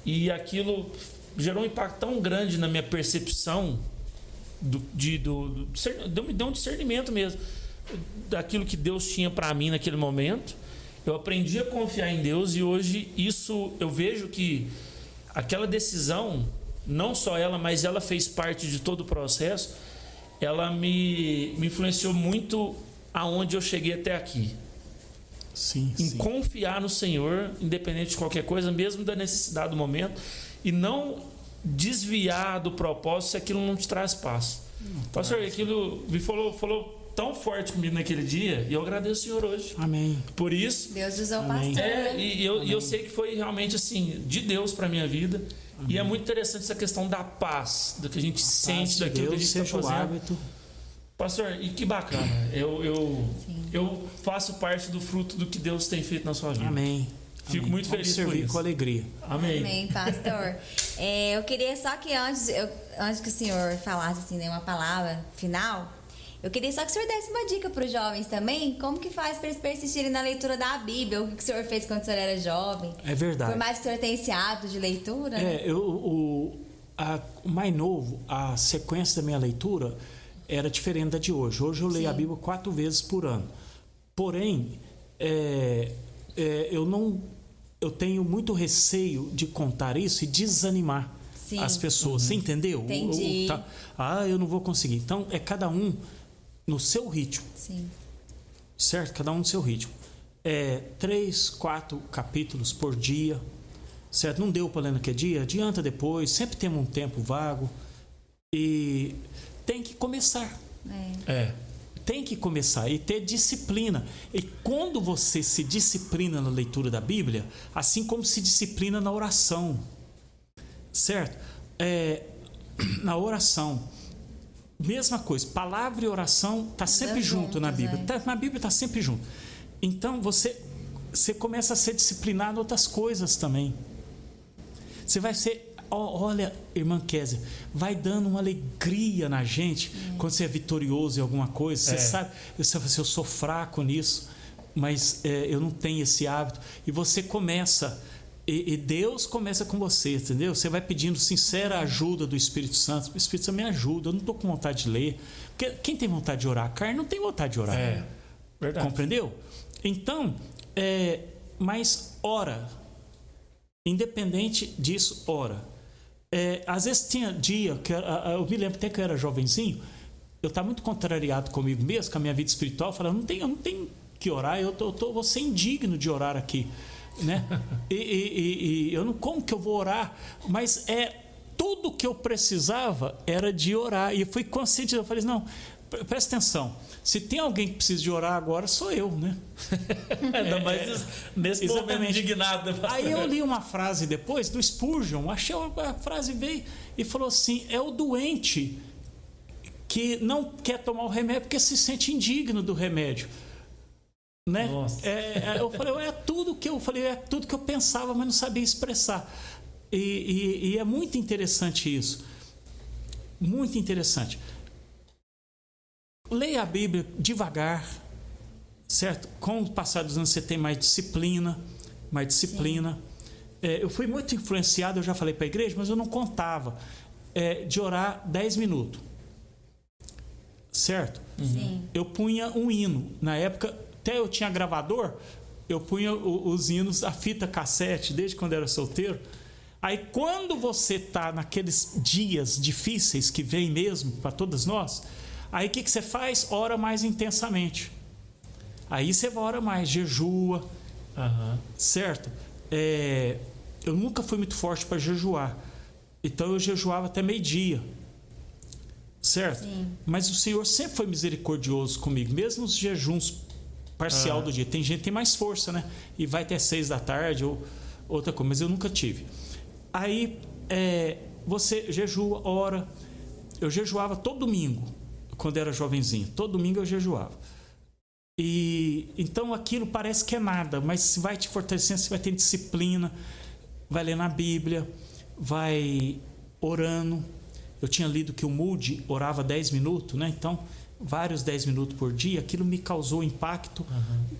Speaker 2: E aquilo gerou um impacto tão grande na minha percepção, me deu um discernimento mesmo daquilo que Deus tinha para mim naquele momento. Eu aprendi a confiar em Deus e hoje eu vejo que aquela decisão, não só ela, mas ela fez parte de todo o processo. Ela me influenciou muito aonde eu cheguei até aqui.
Speaker 3: Sim,
Speaker 2: em
Speaker 3: sim.
Speaker 2: confiar no Senhor, independente de qualquer coisa, mesmo da necessidade do momento, e não desviar do propósito se aquilo não te traz paz. Pastor, aquilo me falou tão forte comigo naquele dia, e eu agradeço o Senhor hoje.
Speaker 3: Amém.
Speaker 2: Por isso.
Speaker 1: Deus usou o
Speaker 3: Amém.
Speaker 1: pastor.
Speaker 2: E eu sei que foi realmente assim, de Deus para minha vida.
Speaker 3: Amém.
Speaker 2: E é muito interessante essa questão da paz, do que a gente sente,
Speaker 3: de
Speaker 2: daquilo que a
Speaker 3: Deus
Speaker 2: gente está
Speaker 3: seja o
Speaker 2: fazendo.
Speaker 3: hábito.
Speaker 2: Pastor, e que bacana. Eu faço parte do fruto do que Deus tem feito na sua vida.
Speaker 3: Amém.
Speaker 2: Fico
Speaker 3: Amém.
Speaker 2: muito feliz
Speaker 3: Vamos
Speaker 2: por
Speaker 3: servir
Speaker 2: isso.
Speaker 3: com alegria.
Speaker 2: Amém.
Speaker 1: Amém, pastor. Eu queria só que antes que o senhor falasse assim, né, uma palavra final, eu queria só que o senhor desse uma dica para os jovens também, como que faz para eles persistirem na leitura da Bíblia, o que o senhor fez quando o senhor era jovem.
Speaker 3: É verdade.
Speaker 1: Por mais que o senhor tenha esse hábito de leitura. né?
Speaker 3: O mais novo, a sequência da minha leitura era diferente da de hoje. Hoje eu leio
Speaker 1: Sim.
Speaker 3: a Bíblia 4 vezes por ano. Porém, eu tenho muito receio de contar isso e desanimar
Speaker 1: Sim.
Speaker 3: as pessoas. Você entendeu?
Speaker 1: Entendi.
Speaker 3: Eu não vou conseguir. Então, é cada um no seu ritmo.
Speaker 1: Sim.
Speaker 3: Certo? Cada um no seu ritmo. 3, 4 capítulos por dia. Certo? Não deu para ler naquele dia? Adianta depois. Sempre temos um tempo vago. E tem que começar. Tem que começar e ter disciplina. E quando você se disciplina na leitura da Bíblia, assim como se disciplina na oração. Certo? Na oração. Mesma coisa, palavra e oração está sempre junto na Bíblia. Na Bíblia está sempre junto. Então você começa a ser disciplinado em outras coisas também. Você vai ser, olha, irmã Kézia, vai dando uma alegria na gente quando você é vitorioso em alguma coisa. Você sabe, você fala assim, eu sou fraco nisso, mas eu não tenho esse hábito. E você começa. E Deus começa com você, entendeu? Você vai pedindo sincera ajuda do Espírito Santo. O Espírito Santo me ajuda, eu não estou com vontade de ler. Porque quem tem vontade de orar? A carne não tem vontade de orar.
Speaker 2: Verdade.
Speaker 3: Compreendeu? Então, mas ora. Independente disso, ora. Às vezes tinha dia, eu me lembro até que eu era jovenzinho, eu estava muito contrariado comigo mesmo, com a minha vida espiritual, falando, eu não tenho que orar, vou ser indigno de orar aqui. Né? E eu não, como que eu vou orar? Mas tudo que eu precisava era de orar. E eu fui consciente, eu falei, não, presta atenção, se tem alguém que precisa de orar agora, sou eu, né?
Speaker 2: Ainda mais nesse momento indignado.
Speaker 3: Aí eu li uma frase depois do Spurgeon, achei a frase, veio e falou assim, é o doente que não quer tomar o remédio porque se sente indigno do remédio. Né? Eu falei, é tudo que eu pensava, mas não sabia expressar. E é muito interessante isso. Muito interessante. Leia a Bíblia devagar, certo? Com o passar dos anos você tem mais disciplina. Eu fui muito influenciado, eu já falei para a igreja, mas eu não contava, de orar 10 minutos. Certo?
Speaker 1: Sim.
Speaker 3: Eu punha um hino. Na época, até eu tinha gravador, eu punha os hinos, a fita cassete, desde quando era solteiro. Aí quando você está naqueles dias difíceis que vem mesmo para todas nós, aí o que você faz? Ora mais intensamente. Aí você ora mais, jejua, certo? Eu nunca fui muito forte para jejuar, então eu jejuava até meio-dia. Certo?
Speaker 1: Sim.
Speaker 3: Mas o Senhor sempre foi misericordioso comigo, mesmo os jejuns parcial do dia. Tem gente que tem mais força, né? E vai até 6 da tarde ou outra coisa, mas eu nunca tive. Aí você jejua, ora. Eu jejuava todo domingo, quando era jovenzinho. Todo domingo eu jejuava. E então aquilo parece que é nada, mas vai te fortalecendo, você vai ter disciplina, vai ler na Bíblia, vai orando. Eu tinha lido que o Moody orava 10 minutos, né? Então, vários 10 minutos por dia, aquilo me causou impacto,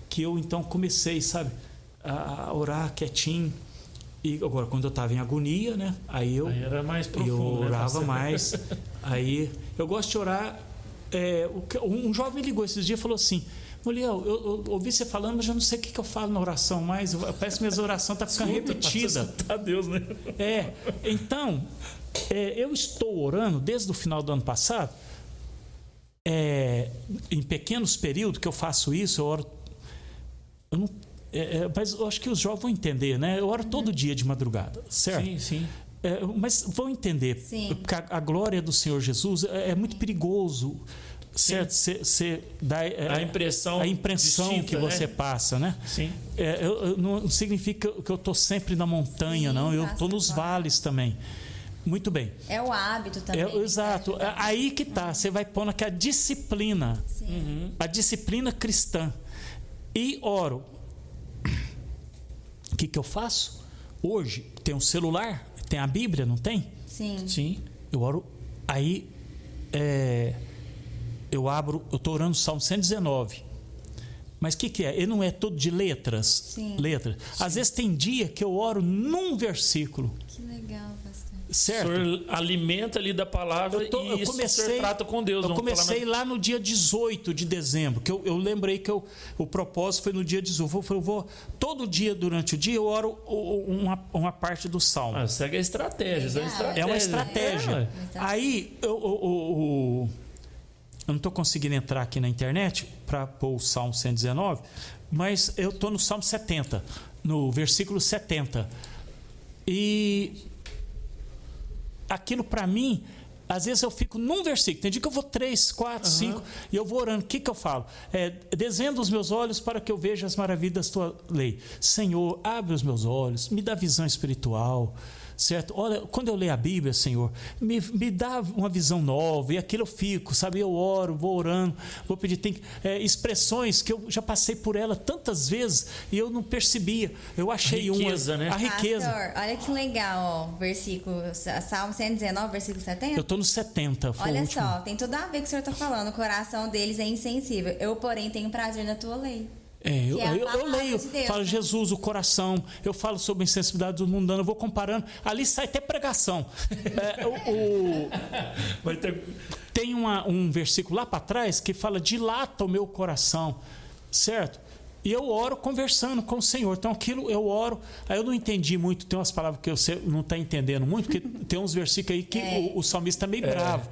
Speaker 3: que eu então comecei, sabe, a orar quietinho. E agora, quando eu estava em agonia, né? Aí
Speaker 2: era mais profundo,
Speaker 3: eu orava,
Speaker 2: né,
Speaker 3: mais. Aí eu gosto de orar. Um jovem me ligou esses dias e falou assim: mulher, eu ouvi você falando, mas já não sei o que eu falo na oração mais. Parece que minhas orações estão ficando repetidas.
Speaker 2: Tá Deus, né?
Speaker 3: Então, eu estou orando desde o final do ano passado. Em pequenos períodos que eu faço isso, eu oro eu não, mas eu acho que os jovens vão entender, né? Eu oro todo dia de madrugada, certo?
Speaker 2: Sim, sim.
Speaker 3: Mas vão entender,
Speaker 1: Sim.
Speaker 3: porque a glória do Senhor Jesus é muito perigoso, certo? Você dá
Speaker 2: A impressão distinta,
Speaker 3: que você passa, né?
Speaker 2: Sim.
Speaker 3: Não significa que eu estou sempre na montanha,
Speaker 1: Sim,
Speaker 3: não. Eu estou nos vales também. Muito bem.
Speaker 1: É o hábito também.
Speaker 3: Exato. Aí que tá. Você vai pondo aqui a disciplina.
Speaker 1: Sim.
Speaker 3: A disciplina cristã. E oro. O que eu faço? Hoje tem um celular, tem a Bíblia, não tem?
Speaker 1: Sim.
Speaker 2: Sim.
Speaker 3: Eu oro. Aí eu estou orando o Salmo 119. Mas o que é? Ele não é todo de letras?
Speaker 1: Sim.
Speaker 3: Letras. Às vezes tem dia que eu oro num versículo.
Speaker 1: Que legal, pastor.
Speaker 3: Certo?
Speaker 2: O senhor alimenta ali da palavra e isso o senhor trata com Deus.
Speaker 3: Eu comecei lá no dia 18 de dezembro, que eu lembrei que o propósito foi no dia 18. Eu vou todo dia, durante o dia, eu oro uma parte do Salmo.
Speaker 2: Segue a estratégia.
Speaker 3: É uma estratégia. Aí, eu não estou conseguindo entrar aqui na internet para pôr o Salmo 119, mas eu estou no Salmo 70, no versículo 70. E aquilo para mim, às vezes eu fico num versículo, tem dia que eu vou 3, 4, 5 e eu vou orando. O que eu falo? Desvenda os meus olhos para que eu veja as maravilhas da tua lei. Senhor, abre os meus olhos, me dá visão espiritual, certo? Olha, quando eu leio a Bíblia, Senhor, me dá uma visão nova, e aquilo eu fico, sabe? Eu oro, vou orando, vou pedir. Tem expressões que eu já passei por ela tantas vezes e eu não percebia. Eu achei
Speaker 2: riqueza, né?
Speaker 3: A riqueza.
Speaker 1: Pastor, olha que legal, ó, versículo, Salmo 119, versículo 70.
Speaker 3: Eu estou no 70, foi
Speaker 1: Olha
Speaker 3: o último.
Speaker 1: só, tem tudo a ver com o que o senhor está falando. O coração deles é insensível. Eu, porém, tenho prazer na tua lei.
Speaker 3: Eu leio,
Speaker 1: de Deus,
Speaker 3: falo
Speaker 1: né?
Speaker 3: Jesus, o coração, eu falo sobre a insensibilidade do mundano, eu vou comparando, ali sai até pregação.
Speaker 2: Vai ter...
Speaker 3: Tem um versículo lá para trás que fala: dilata o meu coração, certo? E eu oro conversando com o Senhor. Então aquilo eu oro. Aí eu não entendi muito. Tem umas palavras que você não está entendendo muito, porque tem uns versículos aí que o salmista está meio bravo.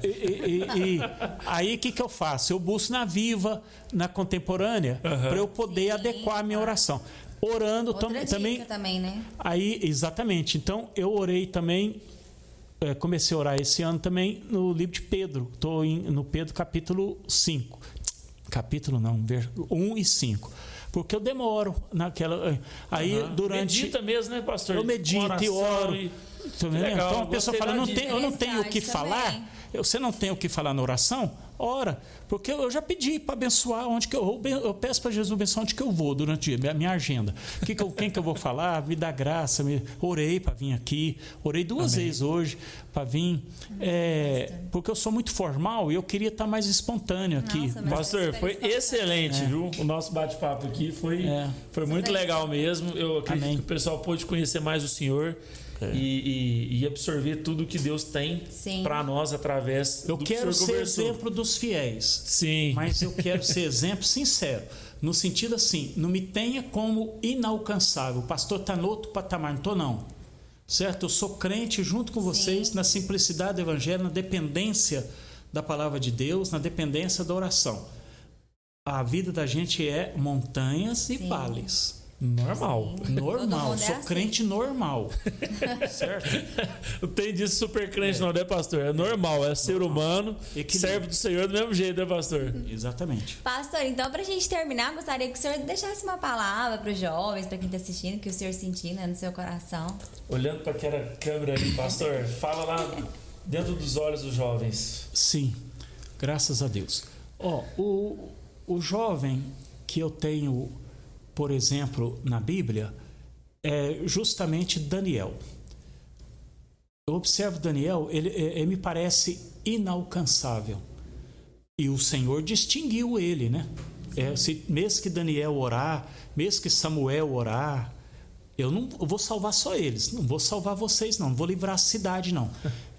Speaker 3: E aí o que eu faço? Eu busco na Viva, na Contemporânea, para eu poder adequar a minha oração. Orando
Speaker 1: também, né?
Speaker 3: Aí, exatamente. Então eu orei também. Comecei a orar esse ano também no livro de Pedro. Estou no Pedro capítulo 5. Capítulo não, 1 e 5. Porque eu demoro naquela. Aí durante.
Speaker 2: Medita mesmo, né, pastor?
Speaker 3: Eu medito e oro.
Speaker 2: Legal,
Speaker 3: então a pessoa fala: eu não tenho o que falar.
Speaker 1: também.
Speaker 3: Você não tem o que falar na oração? Ora. Porque eu já pedi para abençoar onde que eu peço para Jesus abençoar onde que eu vou durante o dia, minha agenda. Quem que eu vou falar? Me dá graça. Orei para vir aqui. Orei 2 vezes hoje para vir. Porque eu sou muito formal e eu queria estar mais espontâneo aqui.
Speaker 1: Nossa, mas
Speaker 2: pastor, foi excelente, viu? O nosso bate-papo aqui foi muito legal mesmo. Eu acredito que o pessoal pôde conhecer mais o senhor. E absorver tudo que Deus tem para nós através do que o senhor conversou.
Speaker 3: Eu quero ser exemplo dos fiéis.
Speaker 2: Sim.
Speaker 3: Mas eu quero ser exemplo sincero. No sentido assim, não me tenha como inalcançável. O pastor está no outro patamar, não estou não. Certo? Eu sou crente junto com vocês na simplicidade do evangelho, na dependência da palavra de Deus, na dependência da oração. A vida da gente é montanhas e vales.
Speaker 2: Normal.
Speaker 3: Normal. Sou crente normal. Certo?
Speaker 2: Não tem disso super crente, não, né, pastor? É normal, é ser humano, serve do Senhor do mesmo jeito, né, pastor?
Speaker 3: Exatamente.
Speaker 1: Pastor, então, pra gente terminar, gostaria que o senhor deixasse uma palavra para os jovens, para quem está assistindo, que o senhor sentiu, né, no seu coração.
Speaker 2: Olhando para aquela câmera ali, pastor, fala lá dentro dos olhos dos jovens.
Speaker 3: Sim, graças a Deus. O jovem que eu tenho, por exemplo, na Bíblia, é justamente Daniel. Eu observo Daniel, ele me parece inalcançável. E o Senhor distinguiu ele, né? Mesmo que Daniel orar, mesmo que Samuel orar, eu não vou salvar só eles, não vou salvar vocês não vou livrar a cidade não.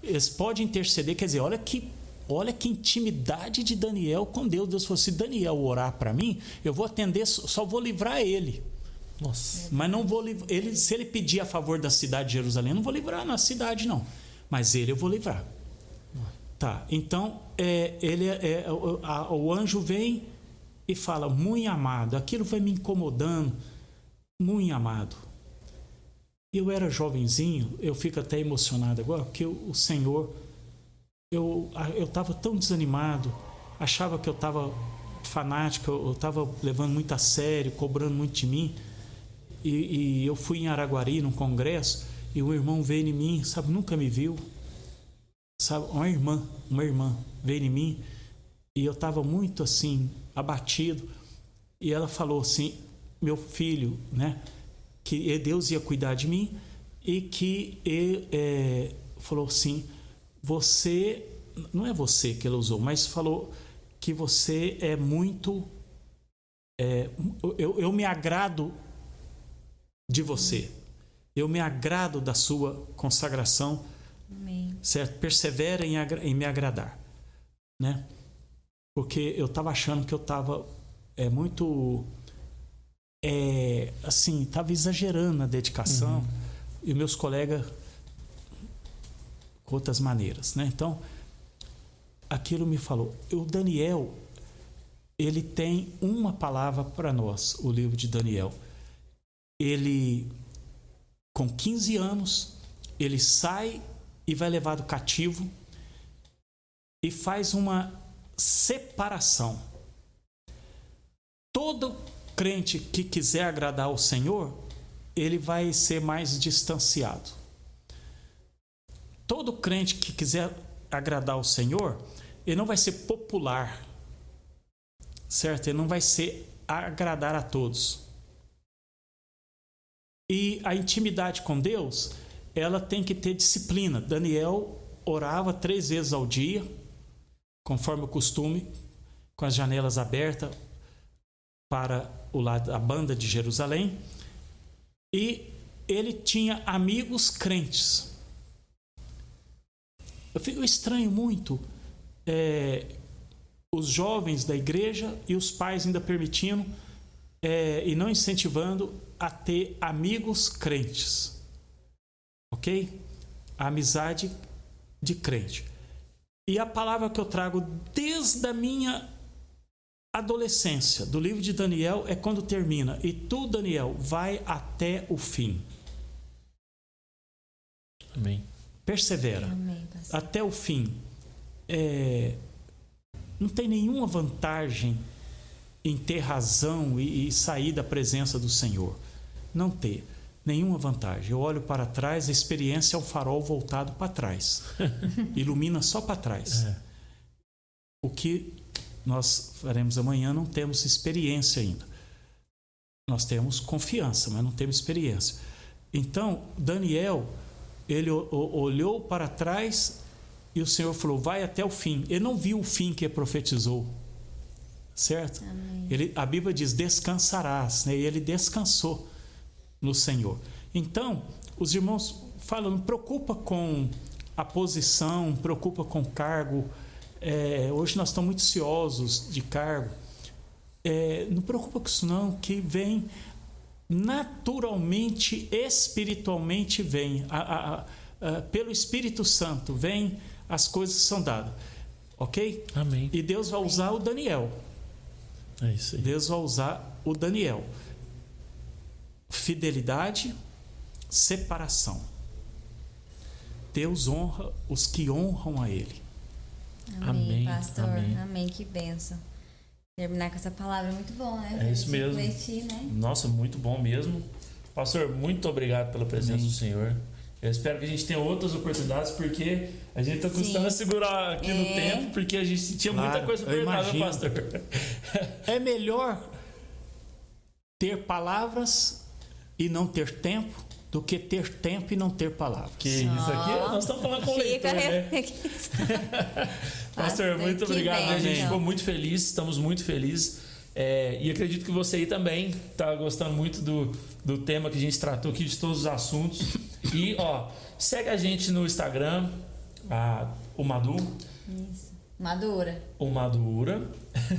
Speaker 3: Eles podem interceder, quer dizer, olha que intimidade de Daniel com Deus. Deus falou: se Daniel orar para mim, eu vou atender, só vou livrar ele.
Speaker 2: Nossa.
Speaker 3: Mas não vou livrar ele. Se ele pedir a favor da cidade de Jerusalém, eu não vou livrar na cidade não, mas ele eu vou livrar. Tá, então o anjo vem e fala: muito amado. Aquilo vai me incomodando, muito amado. Eu era jovenzinho, eu fico até emocionado agora, porque o Senhor, eu estava tão desanimado, achava que eu estava fanático, eu estava levando muito a sério, cobrando muito de mim. E eu fui em Araguari, num congresso, e o irmão veio em mim, sabe, nunca me viu. Sabe, uma irmã veio em mim, e eu estava muito assim, abatido. E ela falou assim: meu filho, né, que Deus ia cuidar de mim, e que ele falou assim: você, não é você que ela usou, mas falou que você é muito, eu me agrado de você, eu me agrado da sua consagração.
Speaker 1: Amém.
Speaker 3: Certo? Persevera em me agradar, né? Porque eu estava achando que eu estava muito assim, estava exagerando na dedicação, e meus colegas com outras maneiras, né? Então aquilo me falou. O Daniel, ele tem uma palavra para nós, o livro de Daniel. Ele, com 15 anos, ele sai e vai levado cativo e faz uma separação. Todo crente que quiser agradar ao Senhor, ele vai ser mais distanciado. Todo crente que quiser agradar ao Senhor, ele não vai ser popular, certo? Ele não vai ser agradar a todos. E a intimidade com Deus, ela tem que ter disciplina. Daniel orava 3 vezes ao dia, conforme o costume, com as janelas abertas para o lado da banda de Jerusalém. E ele tinha amigos crentes. Eu estranho muito os jovens da igreja e os pais ainda permitindo e não incentivando a ter amigos crentes. Ok? A amizade de crente. E a palavra que eu trago desde a minha adolescência, do livro de Daniel, é quando termina: e tu, Daniel, vai até o fim.
Speaker 2: Amém.
Speaker 3: Persevera.
Speaker 1: Amém, pastor.
Speaker 3: Até o fim. Não tem nenhuma vantagem em ter razão e sair da presença do Senhor. Não ter nenhuma vantagem. Eu olho para trás, a experiência é um farol voltado para trás. Ilumina só para trás. O que nós faremos amanhã, não temos experiência ainda. Nós temos confiança, mas não temos experiência. Então, Daniel, ele olhou para trás e o Senhor falou: vai até o fim. Ele não viu o fim que profetizou. Certo? A Bíblia diz: descansarás, né? E ele descansou no Senhor. Então, os irmãos falam: não preocupa com a posição, não preocupa com o cargo. Hoje nós estamos muito ciosos de cargo. Não preocupa com isso não, que vem naturalmente, espiritualmente vem. Pelo Espírito Santo vem as coisas que são dadas. Ok?
Speaker 2: Amém.
Speaker 3: E Deus vai usar o Daniel.
Speaker 2: É isso aí.
Speaker 3: Deus vai usar o Daniel. Fidelidade, separação. Deus honra os que honram a Ele.
Speaker 1: Amém,
Speaker 2: Amém,
Speaker 1: pastor.
Speaker 2: amém.
Speaker 1: Amém, que bênção. Terminar com essa palavra é muito bom, né?
Speaker 2: É isso mesmo.
Speaker 1: Refletir, né?
Speaker 2: Nossa, muito bom mesmo. Pastor, muito obrigado pela presença
Speaker 3: Amém.
Speaker 2: do Senhor. Eu espero que a gente tenha outras oportunidades, porque a gente está custando a segurar aqui no tempo, porque a gente tinha muita coisa para perguntar, meu pastor.
Speaker 3: É melhor ter palavras e não ter tempo do que ter tempo e não ter palavras.
Speaker 2: Que isso aqui, nós estamos falando com o leitor, né? Pastor, muito obrigado. A gente ficou muito feliz, estamos muito felizes. E acredito que você aí também está gostando muito do tema que a gente tratou aqui, de todos os assuntos. E, segue a gente no Instagram, o Madu.
Speaker 1: Isso. Madura.
Speaker 2: O Madura.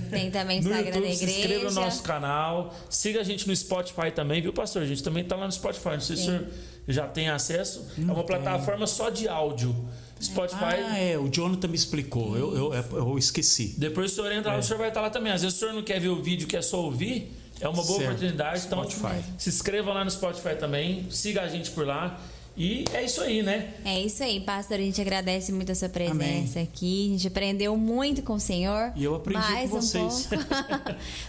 Speaker 1: Tem também o
Speaker 2: No
Speaker 1: Instagram
Speaker 2: YouTube,
Speaker 1: da igreja.
Speaker 2: se inscreva no nosso canal. Siga a gente no Spotify também, viu, pastor? A gente também está lá no Spotify. Não sei se o senhor já tem acesso. É uma plataforma só de áudio. Spotify.
Speaker 3: O Jonathan me explicou. Eu esqueci.
Speaker 2: Depois o senhor entra lá, o senhor vai estar lá também. Às vezes o senhor não quer ver o vídeo, quer só ouvir. É uma boa oportunidade. Então,
Speaker 3: Spotify.
Speaker 2: se inscreva lá no Spotify também. Siga a gente por lá. E é isso aí, né?
Speaker 1: É isso aí, pastor. A gente agradece muito a sua presença aqui. A gente aprendeu muito com o senhor.
Speaker 3: E eu aprendi com vocês.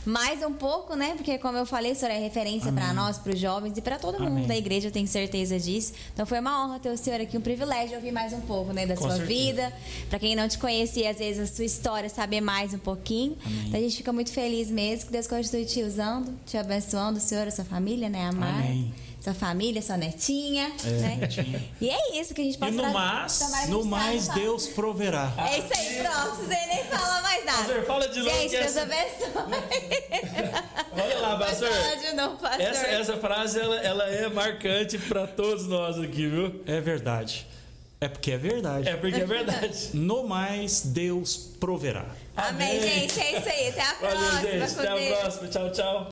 Speaker 1: Mais um pouco, né? Porque, como eu falei, o senhor é referência para nós, para os jovens e para todo mundo da igreja, eu tenho certeza disso. Então, foi uma honra ter o senhor aqui, um privilégio ouvir mais um pouco, né, da sua vida. Para quem não te conhecia, às vezes, a sua história, saber mais um pouquinho. Então, a gente fica muito feliz mesmo. Que Deus continue te usando, te abençoando, o senhor, a sua família, né? Amar.
Speaker 3: Amém.
Speaker 1: Sua família, sua netinha, né?
Speaker 3: Netinha.
Speaker 1: E é isso que a gente pode
Speaker 2: E
Speaker 3: no mais Deus proverá.
Speaker 1: É isso aí, pronto. Você nem fala mais nada.
Speaker 2: Pastor, fala de novo.
Speaker 1: Gente, Deus abençoe.
Speaker 2: Olha lá, pastor.
Speaker 1: Fala de novo, pastor.
Speaker 2: Essa frase, ela é marcante para todos nós aqui, viu?
Speaker 3: É verdade. É porque é verdade.
Speaker 2: É porque é verdade.
Speaker 3: No mais Deus proverá.
Speaker 1: Amém, gente. É isso aí. Até a próxima.
Speaker 2: Valeu, gente. Até a próxima. Tchau, tchau.